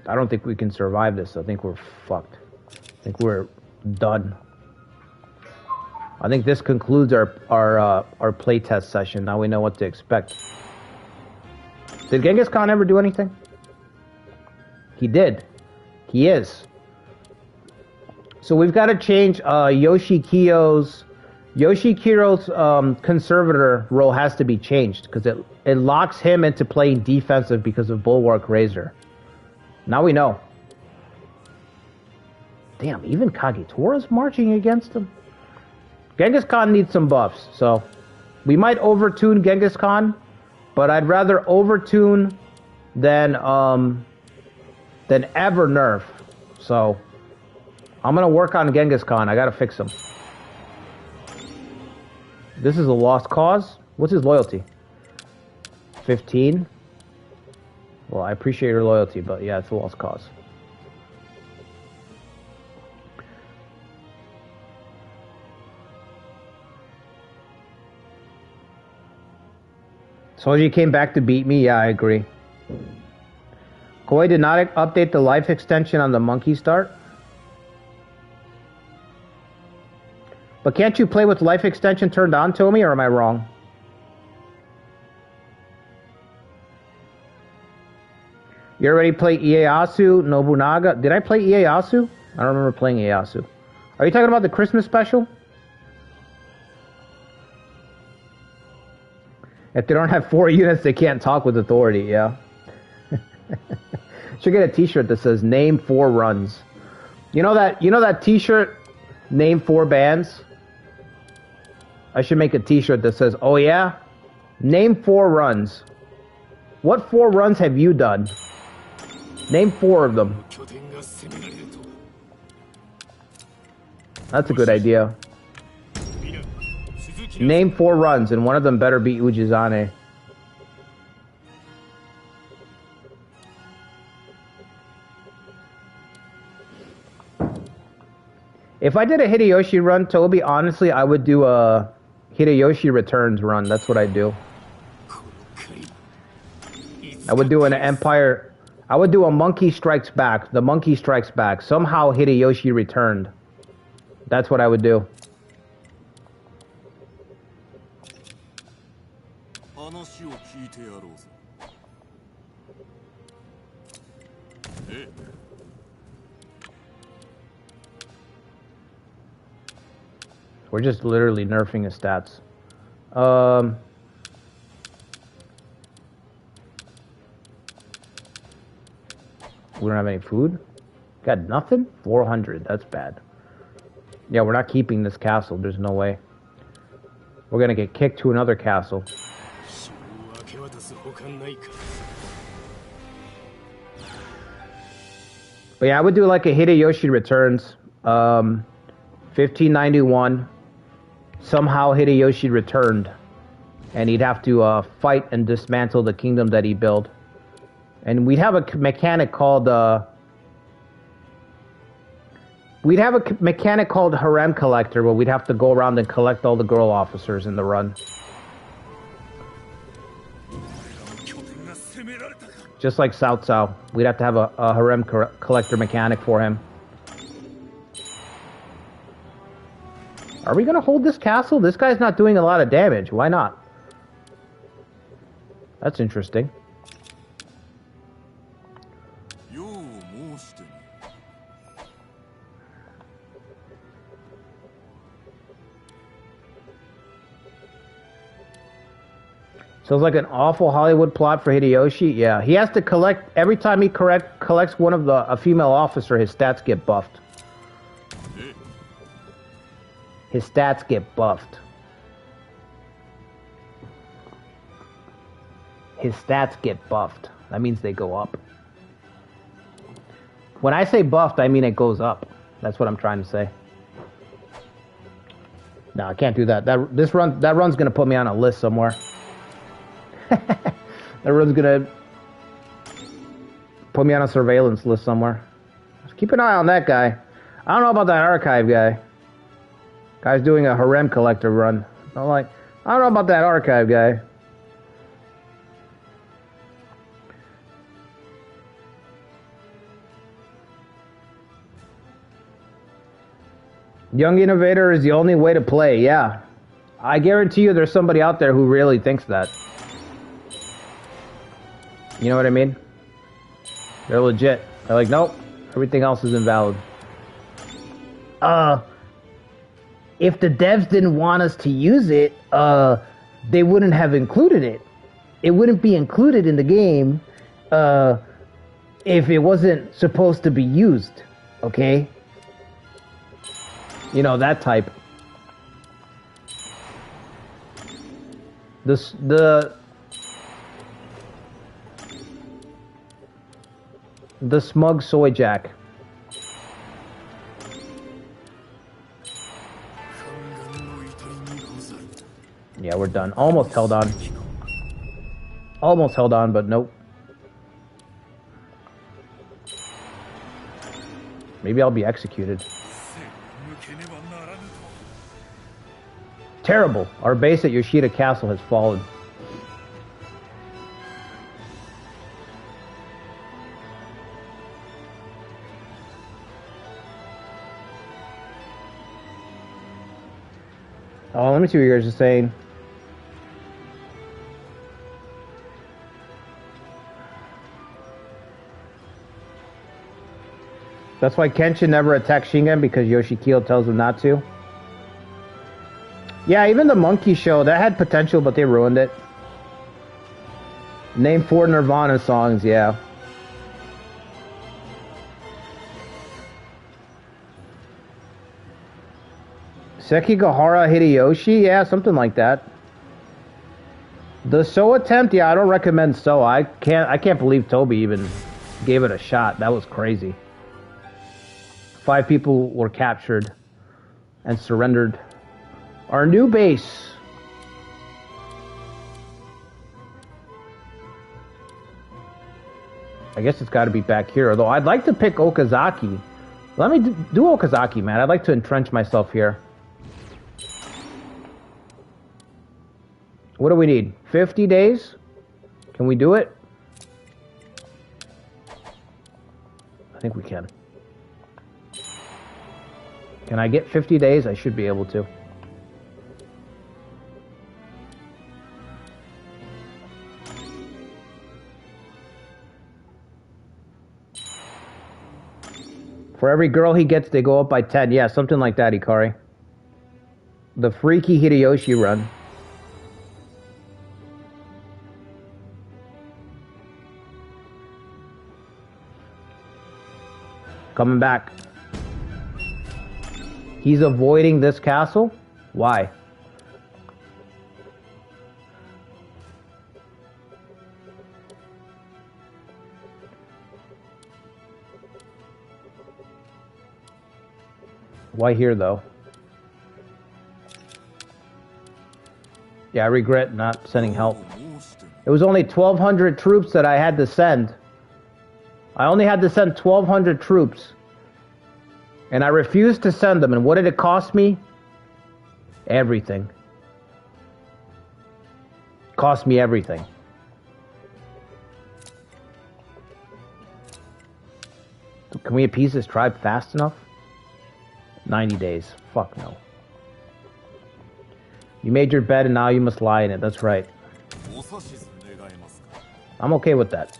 I don't think we can survive this. I think we're fucked. I think we're done. I think this concludes our playtest session. Now we know what to expect. Did Genghis Khan ever do anything? He did. He is. So we've got to change Yoshikiro's conservator role has to be changed because it locks him into playing defensive because of Bulwark Razor. Now we know. Damn, even Kagetora's marching against him. Genghis Khan needs some buffs, so we might overtune Genghis Khan, but I'd rather overtune than ever nerf. So I'm gonna work on Genghis Khan. I gotta fix him. This is a lost cause. What's his loyalty? 15. Well, I appreciate your loyalty, but yeah, it's a lost cause. Soji came back to beat me? Yeah, I agree. Koi did not update the life extension on the monkey start. But can't you play with life extension turned on, Tomi, or am I wrong? You already played Ieyasu, Nobunaga. Did I play Ieyasu? I don't remember playing Ieyasu. Are you talking about the Christmas special? If they don't have 4 units, they can't talk with authority, yeah. Should get a t-shirt that says name 4 runs. You know that t-shirt, name 4 bands? I should make a t-shirt that says, oh yeah? Name 4 runs. What 4 runs have you done? Name 4 of them. That's a good idea. Name 4 runs, and one of them better be Ujizane. If I did a Hideyoshi run, Toby, honestly, I would do a Hideyoshi Returns run. That's what I'd do. I would do an Empire. I would do a Monkey Strikes Back. The Monkey Strikes Back. Somehow Hideyoshi returned. That's what I would do. We're just literally nerfing his stats. We don't have any food? Got nothing? 400. That's bad. Yeah, we're not keeping this castle. There's no way. We're gonna get kicked to another castle. But yeah, I would do like a Hideyoshi Returns. 1591. Somehow Hideyoshi returned. And he'd have to fight and dismantle the kingdom that he built. And we'd have a mechanic called Harem Collector, where we'd have to go around and collect all the girl officers in the run. Just like Cao Cao. We'd have to have a Harem Collector mechanic for him. Are we gonna hold this castle? This guy's not doing a lot of damage. Why not? That's interesting. Sounds like an awful Hollywood plot for Hideyoshi. Yeah, he has to collect every time he collects one of a female officer. His stats get buffed. His stats get buffed. His stats get buffed. That means they go up. When I say buffed, I mean it goes up. That's what I'm trying to say. No, I can't do that. That run's gonna put me on a list somewhere. That run's gonna put me on a surveillance list somewhere. Just keep an eye on that guy. I don't know about that archive guy. Guy's doing a Harem Collector run. I don't know about that archive guy. Young Innovator is the only way to play, yeah. I guarantee you there's somebody out there who really thinks that. You know what I mean? They're legit. They're like, nope, everything else is invalid. If the devs didn't want us to use it, they wouldn't have included it. It wouldn't be included in the game if it wasn't supposed to be used, okay? You know, that type. The smug soy jack. Yeah, we're done. Almost held on. Almost held on, but nope. Maybe I'll be executed. Terrible. Our base at Yoshida Castle has fallen. Oh, let me see what you guys are saying. That's why Kenshin never attacks Shingen, because Yoshikiyo tells him not to. Yeah, even the Monkey Show, that had potential, but they ruined it. Name 4 Nirvana songs, yeah. Sekigahara Hideyoshi? Yeah, something like that. The So attempt? Yeah, I don't recommend So. I can't believe Toby even gave it a shot. That was crazy. 5 people were captured and surrendered. Our new base. I guess it's got to be back here. Although I'd like to pick Okazaki. Let me do Okazaki, man. I'd like to entrench myself here. What do we need? 50 days? Can we do it? I think we can. Can I get 50 days? I should be able to. For every girl he gets, they go up by 10. Yeah, something like that, Ikari. The Freaky Hideyoshi run. Coming back. He's avoiding this castle? Why? Why here, though? Yeah, I regret not sending help. It was only 1,200 troops that I had to send. I only had to send 1,200 troops. And I refused to send them. And what did it cost me? Everything. It cost me everything. Can we appease this tribe fast enough? 90 days. Fuck no. You made your bed and now you must lie in it. That's right. I'm okay with that.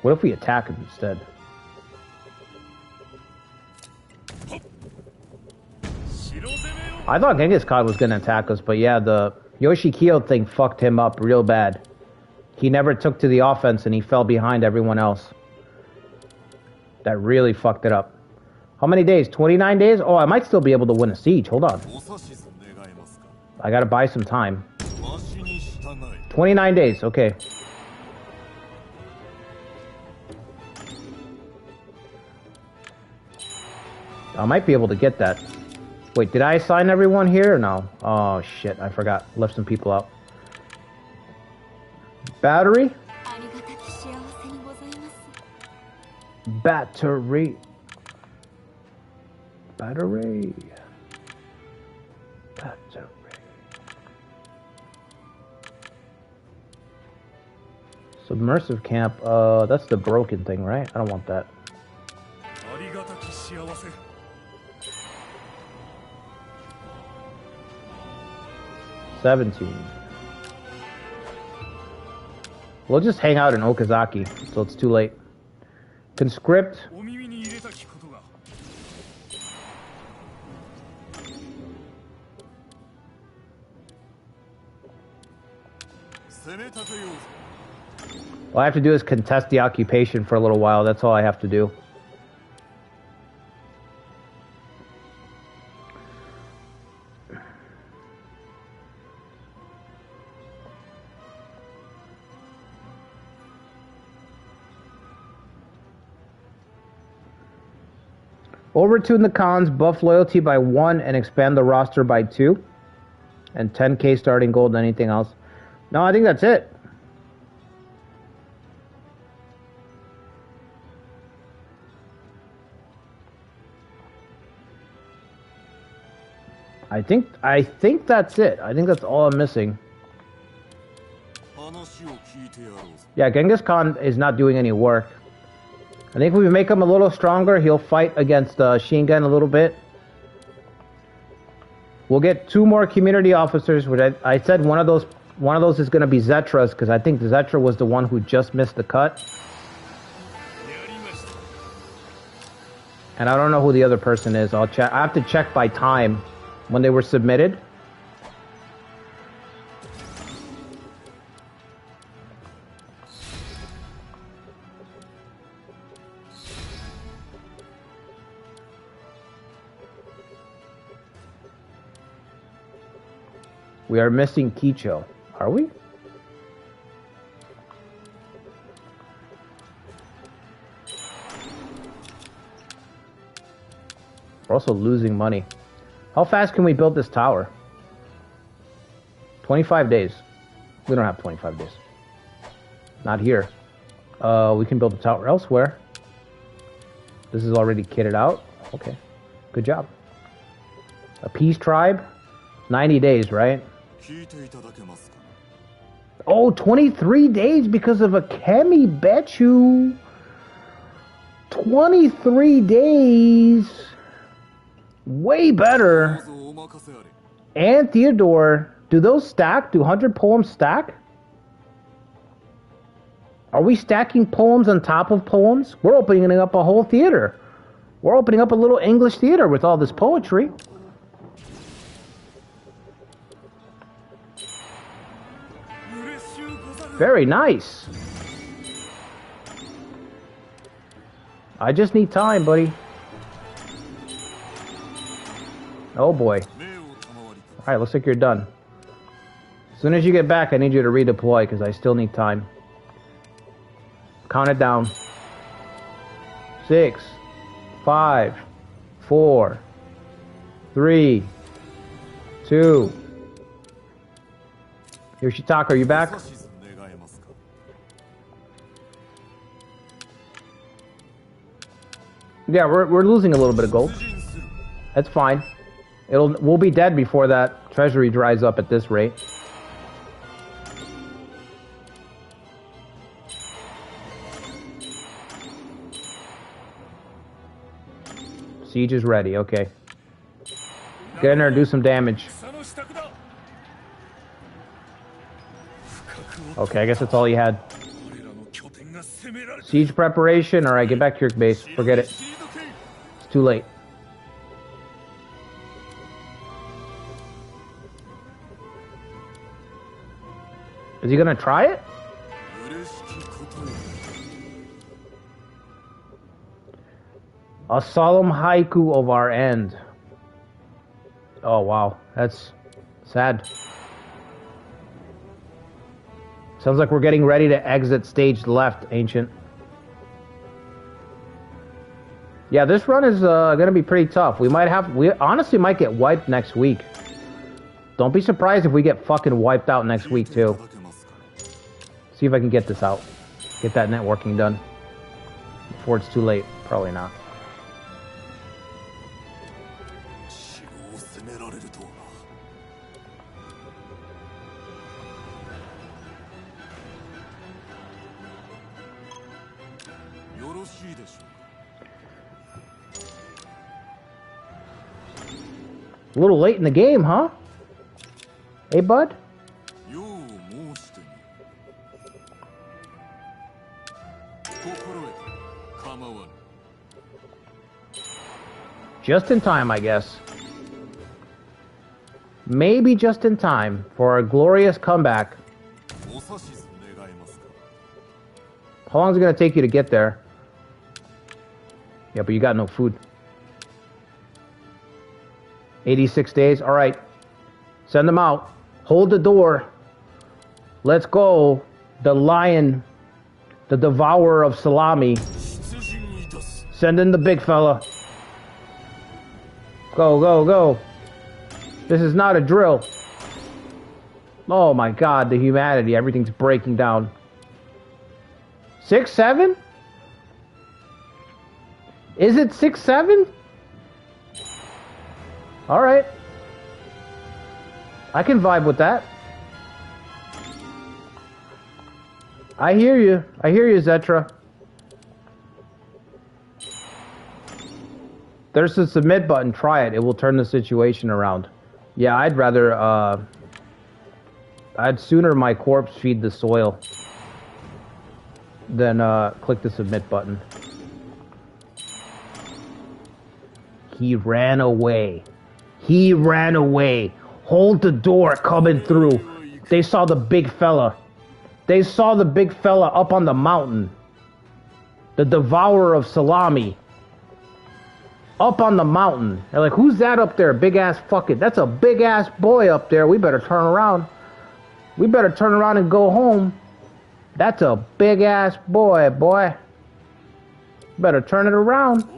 What if we attack him instead? I thought Genghis Khan was going to attack us, but yeah, the Yoshikiyo thing fucked him up real bad. He never took to the offense and he fell behind everyone else. That really fucked it up. How many days? 29 days? Oh, I might still be able to win a siege. Hold on. I gotta buy some time. 29 days, okay. I might be able to get that. Wait, did I assign everyone here or no? Oh shit, I forgot. Left some people out. Battery? Battery. Battery. Battery. Submersive camp. That's the broken thing, right? I don't want that. 17. We'll just hang out in Okazaki, so it's too late. Conscript. All I have to do is contest the occupation for a little while. That's all I have to do. Overtune the cons, buff loyalty by 1, and expand the roster by 2. And 10k starting gold and anything else. No, I think that's it. I think that's it. I think that's all I'm missing. Yeah, Genghis Khan is not doing any work. I think if we make him a little stronger, he'll fight against Shingen a little bit. We'll get 2 more community officers, which I said one of those is going to be Zetra's, because I think Zetra was the one who just missed the cut. And I don't know who the other person is. I'll check. I have to check by time when they were submitted. We are missing Kicho. Are we? We're also losing money. How fast can we build this tower? 25 days. We don't have 25 days. Not here. We can build a tower elsewhere. This is already kitted out. Okay. Good job. A peace tribe. 90 days, right? Oh, 23 days because of a Kemi Betchu. 23 days. Way better. And Theodore. Do those stack? Do 100 poems stack? Are we stacking poems on top of poems? We're opening up a whole theater. We're opening up a little English theater with all this poetry. Very nice. I just need time, buddy. Oh boy. Alright, looks like you're done. As soon as you get back, I need you to redeploy because I still need time. Count it down. 6, 5, 4, 3, 2. Yoshitaka, are you back? Yeah, we're losing a little bit of gold. That's fine. We'll be dead before that treasury dries up at this rate. Siege is ready, okay. Get in there and do some damage. Okay, I guess that's all he had. Siege preparation. Alright, get back to your base. Forget it. It's too late. Is he gonna try it? A solemn haiku of our end. Oh wow, that's sad. Sounds like we're getting ready to exit stage left, Ancient. Yeah, this run is gonna be pretty tough. We honestly might get wiped next week. Don't be surprised if we get fucking wiped out next week too. See if I can get this out. Get that networking done before it's too late. Probably not. A little late in the game, huh? Hey, bud? Just in time, I guess. Maybe just in time for a glorious comeback. How long is it going to take you to get there? Yeah, but you got no food. 86 days. All right. Send them out. Hold the door. Let's go. The lion. The devourer of salami. Send in the big fella. Go, go, go. This is not a drill. Oh my god, the humanity. Everything's breaking down. 6, 7? Is it 6, 7? Alright. I can vibe with that. I hear you. I hear you, Zetra. There's a submit button. Try it. It will turn the situation around. Yeah, I'd rather, I'd sooner my corpse feed the soil than, click the submit button. He ran away. He ran away. Hold the door coming through. They saw the big fella. They saw the big fella up on the mountain. The devourer of salami. Up on the mountain. They're like, who's that up there? Big ass fucking. That's a big ass boy up there. We better turn around. We better turn around and go home. That's a big ass boy, boy. Better turn it around.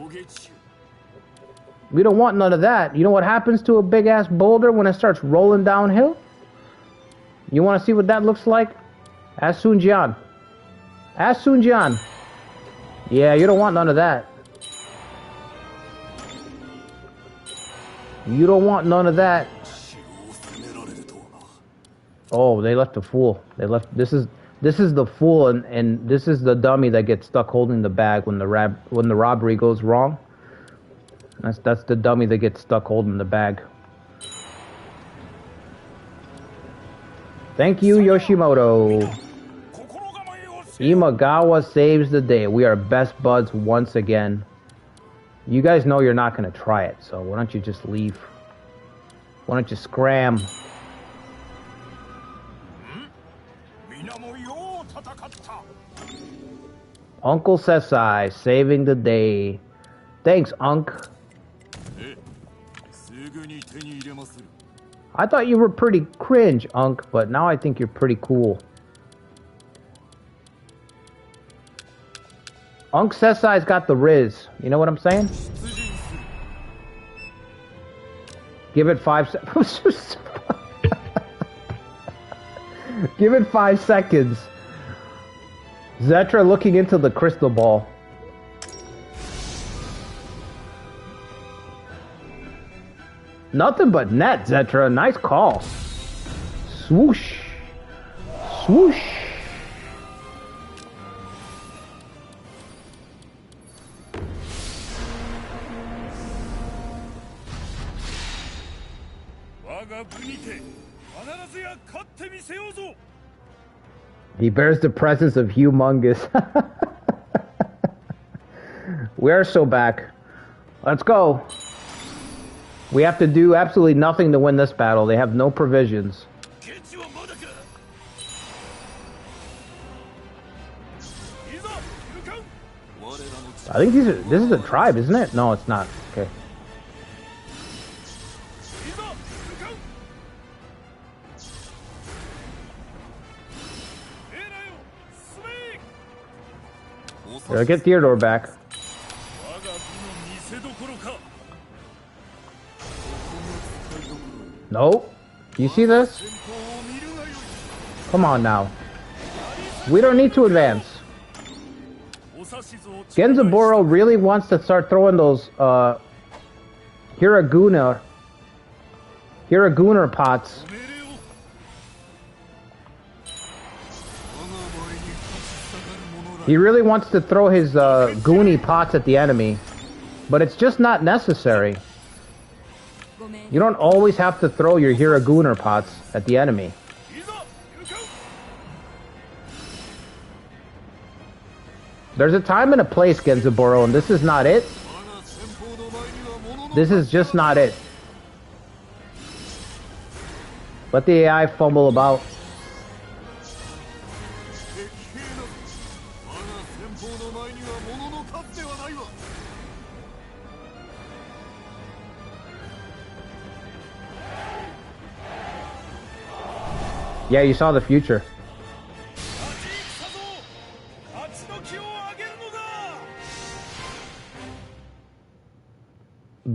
We don't want none of that. You know what happens to a big ass boulder when it starts rolling downhill? You want to see what that looks like? Ask Sunjian. Ask Sunjian. Yeah, you don't want none of that. You don't want none of that. Oh, they left the fool. They left. This is the fool, and this is the dummy that gets stuck holding the bag when the robbery goes wrong. That's the dummy that gets stuck holding the bag. Thank you, Yoshimoto. Imagawa saves the day. We are best buds once again. You guys know you're not going to try it, so why don't you just leave? Why don't you scram? Uncle Sesai saving the day. Thanks, Unc. I thought you were pretty cringe, Unc, but now I think you're pretty cool. Unc Sesai's got the Riz. You know what I'm saying? Give it 5 seconds. Give it 5 seconds. Zetra looking into the crystal ball. Nothing but net, Zetra. Nice call. Swoosh. Swoosh. He bears the presence of humongous. We are so back. Let's go. We have to do absolutely nothing to win this battle. They have no provisions. I think this is a tribe, isn't it? No, it's not. Okay. Here, get Theodore back. Nope. You see this? Come on now. We don't need to advance. Genzaburo really wants to start throwing those Hiraguner pots. He really wants to throw his Goonie pots at the enemy, but it's just not necessary. You don't always have to throw your Hiraguner pots at the enemy. There's a time and a place, Genzaburo, and this is not it. This is just not it. Let the AI fumble about. Yeah, you saw the future.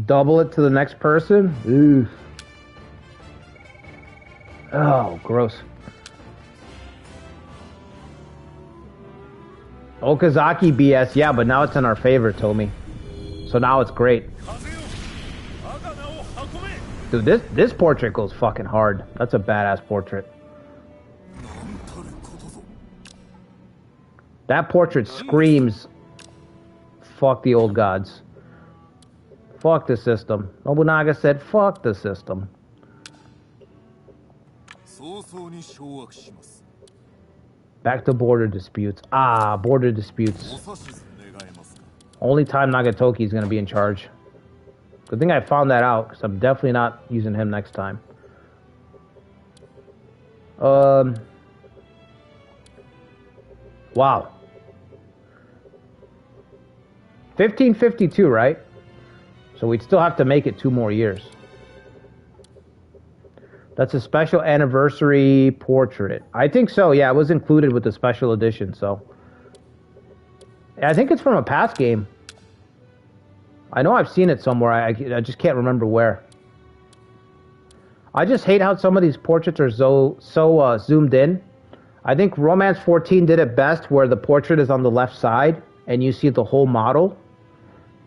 Double it to the next person? Oof. Oh, gross. Okazaki BS, yeah, but now it's in our favor, Tomi. So now it's great. Dude, this portrait goes fucking hard. That's a badass portrait. That portrait screams, fuck the old gods. Fuck the system. Nobunaga said, fuck the system. Back to border disputes. Ah, border disputes. Only time Nagatoki is going to be in charge. Good thing I found that out, because I'm definitely not using him next time. Wow. 1552, right? So we'd still have to make it 2 more years. That's a special anniversary portrait. I think so, yeah. It was included with the special edition, so. I think it's from a past game. I know I've seen it somewhere. I just can't remember where. I just hate how some of these portraits are so zoomed in. I think Romance 14 did it best, where the portrait is on the left side and you see the whole model.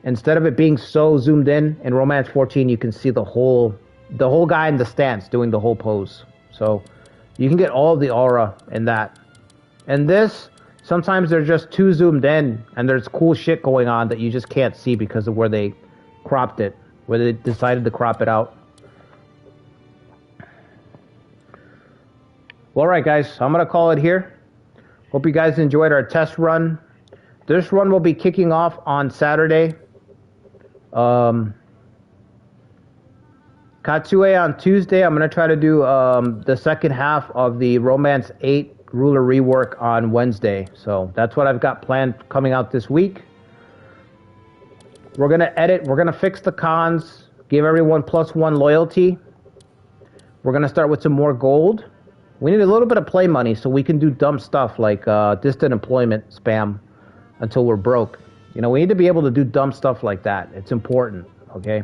Instead of it being so zoomed in Romance 14, you can see the whole guy in the stance doing the whole pose. So You can get all the aura in that. And this, sometimes they're just too zoomed in, and there's cool shit going on that you just can't see because of where they cropped it, where they decided to crop it out. Well, alright guys, I'm going to call it here. Hope you guys enjoyed our test run. This run will be kicking off on Saturday. Katsue on Tuesday. I'm going to try to do the second half of the Romance 8 ruler rework on Wednesday. So that's what I've got planned coming out this week. We're going to edit. We're going to fix the cons. Give everyone +1 loyalty. We're going to start with some more gold. We need a little bit of play money so we can do dumb stuff like distant employment spam until we're broke. You know, we need to be able to do dumb stuff like that. It's important, okay?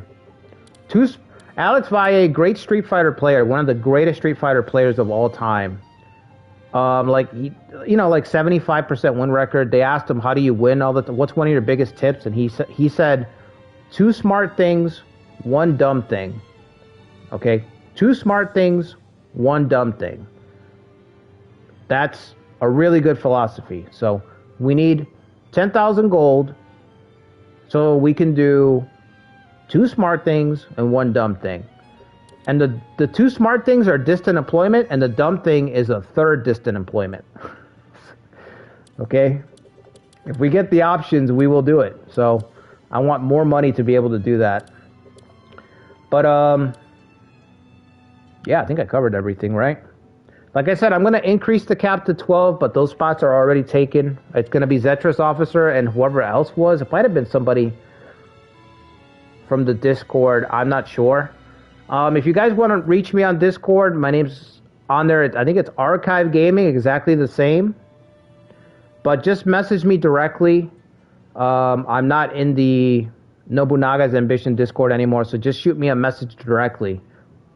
Alex Valle, great Street Fighter player, one of the greatest Street Fighter players of all time. Like 75% win record. They asked him, how do you win all the what's one of your biggest tips? And he said, 2 smart things, 1 dumb thing. Okay? 2 smart things, 1 dumb thing. That's a really good philosophy. So we need 10,000 gold so we can do 2 smart things and 1 dumb thing. And the 2 smart things are distant employment, and the dumb thing is a 3rd distant employment. Okay? If we get the options, we will do it. So I want more money to be able to do that. But yeah, I think I covered everything, right? Like I said, I'm going to increase the cap to 12, but those spots are already taken. It's going to be Zetris Officer and whoever else was. It might have been somebody from the Discord. I'm not sure. If you guys want to reach me on Discord, my name's on there. I think it's Archive Gaming, exactly the same. But just message me directly. I'm not in the Nobunaga's Ambition Discord anymore, so just shoot me a message directly.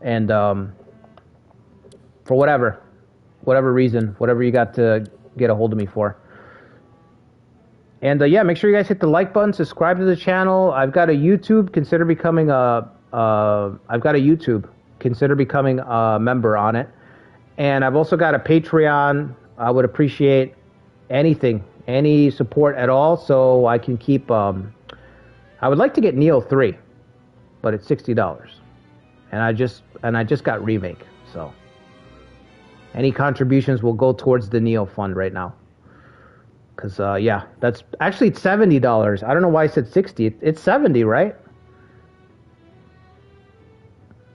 And for whatever reason, whatever you got to get a hold of me for. And yeah, make sure you guys hit the like button, subscribe to the channel. I've got a YouTube. Consider becoming a member on it. And I've also got a Patreon. I would appreciate anything, any support at all, so I can keep. I would like to get Neo 3, but it's $60, and I just got Remake, so. Any contributions will go towards the Neo fund right now. Because, yeah, that's... Actually, it's $70. I don't know why I said 60. It's 70, right?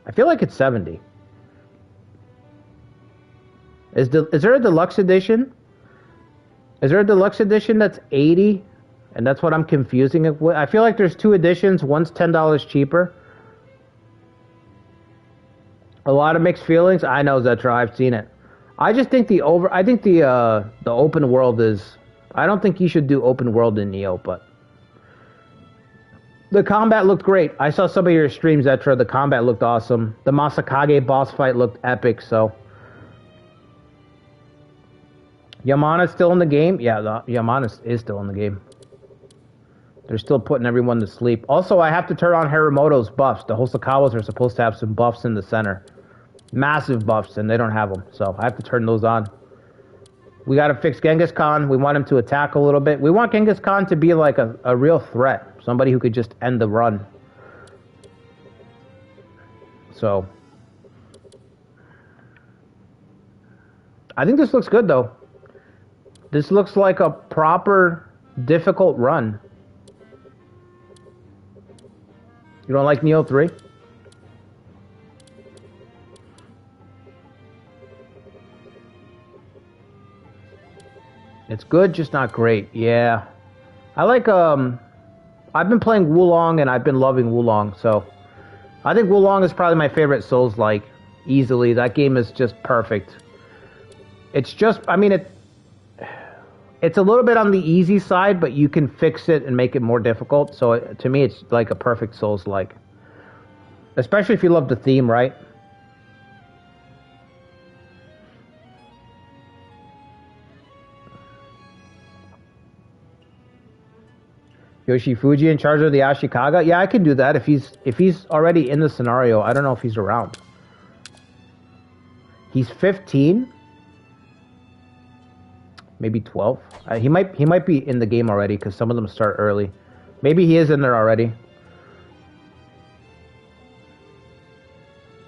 I feel like it's 70. Is there a deluxe edition? Is there a deluxe edition that's 80? And that's what I'm confusing it with. I feel like there's 2 editions. One's $10 cheaper. A lot of mixed feelings. I know, Zetra. I've seen it. I just think the open world is... I don't think you should do open world in Neo, but... The combat looked great. I saw some of your streams, Zetra. The combat looked awesome. The Masakage boss fight looked epic, so... Yamana's still in the game? Yeah, Yamana is still in the game. They're still putting everyone to sleep. Also, I have to turn on Hiramoto's buffs. The Hosokawas are supposed to have some buffs in the center. Massive buffs, and they don't have them, so I have to turn those on. We got to fix Genghis Khan. We want him to attack a little bit. We want Genghis Khan to be like a real threat, somebody who could just end the run. So I think this looks good, though. This looks like a proper difficult run. You don't like Neo 3? It's good, just not great. Yeah. I like, I've been playing Wulong, and I've been loving Wulong, so... I think Wulong is probably my favorite Souls-like. Easily. That game is just perfect. It's just, I mean, it's a little bit on the easy side, but you can fix it and make it more difficult, so to me, it's like a perfect Souls-like. Especially if you love the theme, right? Yoshifuji in charge of the Ashikaga? Yeah, I can do that if he's already in the scenario. I don't know if he's around. He's 15. Maybe 12. He might be in the game already because some of them start early. Maybe he is in there already.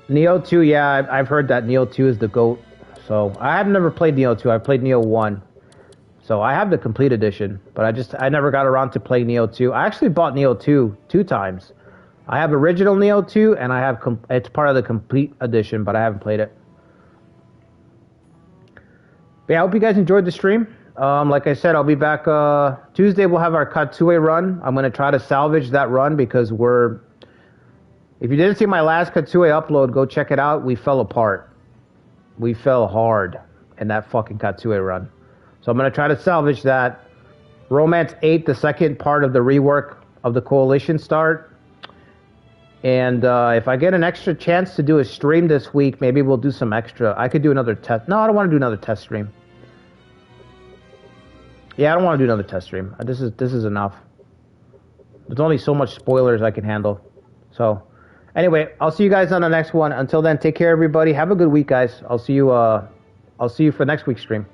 Neo 2, yeah, I've heard that Neo 2 is the GOAT. So I have never played Neo 2. I've played Neo 1. So I have the complete edition, but I never got around to play Neo 2. I actually bought Neo 2 2 times. I have original Neo 2 and I have it's part of the complete edition, but I haven't played it. But yeah, I hope you guys enjoyed the stream. Like I said, I'll be back Tuesday. We'll have our Katsue run. I'm going to try to salvage that run because if you didn't see my last Katsue upload, go check it out. We fell apart. We fell hard in that fucking Katsue run. So I'm going to try to salvage that. Romance 8, the second part of the rework of the Coalition start. And if I get an extra chance to do a stream this week, maybe we'll do some extra. I could do another test. No, I don't want to do another test stream. Yeah, I don't want to do another test stream. This is enough. There's only so much spoilers I can handle. So, anyway, I'll see you guys on the next one. Until then, take care, everybody. Have a good week, guys. I'll see you for next week's stream.